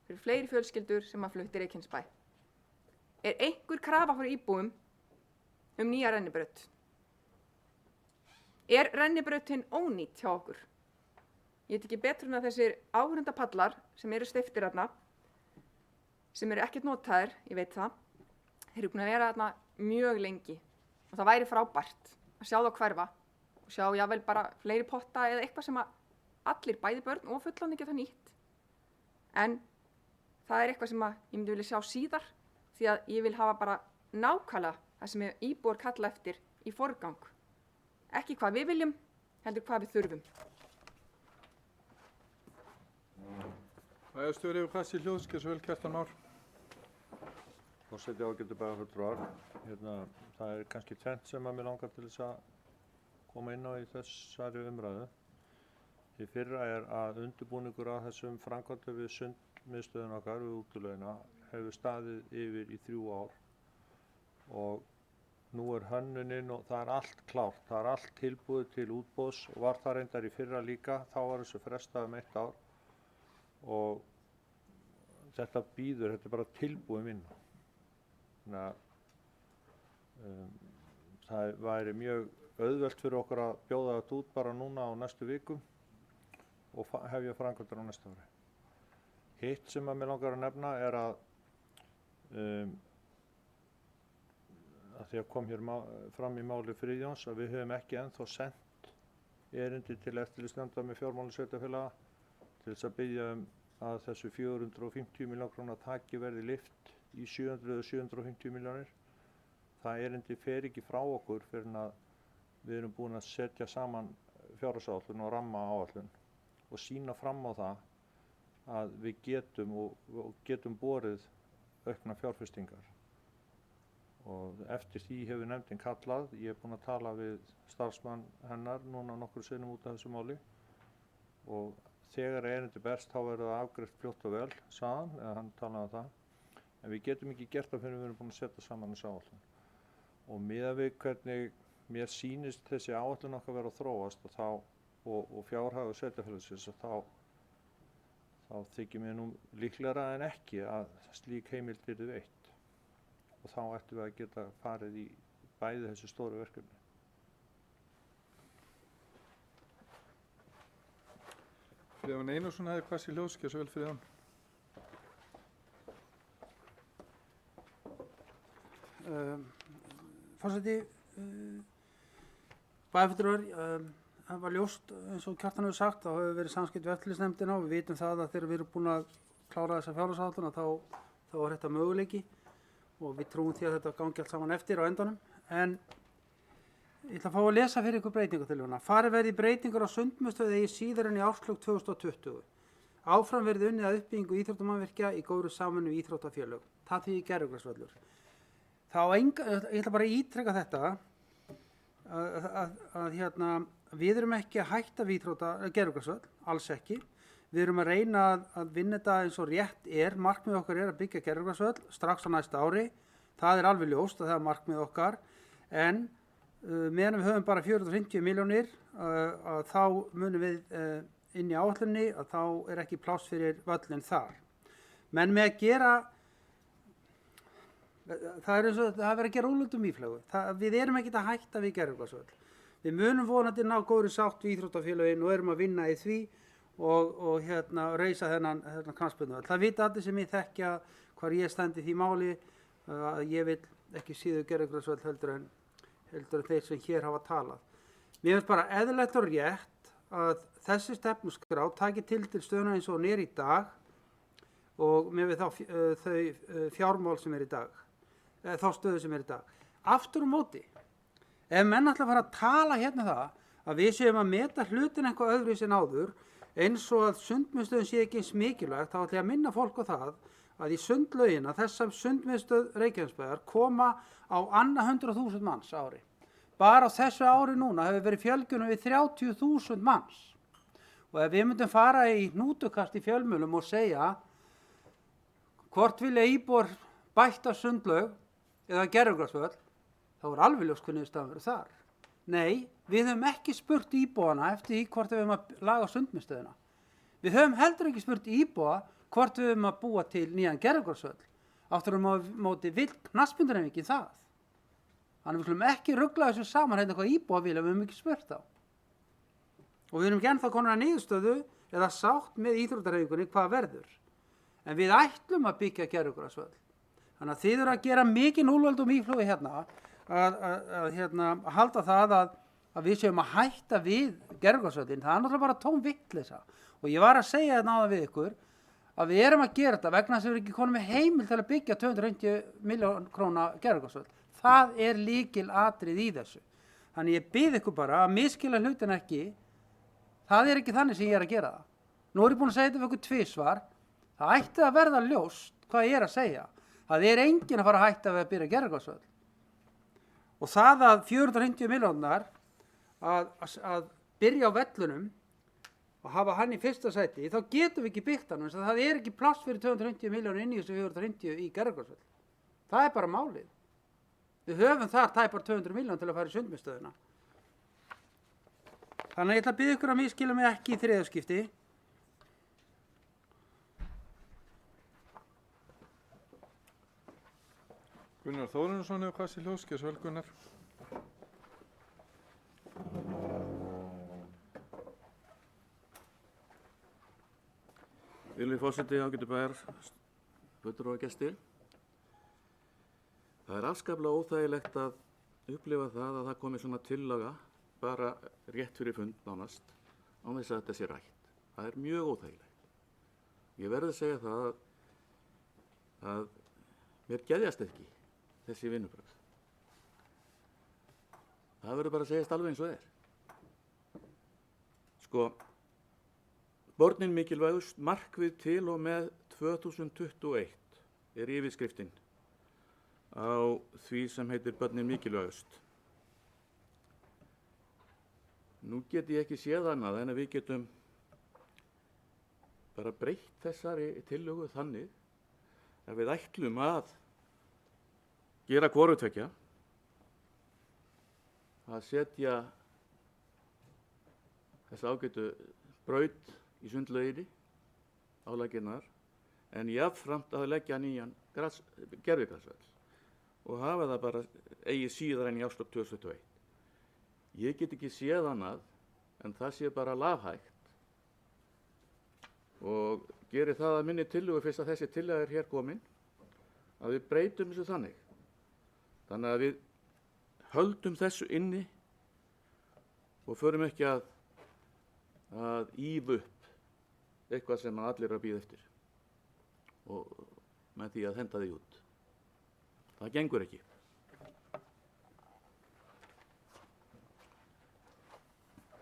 fyrir fleiri fjölskyldur sem að flutti í Reykjanesbæ. Einhver krafa fyrir íbúum nýja rennibraut? Rennibrautin ónýtt hjá okkur? Ég veit ekki betur en að þessir áhorfendapallar sem eru steyptir þarna, sem eru ekkert notaðir, ég veit það, þeir eru búin að vera þarna mjög lengi og það væri frábært að sjá þá hverfa og sjá jafnvel bara fleiri potta eða eitthvað sem að allir, bæði börn og fullorðnir geta nýtt. En það eitthvað sem að ég myndi vilja sjá síðar því að ég vil hafa bara nákvæmlega það sem íbúar kalla eftir í forgang. Ekki hvað við viljum, heldur hvað við þurfum. Bæjarstjóri hefur kvæst í hljóðskil. Svo vel, Kjartan Már. Forseti, ágætu bæjarfulltrúar. Það kannski tvennt sem að mig langar til þess að koma inn á í þessari umræðu. Í fyrra að undirbúningur að þessum framkvæmdum við sundmiðstöðun okkar við útilaugina hefur staðið yfir í 3 ár og nú hönnuninn og það allt klárt, það allt tilbúið til útboðs og var það reyndar í fyrra líka, þá var þessu frestað 1 ár og þetta býður, þetta bara tilbúin vinna. Þannig að það væri mjög auðvelt fyrir okkur að bjóða þetta út bara núna á næstu vikum og hefja framkvæmdir á næsta ári. Hitt sem að mig langar að nefna að því að kom hér fram í máli Friðjóns að við höfum ekki ennþá sendt erindi til eftirlitsnefndar með fjármálum sveitarfélaga til þess að biðja að þessu 450 milljón króna taki verði lyft í 700 eða 750 milljónir. Það erindi fer ekki frá okkur fyrir að við erum búin að setja saman fjárhagsáætlun og rammaáætlun og sýna fram á það að við getum og getum borið aukna fjárfestingar. Og eftir því hefur nefndin kallað. Ég er búinn að tala við starfsmann hennar núna nokkru sinnum út af þessu máli og þegar erindi berst þá verður það afgreitt fljótt og vel, sagði hann, eða hann talaði um það. En við getum ekki gert það fyrir við erum búin að setja saman þessu áætlun. Og miðað við hvernig mér sýnist þessi áætlun okkar vera að þróast og fjárhagur sveitarfélagsins þá þykir mér nú líklegra en ekki að slík heimild yrði veitt. Og þá ættum við að geta farið í bæði þessu stóru verkefni. Friðjón Einarsson hefði hvað sér hljóðskja svo vel Friðjón. Forseti, bæjarfulltrúar, það var ljóst eins og Kjartan hefur sagt, þá hefur verið samskipt við eftirlitsnefndina og við vitum það að þegar við erum búin að klára þessa fjárhagsáætlun þá er þetta möguleiki og við trúum því að þetta gangi allt saman eftir á endanum. En ég ætla að fá að lesa fyrir ykkur breytingartillöguna. Farið verði breytingar á Sundmiðstöð eigi síðar en í árslok 2020. Áfram verði unnið að uppbyggingu íþróttamannvirkja í góðri samvinnu við íþróttafélög. Það þýðir gervigras-völlur. Ég ætla bara að ítreka þetta að við erum ekki að hætta við gervigras-völl, alls ekki. Við erum að reyna að vinna þetta eins og rétt er. Markmið okkar er að byggja gervigras-völl strax á næsta ári. Það er alveg ljóst að það er markmið okkar. En meðan við höfum bara 450 milljónir þá munum við inn í áætlunni að þá er ekki pláss fyrir völlin þar. Men með að gera, það er eins og það verður að gera úrlöndum íflögu. Við erum ekki að hætta við gervigras-völl. Við munum vonandi ná góðri sátt við íþróttafélögin og erum að vinna í því og reisa þennan knattspyrnuvöll. Það vita allir sem ég þekkja hvar ég stendi því máli að ég vil ekki síður gervigras-völl heldur en þeir sem hér hafa talað. Mér finnst bara eðlilegt og rétt að þessi stefnuskrá taki til stöðuna eins og hún er í dag og með þau fjármál sem er í dag, þá stöðu sem er í dag. Aftur á móti, ef menn ætla að fara að tala hérna það að við séum að meta hlutin eitthvað öðru sem áður, eins og að sundmiðstöðin sé ekki eins mikilvægt, þá ætla ég að minna fólk á það að í sundlaugina, þessar sundmiðstöð Reykjanesbæjar koma á annað 100.000 manns ári. Bara á þessu ári núna hefur verið fjölgunum við 30.000 manns. Og ef við myndum fara í hnútukast í fjölmjölum og segja hvort vilja íbúar bætta sundlaug eða gervigras-völl, þá er alveg ljóst hvernig staðan verður þar. Nei, við höfum ekki spurt íbúana eftir því hvort við höfum að laga sundmiðstöðina. Við höfum heldur ekki spurt íbúa hvort við höfum að búa til nýjan gervigras-völl. Aftur á móti vill knattspyrnuhreyfingin það. Þannig við skulum ekki rugla þessu saman hérna hvað íbúa vilja, við höfum ekki spurt þá. Og við erum ekki ennþá komin að niðurstöðu eða sátt með íþróttahreyfingunni hvað verður. En við ætlum að byggja gervigras-völl. Þannig að þið eru að gera mikið núlöldum íflugi hérna að halda það að við séum að hætta við gervigras-völlin. Það er náttúrulega bara tóm vitleysa. Og ég var að segja þetta áðan við ykkur að við erum að gera þetta vegna þess að við erum ekki konum með heimild til að byggja 250 milljón króna gervigras-völl. Það er lykilatriði í þessu. Þannig ég bið ykkur bara að misskilja hlutin ekki. Það er ekki þannig sem ég er að gera það. Nú er ég búin að segja þetta fyrir ykkur tvisvar. Það ætti að verða ljóst hvað ég er að segja. Það er enginn að fara að hætta við að byrja gervigras-völl. Og það að 450 milljónar að byrja á vellunum og hafa hann í fyrsta sæti, þá getum við ekki byggt hann. Það er ekki pláss fyrir 250 milljónir inn í þessu 450 í gervigras-völl. Það er bara málið. Við höfum þar tæpar 200 milljón til að fara í sundmiðstöðina. Þannig að ég ætla að biðja ykkur að misskilja mig ekki í þriðaskipti. Gunnar Þórarinsson hefur hvað sér hljóðskja svo vel Gunnar. Virðulegi forseti, ágætu bæjar, fulltrúar og gestir. Það er afskaplega óþægilegt að upplifa það að það komi svona tillaga bara rétt fyrir fund nánast án þess að þetta sé rætt. Það er mjög óþægilegt. Ég verði að segja það að mér geðjast ekki þessi vinnubrögð. Það verður bara að segjast alveg eins og er. Sko, börnin mikilvægust, markmið til og með 2021 er yfirskriftin á því sem heitir börnin mikilvægust. Nú get ég ekki séð annað en að við getum bara breytt þessari tillögu þannig að við ætlum að gera hvoru tveggja, að setja þessa ágætu braut í Sundlauginni á laggirnar, en jafnframt að leggja nýjan gervigrasvöll og hafa það bara eigi síðar en í árslok 2021. Ég get ekki séð annað en það sé bara lafhægt og geri það að minni tillögu fyrst að þessi tillaga er hér komin, að við breytum þessu þannig. Þannig að við höldum þessu inni og förum ekki að ýfa upp eitthvað sem allir eru að bíða eftir og með því að henda því út. Það gengur ekki.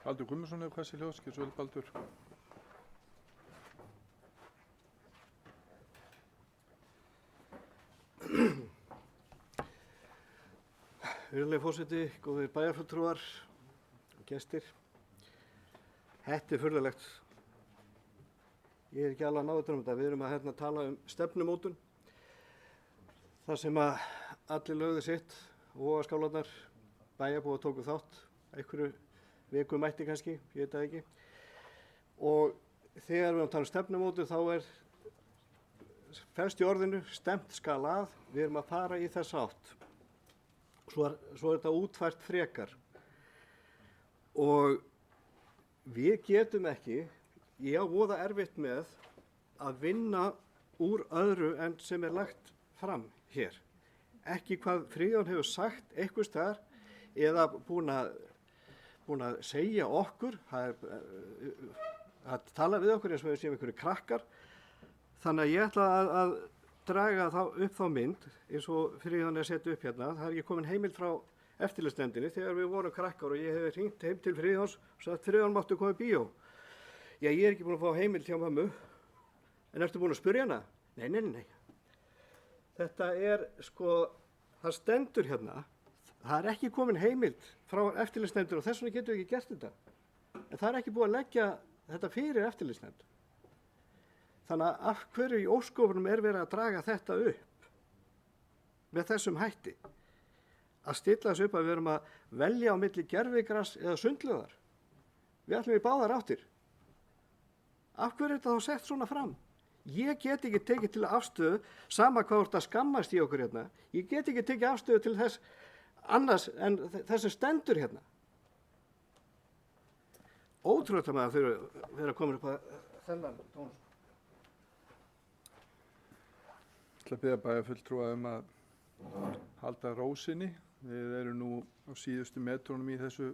Baldur Guðmundsson hefur hvað sér hljóðs, gjör svo vel Baldur. Virðulegi forseti, góðir bæjarfulltrúar og gestir. Þetta er furðulegt. Ég er ekki alveg að ná utan um þetta. Við erum að tala um stefnumótun. Það sem að allir lögðu sitt, vogaskálarnar, bæjarbúar tóku þátt, einhverju viku mætti kannski, ég veit það ekki. Og þegar við erum að tala um stefnumótun þá er felst í orðinu stefnt skal að, við erum að fara í þessa átt. Svo er þetta útfært frekar og við getum ekki, ég á voða erfitt með að vinna úr öðru en sem er lagt fram hér. Ekki hvað Friðjón hefur sagt einhvers staðar eða búin að segja okkur, að tala við okkur eins og við séum einhverju krakkar. Þannig að ég ætla að draga upp þá mynd eins og Friðjón er að setja upp hérna. Það er ekki komin heimild frá eftirlitsnefndinni þegar við vorum krakkar og ég hef hringt heim til Friðjóns og sagt Friðjón máttu koma í bíó. Já, ég er ekki búin að fá heimild hjá mömmu. En ertu búin að spyrja hana? Nei. Þetta er sko, það stendur hérna. Það er ekki komin heimild frá eftirlitsnefndinni og þess vegna getum við ekki gert þetta. En það er ekki búin að leggja þetta fyrir eftirlitsnefnd. Þannig að af hverju í óskofunum er verið að draga þetta upp með þessum hætti? Að stilla þessu upp að við erum að velja á milli gervigras eða sundlaugar. Við ætlum í báðar áttir. Af hverju er þetta þá sett svona fram? Ég get ekki tekið til afstöðu, sama hvað þú ert að skammast í okkur hérna. Ég get ekki tekið afstöðu til þess annars en þessi stendur hérna. Ótrúlega að maður þurfa að koma upp að þennan tón. Ég ætla að biðja bæjarfulltrúa að halda ró sinni. Við erum nú á síðustu metrónum í þessu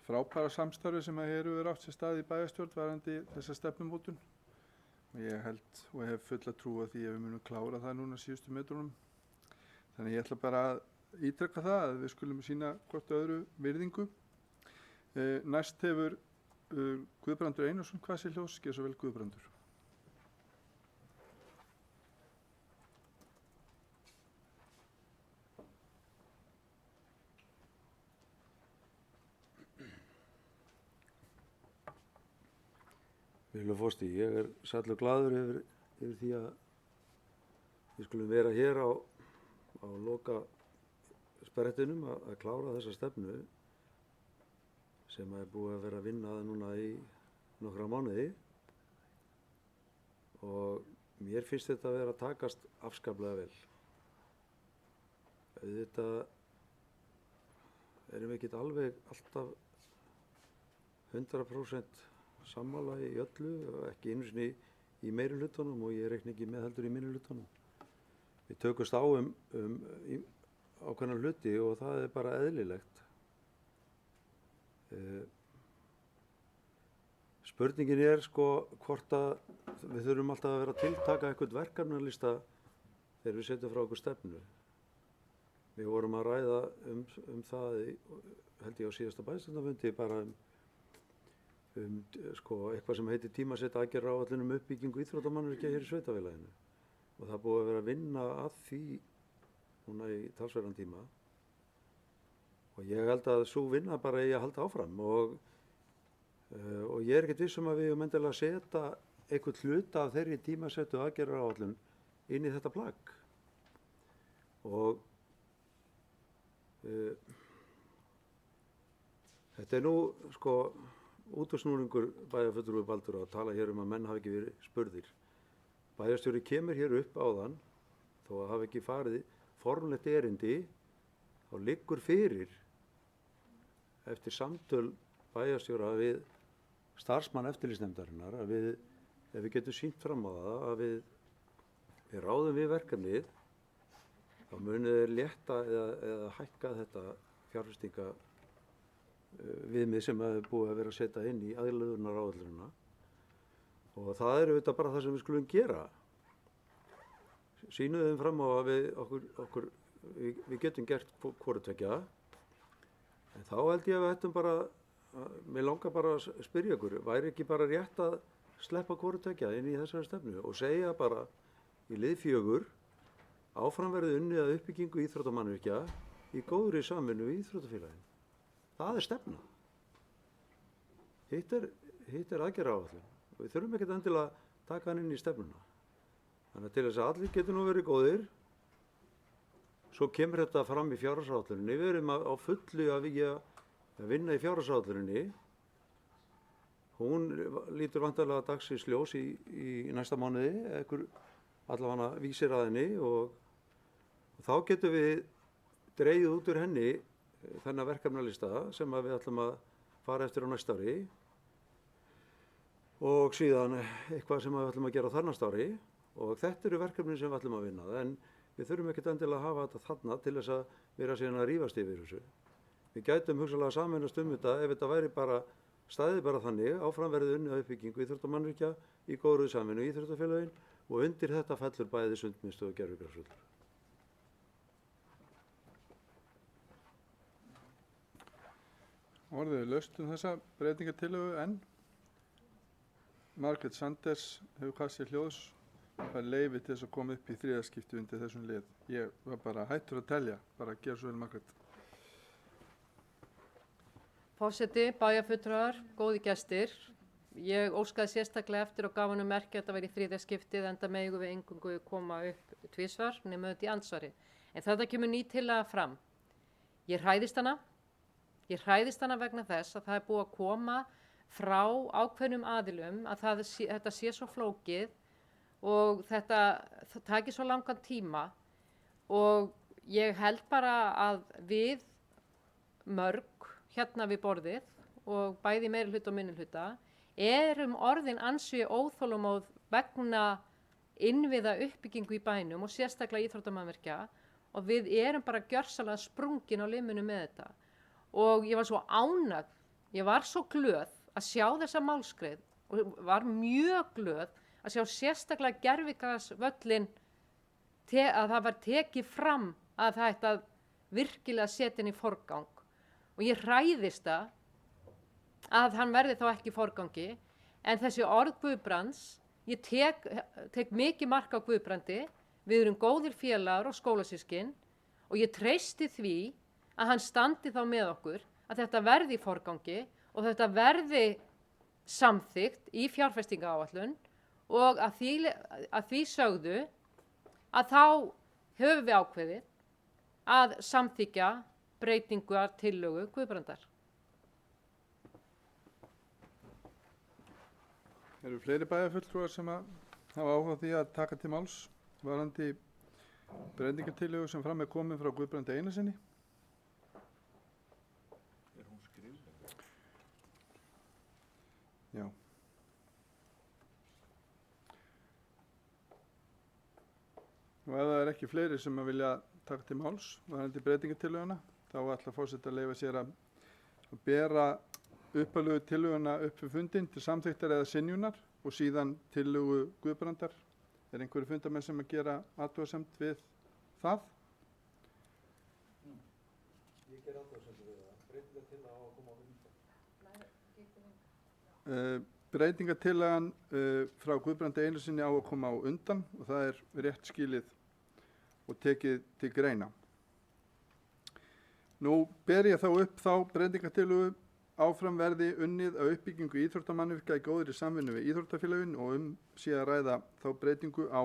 frábæra samstarfi sem hefur verið átt sér stað í bæjarstjórn varðandi þessa stefnumótun. Og ég held og hef fulla trú á því að við munum klára það núna á síðustu metrónum. Þannig ég ætla bara að ítreka það að við skulum sýna hvort öðru virðingu. Næst hefur Guðbrandur Einarsson hvað sér hljóðs, gjör svo vel Guðbrandur. Virðulegur forseti, ég er sælur glaður yfir því að við skulum vera hér á loka sperrettinum að klára þessa stefnu sem er búið að vera að vinna núna í nokkra mánuði og mér finnst þetta að vera að takast afskaplega vel. Auðvitað erum við ekki alveg alltaf 100% sammála í öllu, ekki einu sinni í meiri hlutunum og ég reikna ekki með heldur í minni hlutunum. Við tökumst á ákveðna hluti og það er bara eðlilegt. spurningin er sko hvort að við þurfum alltaf að vera að tiltaka eitthvað verkefnalista þegar við setjum frá okkur stefnu. Við vorum að ræða það, held ég á síðasta bæjarstjórnarfundi, bara sko eitthvað sem heitir tímasett aðgerðaáætlun um uppbyggingu íþróttamannvirkja hér í sveitafélaginu. Og það er búið að vera að vinna að því núna í talsverðan tíma. Og ég held að sú vinna bara eigi að halda áfram og ég er ekkert viss um að við höfum endilega að setja einhvern hluta af þeirri tímasettu aðgerðaáætlun inn í þetta plagg. Og þetta er nú sko útúrsnúningur bæjarfulltrúi Baldur að tala hér um að menn hafi ekki verið spurðir. Bæjarstjóri kemur hér upp áðan, þó að hafi ekki farið formlegt erindi, þá liggur fyrir eftir samtöl bæjarstjóra við starfsmann eftirlitsnefndarinnar að ef við getum sýnt fram á það að við ráðum við verkefnið, þá munið þeir létta eða hækka þetta fjárfestinga viðmið sem er búið að vera að setja inn í aðlögunaráætlunina. Og það er auðvitað bara það sem við skulum gera. Sýnum þeim fram á að við getum gert hvoru tveggja. En þá held ég að við ættum bara, mér langar bara að spyrja ykkur, væri ekki bara rétt að sleppa hvoru tveggja inn í þessari stefnu og segja bara í lið 4, áfram verði unnið að uppbyggingu íþróttamannvirkja í góðri samvinnu við íþróttafélagin. Það er stefna. Hitt er aðgerðaáætlun. Og við þurfum ekkert endilega að taka hann inn í stefnuna. Þannig að til þess að allir getur nú verið góðir, svo kemur þetta fram í fjárhagsáætluninni. Við erum á fullu að vinna í fjárhagsáætluninni. Hún lítur vantarlega dagsins ljós í næsta mánuði, allavega vísir að henni og þá getum við dregið út úr henni þennan verkefnalista sem við ætlum að fara eftir á næsta ári og síðan eitthvað sem við ætlum að gera á þarnæsta ári og þetta eru verkefnin sem við ætlum að vinna en við þurfum ekkert endilega að hafa þetta þarna til þess að vera síðan að rífast yfir þessu. Við gætum hugsanlega sameinast þetta ef þetta væri bara staðið bara þannig, áfram verði unnið að uppbyggingu íþróttamannvirkja í góðri samvinnu íþróttafélögin og undir þetta fellur bæði sundmiðstöð og gervigrasvöllur. Orðið laust þessa breytingartillögu en Margrét Sanders hefur kastið hljóðs og fær leyfi til þess að koma upp í þriðaskipti undir þessum lið. Ég var bara hættur að telja, bara að gera svo vel Margrét. Forseti, bæjarfulltrúar, góði gestir. Ég óskaði sérstaklega eftir og gaf honum merki að þetta væri í þriðaskiptið enda megum við eingöngu koma upp tvisvar nema þetta í andsvari. En þetta kemur ný tillaga fram. Ég hræðist hana vegna þess að það er búið að koma frá ákveðnum aðilum að þetta sé svo flókið og þetta taki svo langan tíma og ég held bara að við mörg hérna við borðið og bæði meirihluta og minnihluta erum orðin ansi óþolinmóð vegna innviða uppbyggingu í bænum og sérstaklega íþróttamannvirkja og við erum bara gjörsamlega sprungin á liminu með þetta. Og ég var svo ánægð, ég var svo glöð að sjá þessa málskrið og var mjög glöð að sjá sérstaklega gervigrasvöllin að það var tekið fram að það ætti að virkilega setja inn í forgang. Og ég hræðist að hann verði þá ekki í forgangi en þessi orð Guðbrands, ég tek mikið mark á Guðbrandi, við erum góðir félagar og skólasyskin og ég treysti því að hann standi þá með okkur að þetta verði í forgangi og þetta verði samþykkt í fjárfestingaáætlun og að því sögðu að þá höfum við ákveðið að samþykkja breytingar tillögu Guðbrandar. Eru fleiri bæjarfulltrúar sem hafa áhuga á því að taka til máls varðandi breytingartillögu sem fram er komin frá Guðbrandi Einarssyni? Já. Og ef það er ekki fleiri sem að vilja taka til máls varðandi breytingartillöguna, þá ætla forseti að leyfa sér að bera upphaflegu tillöguna upp fyrir fundin til samþykktar eða synjunar og síðan tillögu Guðbrandar. Er einhverju fundamenn sem að gera athugasemd við það? Ég ger athugasemd við það. Breytingartillaga á að koma á undan. Breytingartillagan frá Guðbrandi Einarssyni á að koma á undan og það er rétt skilið og tekið til greina. Nú ber ég þá upp þá breytingartillögu: áfram verði unnið á uppbyggingu íþróttamannvirkja í góðri samvinnu við íþróttafélögin og sé að ræða þá breytingu á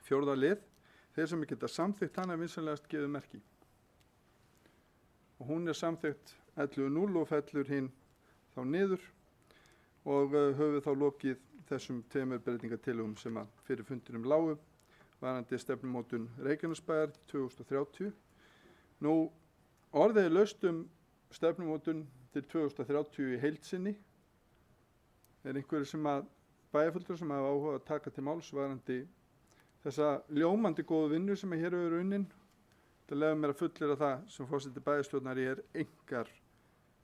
4. lið. Þeir sem geta samþykkt hana vinsamlegast gefið merki. Og hún er samþykkt 11.0 og fellur hinn þá niður og höfum við þá lokið þessum 2 breytingartillögum sem að fyrir fundinum lágu varðandi stefnumótun Reykjanesbæjar 2030. Nú orðið er laust stefnumótun til 2030 í heild sinni. Er einhverju sem að bæjarfulltrúar sem hafa áhuga að taka til máls varðandi þessa ljómandi góðu vinnu sem hér hefur unnin? Það lefur mér að fullyrða það sem forseti bæjarstjórnar ég er einkar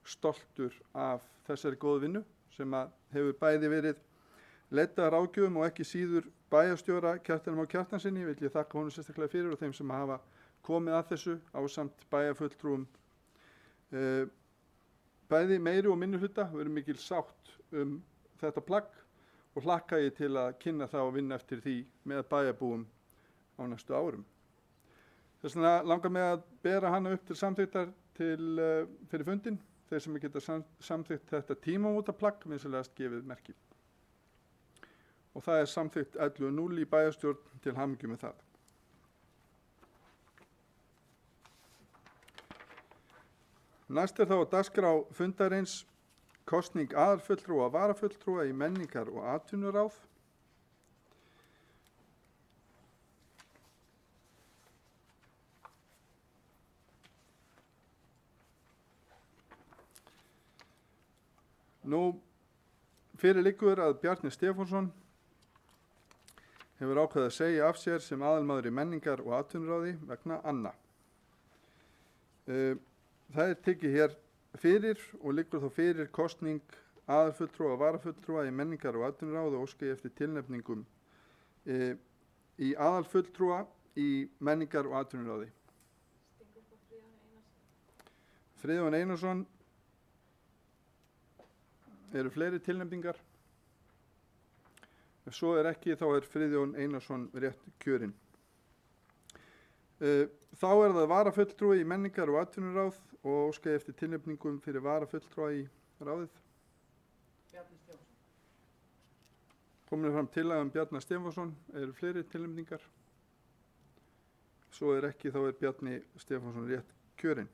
stoltur af þessari góðu vinnu sem að hefur bæði verið leidda ráðgjöfum og ekki síður bæjarstjóra Kjartanum á Kjartansinni. Vil ég þakka honum sérstaklega fyrir og þeim sem hafa komið að þessu ásamt bæjarfulltrúum bæði meiri og minni hluta. Verður mikil sátt þetta plagg og hlakka ég til að kynna það og vinna eftir því með bæjarbúum á næstu árum. Þess vegna langar mig að bera hana upp til samþykktar fyrir fundin. Þeir sem geta samþykkt þetta tímamótaplagg vinsamlegast gefið merki. Og það er samþykkt 11.0 í bæjarstjórn til hamingju með það. Næst er þá á dagskrá fundarins kosning aðalfulltrúa og varafulltrúa í menningar- og atvinnuráð. Nú fyrir liggur að Bjarni Stefánsson hefur ákveðið að segja af sér sem aðalmaður í menningar- og atvinnuráði vegna anna. Það er tekið hér fyrir og liggur þá fyrir kosning aðalfulltrúa og varafulltrúa í menningar- og atvinnuráði og óska ég eftir tilnefningum í aðalfulltrúa í menningar- og atvinnuráði. Friðjón Einarsson. Eru fleiri tilnefningar? Ef svo er ekki þá er Friðjón Einarsson rétt kjörinn. Þá er það varafulltrúi í menningar- og atvinnuráð og óska ég eftir tilnefningum fyrir varafulltrúa í ráðið. Bjarni Stefánsson. Komin fram tillaga Bjarna Stefánsson. Eru fleiri tilnefningar? Svo er ekki þá er Bjarni Stefánsson rétt kjörinn.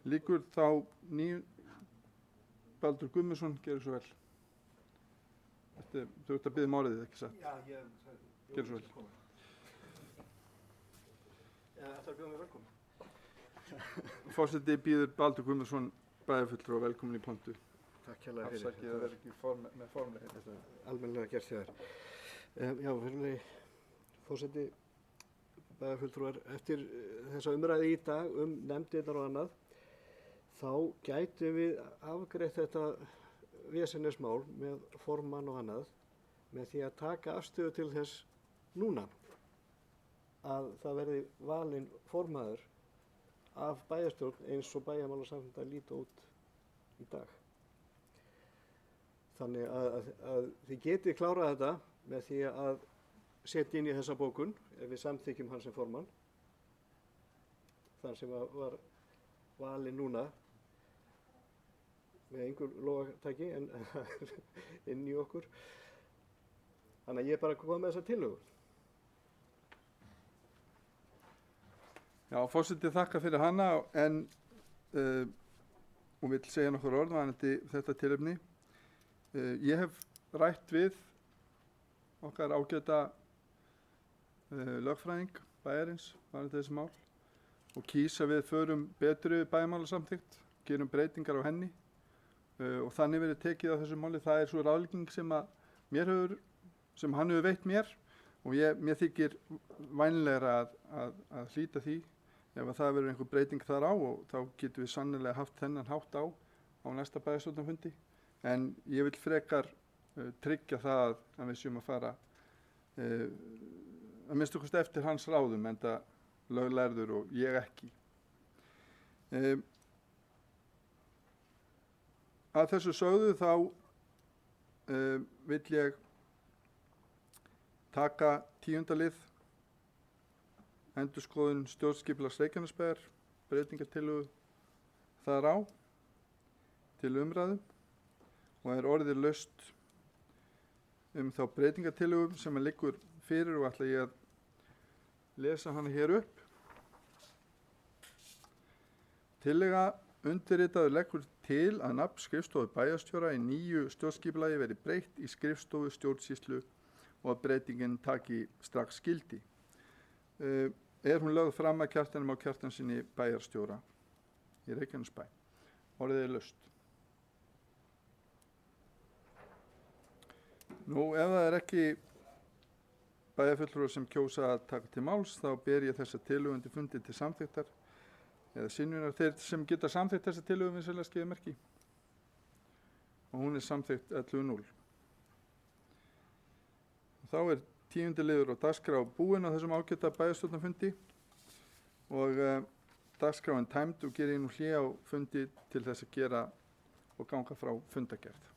Liggur þá Baldur Guðmundsson, gerðu svo vel. Þú ert að biðja orðið, ekki satt? Já, ég gerðu svo vel. Þetta er að bjóða mig velkomin. Forseti býður Baldur Guðmundsson bæjarfulltrúa velkomin í pontu. Takk hérlega fyrir. Afsakið að vera ekki með formlega. Þetta er almennilega gert hjá þér. Já, fyrirlegi forseti bæjarfulltrúar, eftir þessa umræði í dag nefndirnar og annað, þá gætum við afgreitt þetta vesennismál með formann og annað með því að taka afstöðu til þess núna að það verði valinn formaður af bæjarstjórn eins og bæjarmálasamkunda líta út í dag. Þannig að þið getið klárað þetta með því að setja inn í þessa bókun ef við samþykjum hann sem formann. Þann sem var valinn núna með einhver logatæki en inn í okkur. Þannig að ég er bara komið með þessa tillögu. Já, forseti þakka fyrir hana og vil segja nokkur orð varðandi þetta tilefni. Ég hef rætt við okkar ágæta lögfræðing bæjarins varðandi þessi mál og kýsa við förum betri bæjarmálasamþykkt, gerum breytingar á henni og þannig verið tekið á þessu máli. Það er svo ráðlegging sem hann hefur veitt mér og mér þykir vænlegra að hlíta því ef að það verður einhver breyting þar á og þá getum við sannlega haft þennan hátt á á næsta bæjarstjórnarfundi, en ég vil frekar tryggja það að við séum að fara að minnsta kosti eftir hans ráðum, enda löglærður og ég ekki. Að þessu sögðu þá vil ég taka 10. lið, endurskoðun stjórnskipulags Reykjanesbæjar, breytingartillögu þar á til umræðu og er orðið laust þá breytingartillögu sem liggur fyrir og ætla ég að lesa hana hér upp. Tillaga undirritaður leggur til að nafn skrifstofu bæjarstjóra í nýju stjórnskipulagi verði breytt í skrifstofu stjórnsýslu og að breytingin taki strax gildi. Er hún lögð fram að Kjartani Má Kjartanssyni bæjarstjóra í Reykjanesbæ. Orðið er laust. Nú, ef það er ekki bæjarfulltrúar sem kjósa að taka til máls, þá ber ég þessa tillögu undir fundi til samþykktar eða synjunar. Þeir sem geta samþykkt þessa tillögu vinsamlegast gefa merki. Og hún er samþykkt 11-0. Þá er 10. liður á dagskrá búinn á þessum ágæta bæjarstjórnarfundi og dagskráin tæmd og gerir nú hlé á fundi til þess að gera og ganga frá fundagerð.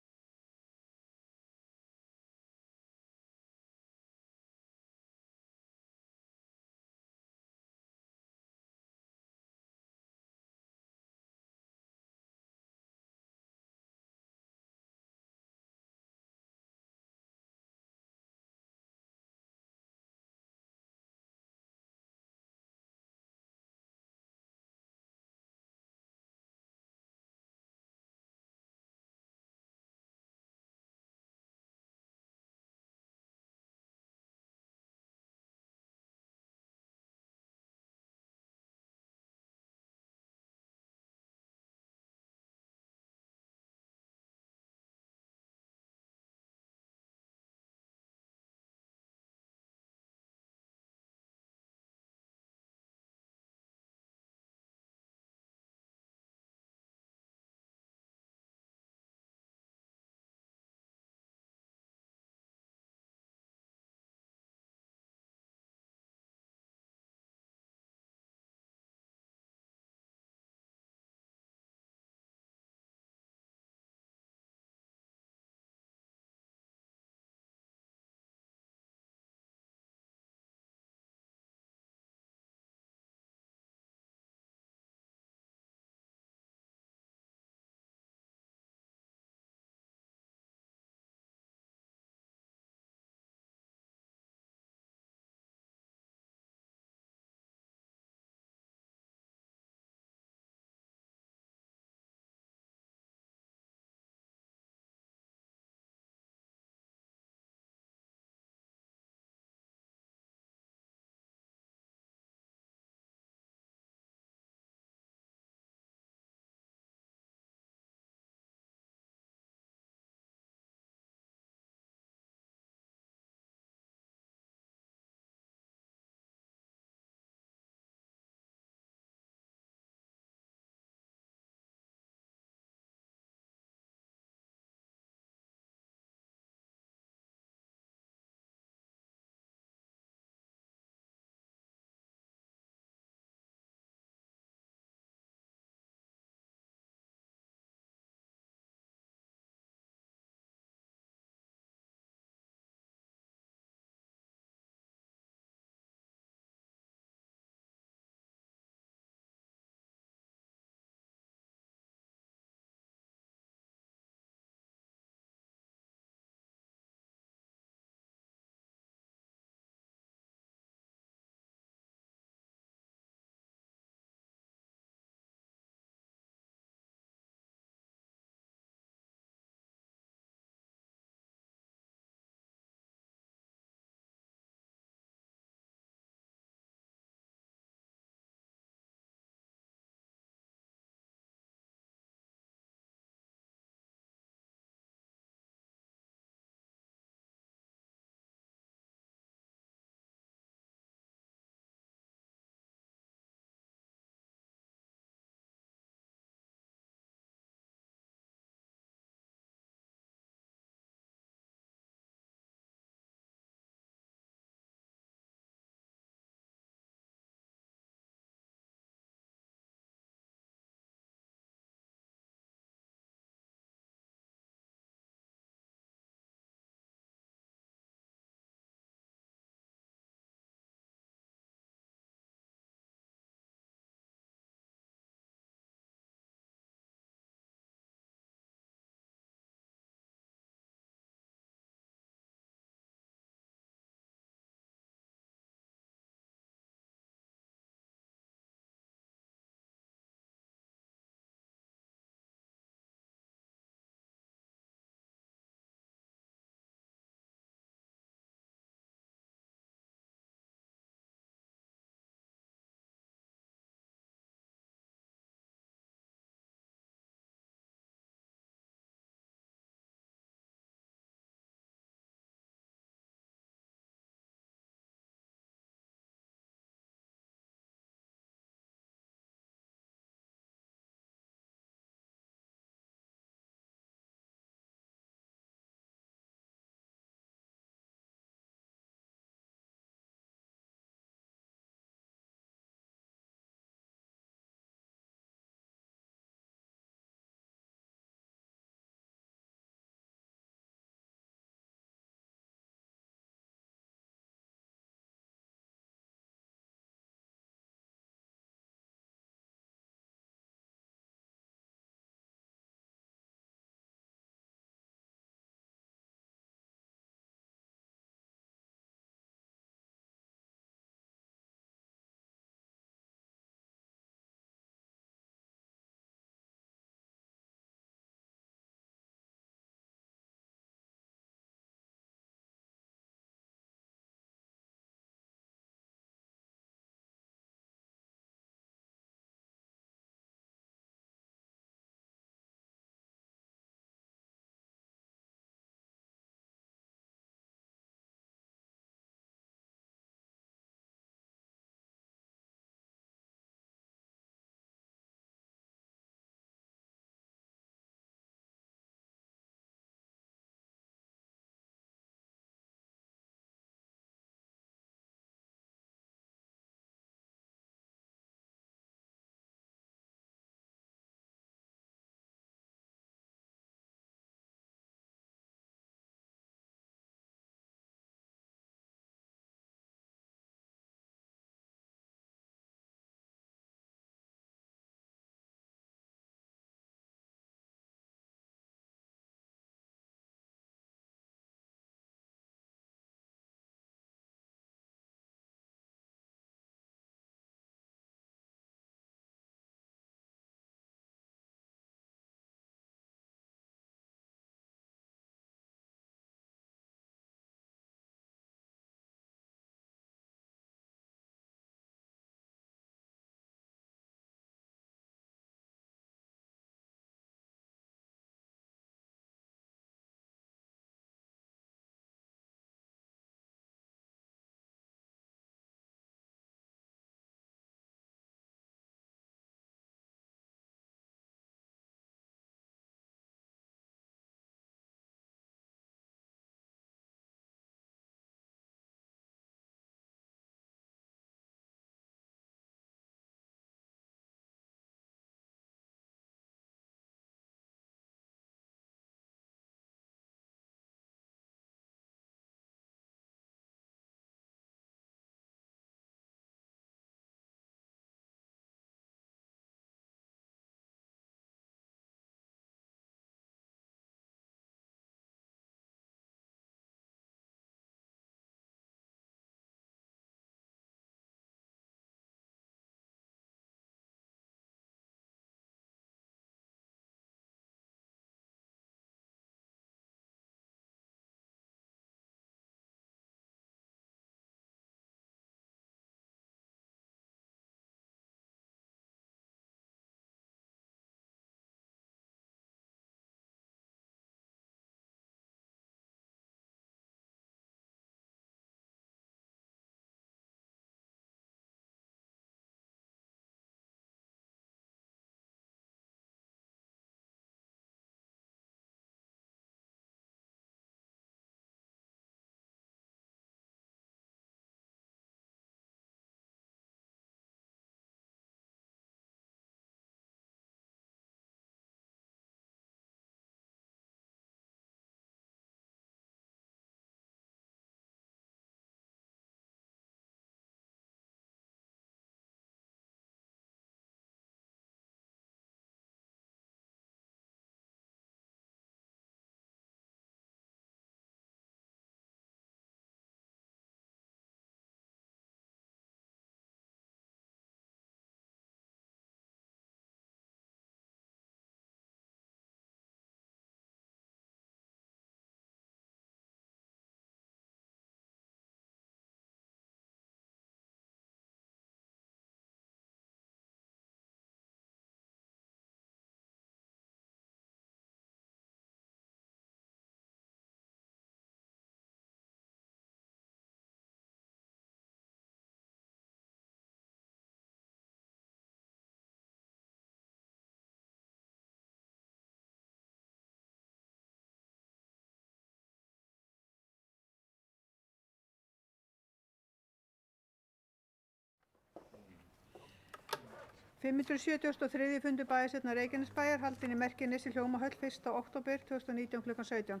573. fundur bæjarstjórnar Reykjanesbæjar haldinn í Merkinesi Hljómahöll 1. október 2019 kl. 17.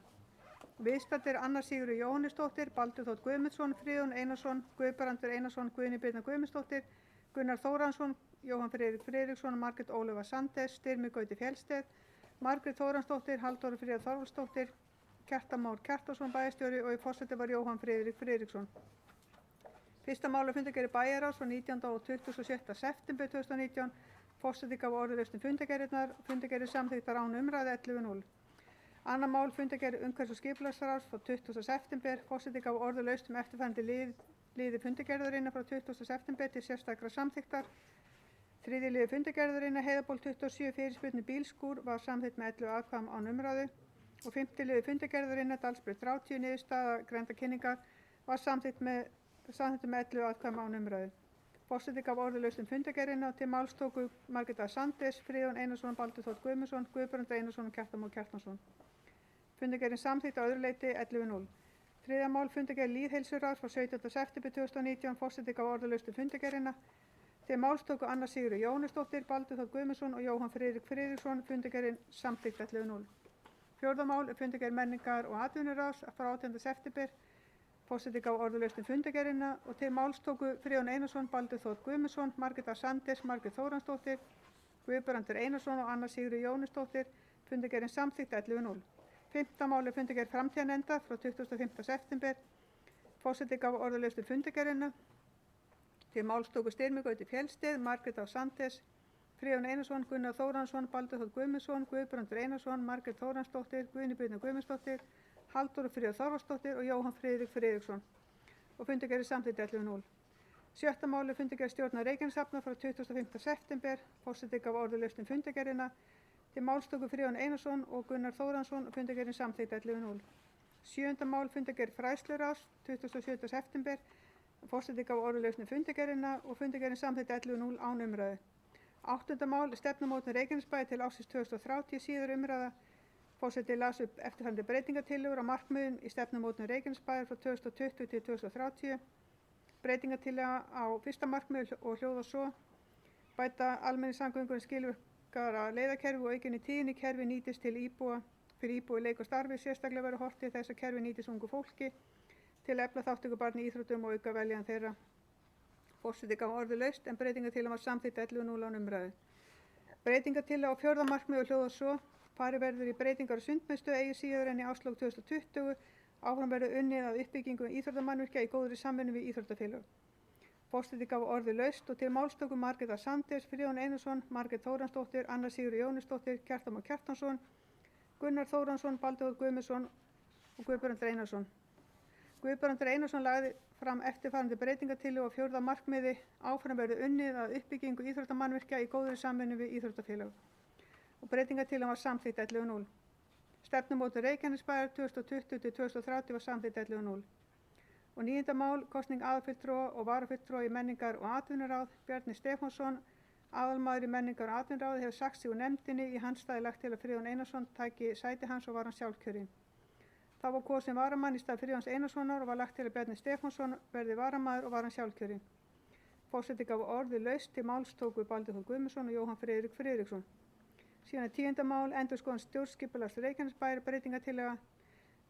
Viðstaddir Anna Sigríður Jóhannesdóttir, Baldur Þór Guðmundsson, Friðjón Einarsson, Guðbrandur Einarsson, Guðný Birna Guðmundsdóttir, Gunnar Þóransson, Jóhann Friðrik Friðriksson, Margrét Ólöfa Sandes, Styrmi Gauti Fjellsteð, Margrét Þóransdóttir, Halldóra Fríða Þorvaldsdóttir, Kjartan Már Kjartason bæjarstjóri og í forseti var Jóhann Friðrik Friðriksson. Fyrsta mál á fundargerð bæjarráðs frá 19. og 26. september 2019. Forseti gaf orðalaust fundargerðirnar. Fundargerðir samþykktar án umræðu 11:0. Annað mál fundargerð umhverfis- og skipulagsráðs frá 20. september. Forseti gaf orðalaust eftirfarandi liði fundargerðarinnar frá 20. september til sérstakra samþykktar. Þriðji liður fundargerðarinnar Heiðaból 27 fyrirspurn bílskúr var samþykkt með 11 atkvæðum án umræðu og fimmti liður fundargerðarinnar Dalsbraut 30 niðurstaða grenndarkynningar var samþykkt með 11 atkvæðum án umræðu. Forseti gaf orðalaust fundargerðina og til máls tóku Margrét Sandes, Friðjón Einarsson, Baldur Þór Guðmundsson, Guðbrandur Einarsson og Kjartan Már Kjartansson. Fundargerðin samþykkt að öðru leyti 11:0. Þriðja mál fundargerð lýðheilsuráðs frá 17. september 2019. Forseti gaf orðalaust fundargerðina. Til máls tóku Anna Sigríður Jóhannesdóttir, Baldur Þór Guðmundsson og Jóhann Friðrik Friðriksson. Fundargerðin samþykkt 11:0. Fjórða mál fundargerð menningar og atvinnuráðs frá 18. september. Forseti gaf orðalaust fundargerðina og til máls tóku Friðjón Einarsson, Baldur Þór Guðmundsson, Margrét Sandes, Margrét Þóransdóttir, Guðbrandur Einarsson og Anna Sigríður Jóhannesdóttir. Fundargerðin samþykkt 11:0. Fimmta mál fundargerð framtíðarnefndar frá 25. september. Forseti gaf orðalaust fundargerðina. Til máls tóku Styrmi Gauti Fjellsteð, Margrét Sandes, Friðjón Einarsson, Gunnar Þóransson, Baldur Þór Guðmundsson, Guðbrandur Einarsson, Margrét Þóransdóttir, Guðný Birna Guðmundsdóttir, Halldóra Fríða Þorvaldsdóttir og Jóhann Friðrik Friðriksson og fundargerð samþykkt 11:0. Sjötta máli fundargerð stjórnar Reykjaneshafnar frá 25. september. Forseti gaf orðalaust fundargerðina. Til máls tóku Friðjón Einarsson og Gunnar Þóransson og fundargerðin samþykkt 11:0. Sjöunda mál fundargerð fræðsluráðs 27. september. Forseti gaf orðalaust fundargerðina og fundargerðin samþykkt 11:0 án umræðu. Áttunda mál stefnumótun Reykjanesbæjar til ársins 2030 síðar umræða. Forseti las upp eftirfarandi breytingatillögur á markmiðum í stefnumótun Reykjanesbæjar frá 2020 til 2030. Breytingartillaga á fyrsta markmið og hljóðar svo: bæta almenningssamgöngur skilvirkara leiðakerfi og aukinni tíðni kerfi nýtist til íbúa fyrir íbúi leik og starfi, sérstaklega verður horft til þess að kerfi nýtist ungu fólki til að efla þátttöku barna í íþróttum og auka veljan þeirra. Forseti gaf orðalaust en breytingartillagan var samþykkt 11:0 án umræðu. Breytingartillaga á fjórða markmið og hljóðar svo: farið verður í breytingar á sundmiðstöð eigi síðar en í árslok 2020. Áfram verður unnið að uppbyggingu íþróttamannvirkja í góðri samvinnu við íþróttafélög. Forseti gaf orðalaust og til máls tóku Margrét Sandes, Friðjón Einarsson, Margrét Þóransdóttir, Anna Sigríður Jóhannesdóttir, Kjartan Már Kjartansson, Gunnar Þóransson, Baldur Þór Guðmundsson og Guðbrandur Einarsson. Guðbrandur Einarsson lagði fram eftirfarandi breytingartillögu á fjórða markmiði: áfram verður unnið að uppbyggingu íþróttamannvirkja í góðri samvinnu við íþróttafélög. Og breytingartillagan var samþykkt 11:0. Stefnumótun Reykjanesbæjar 2020 til 2030 var samþykkt 11:0. Og níunda mál, kosning aðalfulltrúa og varafulltrúa í menningar- og atvinnuráð. Bjarni Stefánsson, aðalmaður í menningar- og atvinnuráði, hefur sagt sig úr nefndinni. Í hans stað lagt til að Friðjón Einarsson tæki sæti hans og var hann sjálfkjörinn. Þá var kosin varamann í stað Friðjóns Einarssonar og var lagt til að Bjarni Stefánsson verði varamaður og var hann sjálfkjörinn. Forseti gaf orðið laust til máls tóku Baldur Þór Guðmundsson og Jóhann Friðrik Friðriksson. Síðan tíunda mál, endurskoðun stjórnskipulags Reykjanesbæjar breytingartillaga.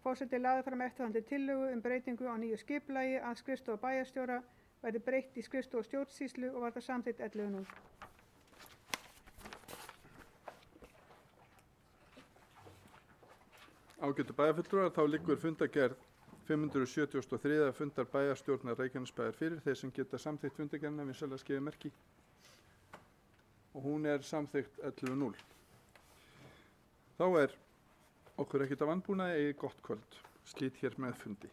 Forseti lagði fram eftirfarandi tillögu breytingu á nýju skipulagi að skrifstofa bæjarstjóra verði breytt í skrifstofu stjórnsýslu og var það samþykkt 11:0. Ágætu bæjarfulltrúar, þá liggur fundargerð 573. fundar bæjarstjórnar Reykjanesbæjar fyrir. Þeir sem geta samþykkt fundargerðina vinsamlega skefið merki og hún er samþykkt 11:0. Þá er okkur ekkert af vanbúnaði, eigið gott kvöld. Slít hér með fundi.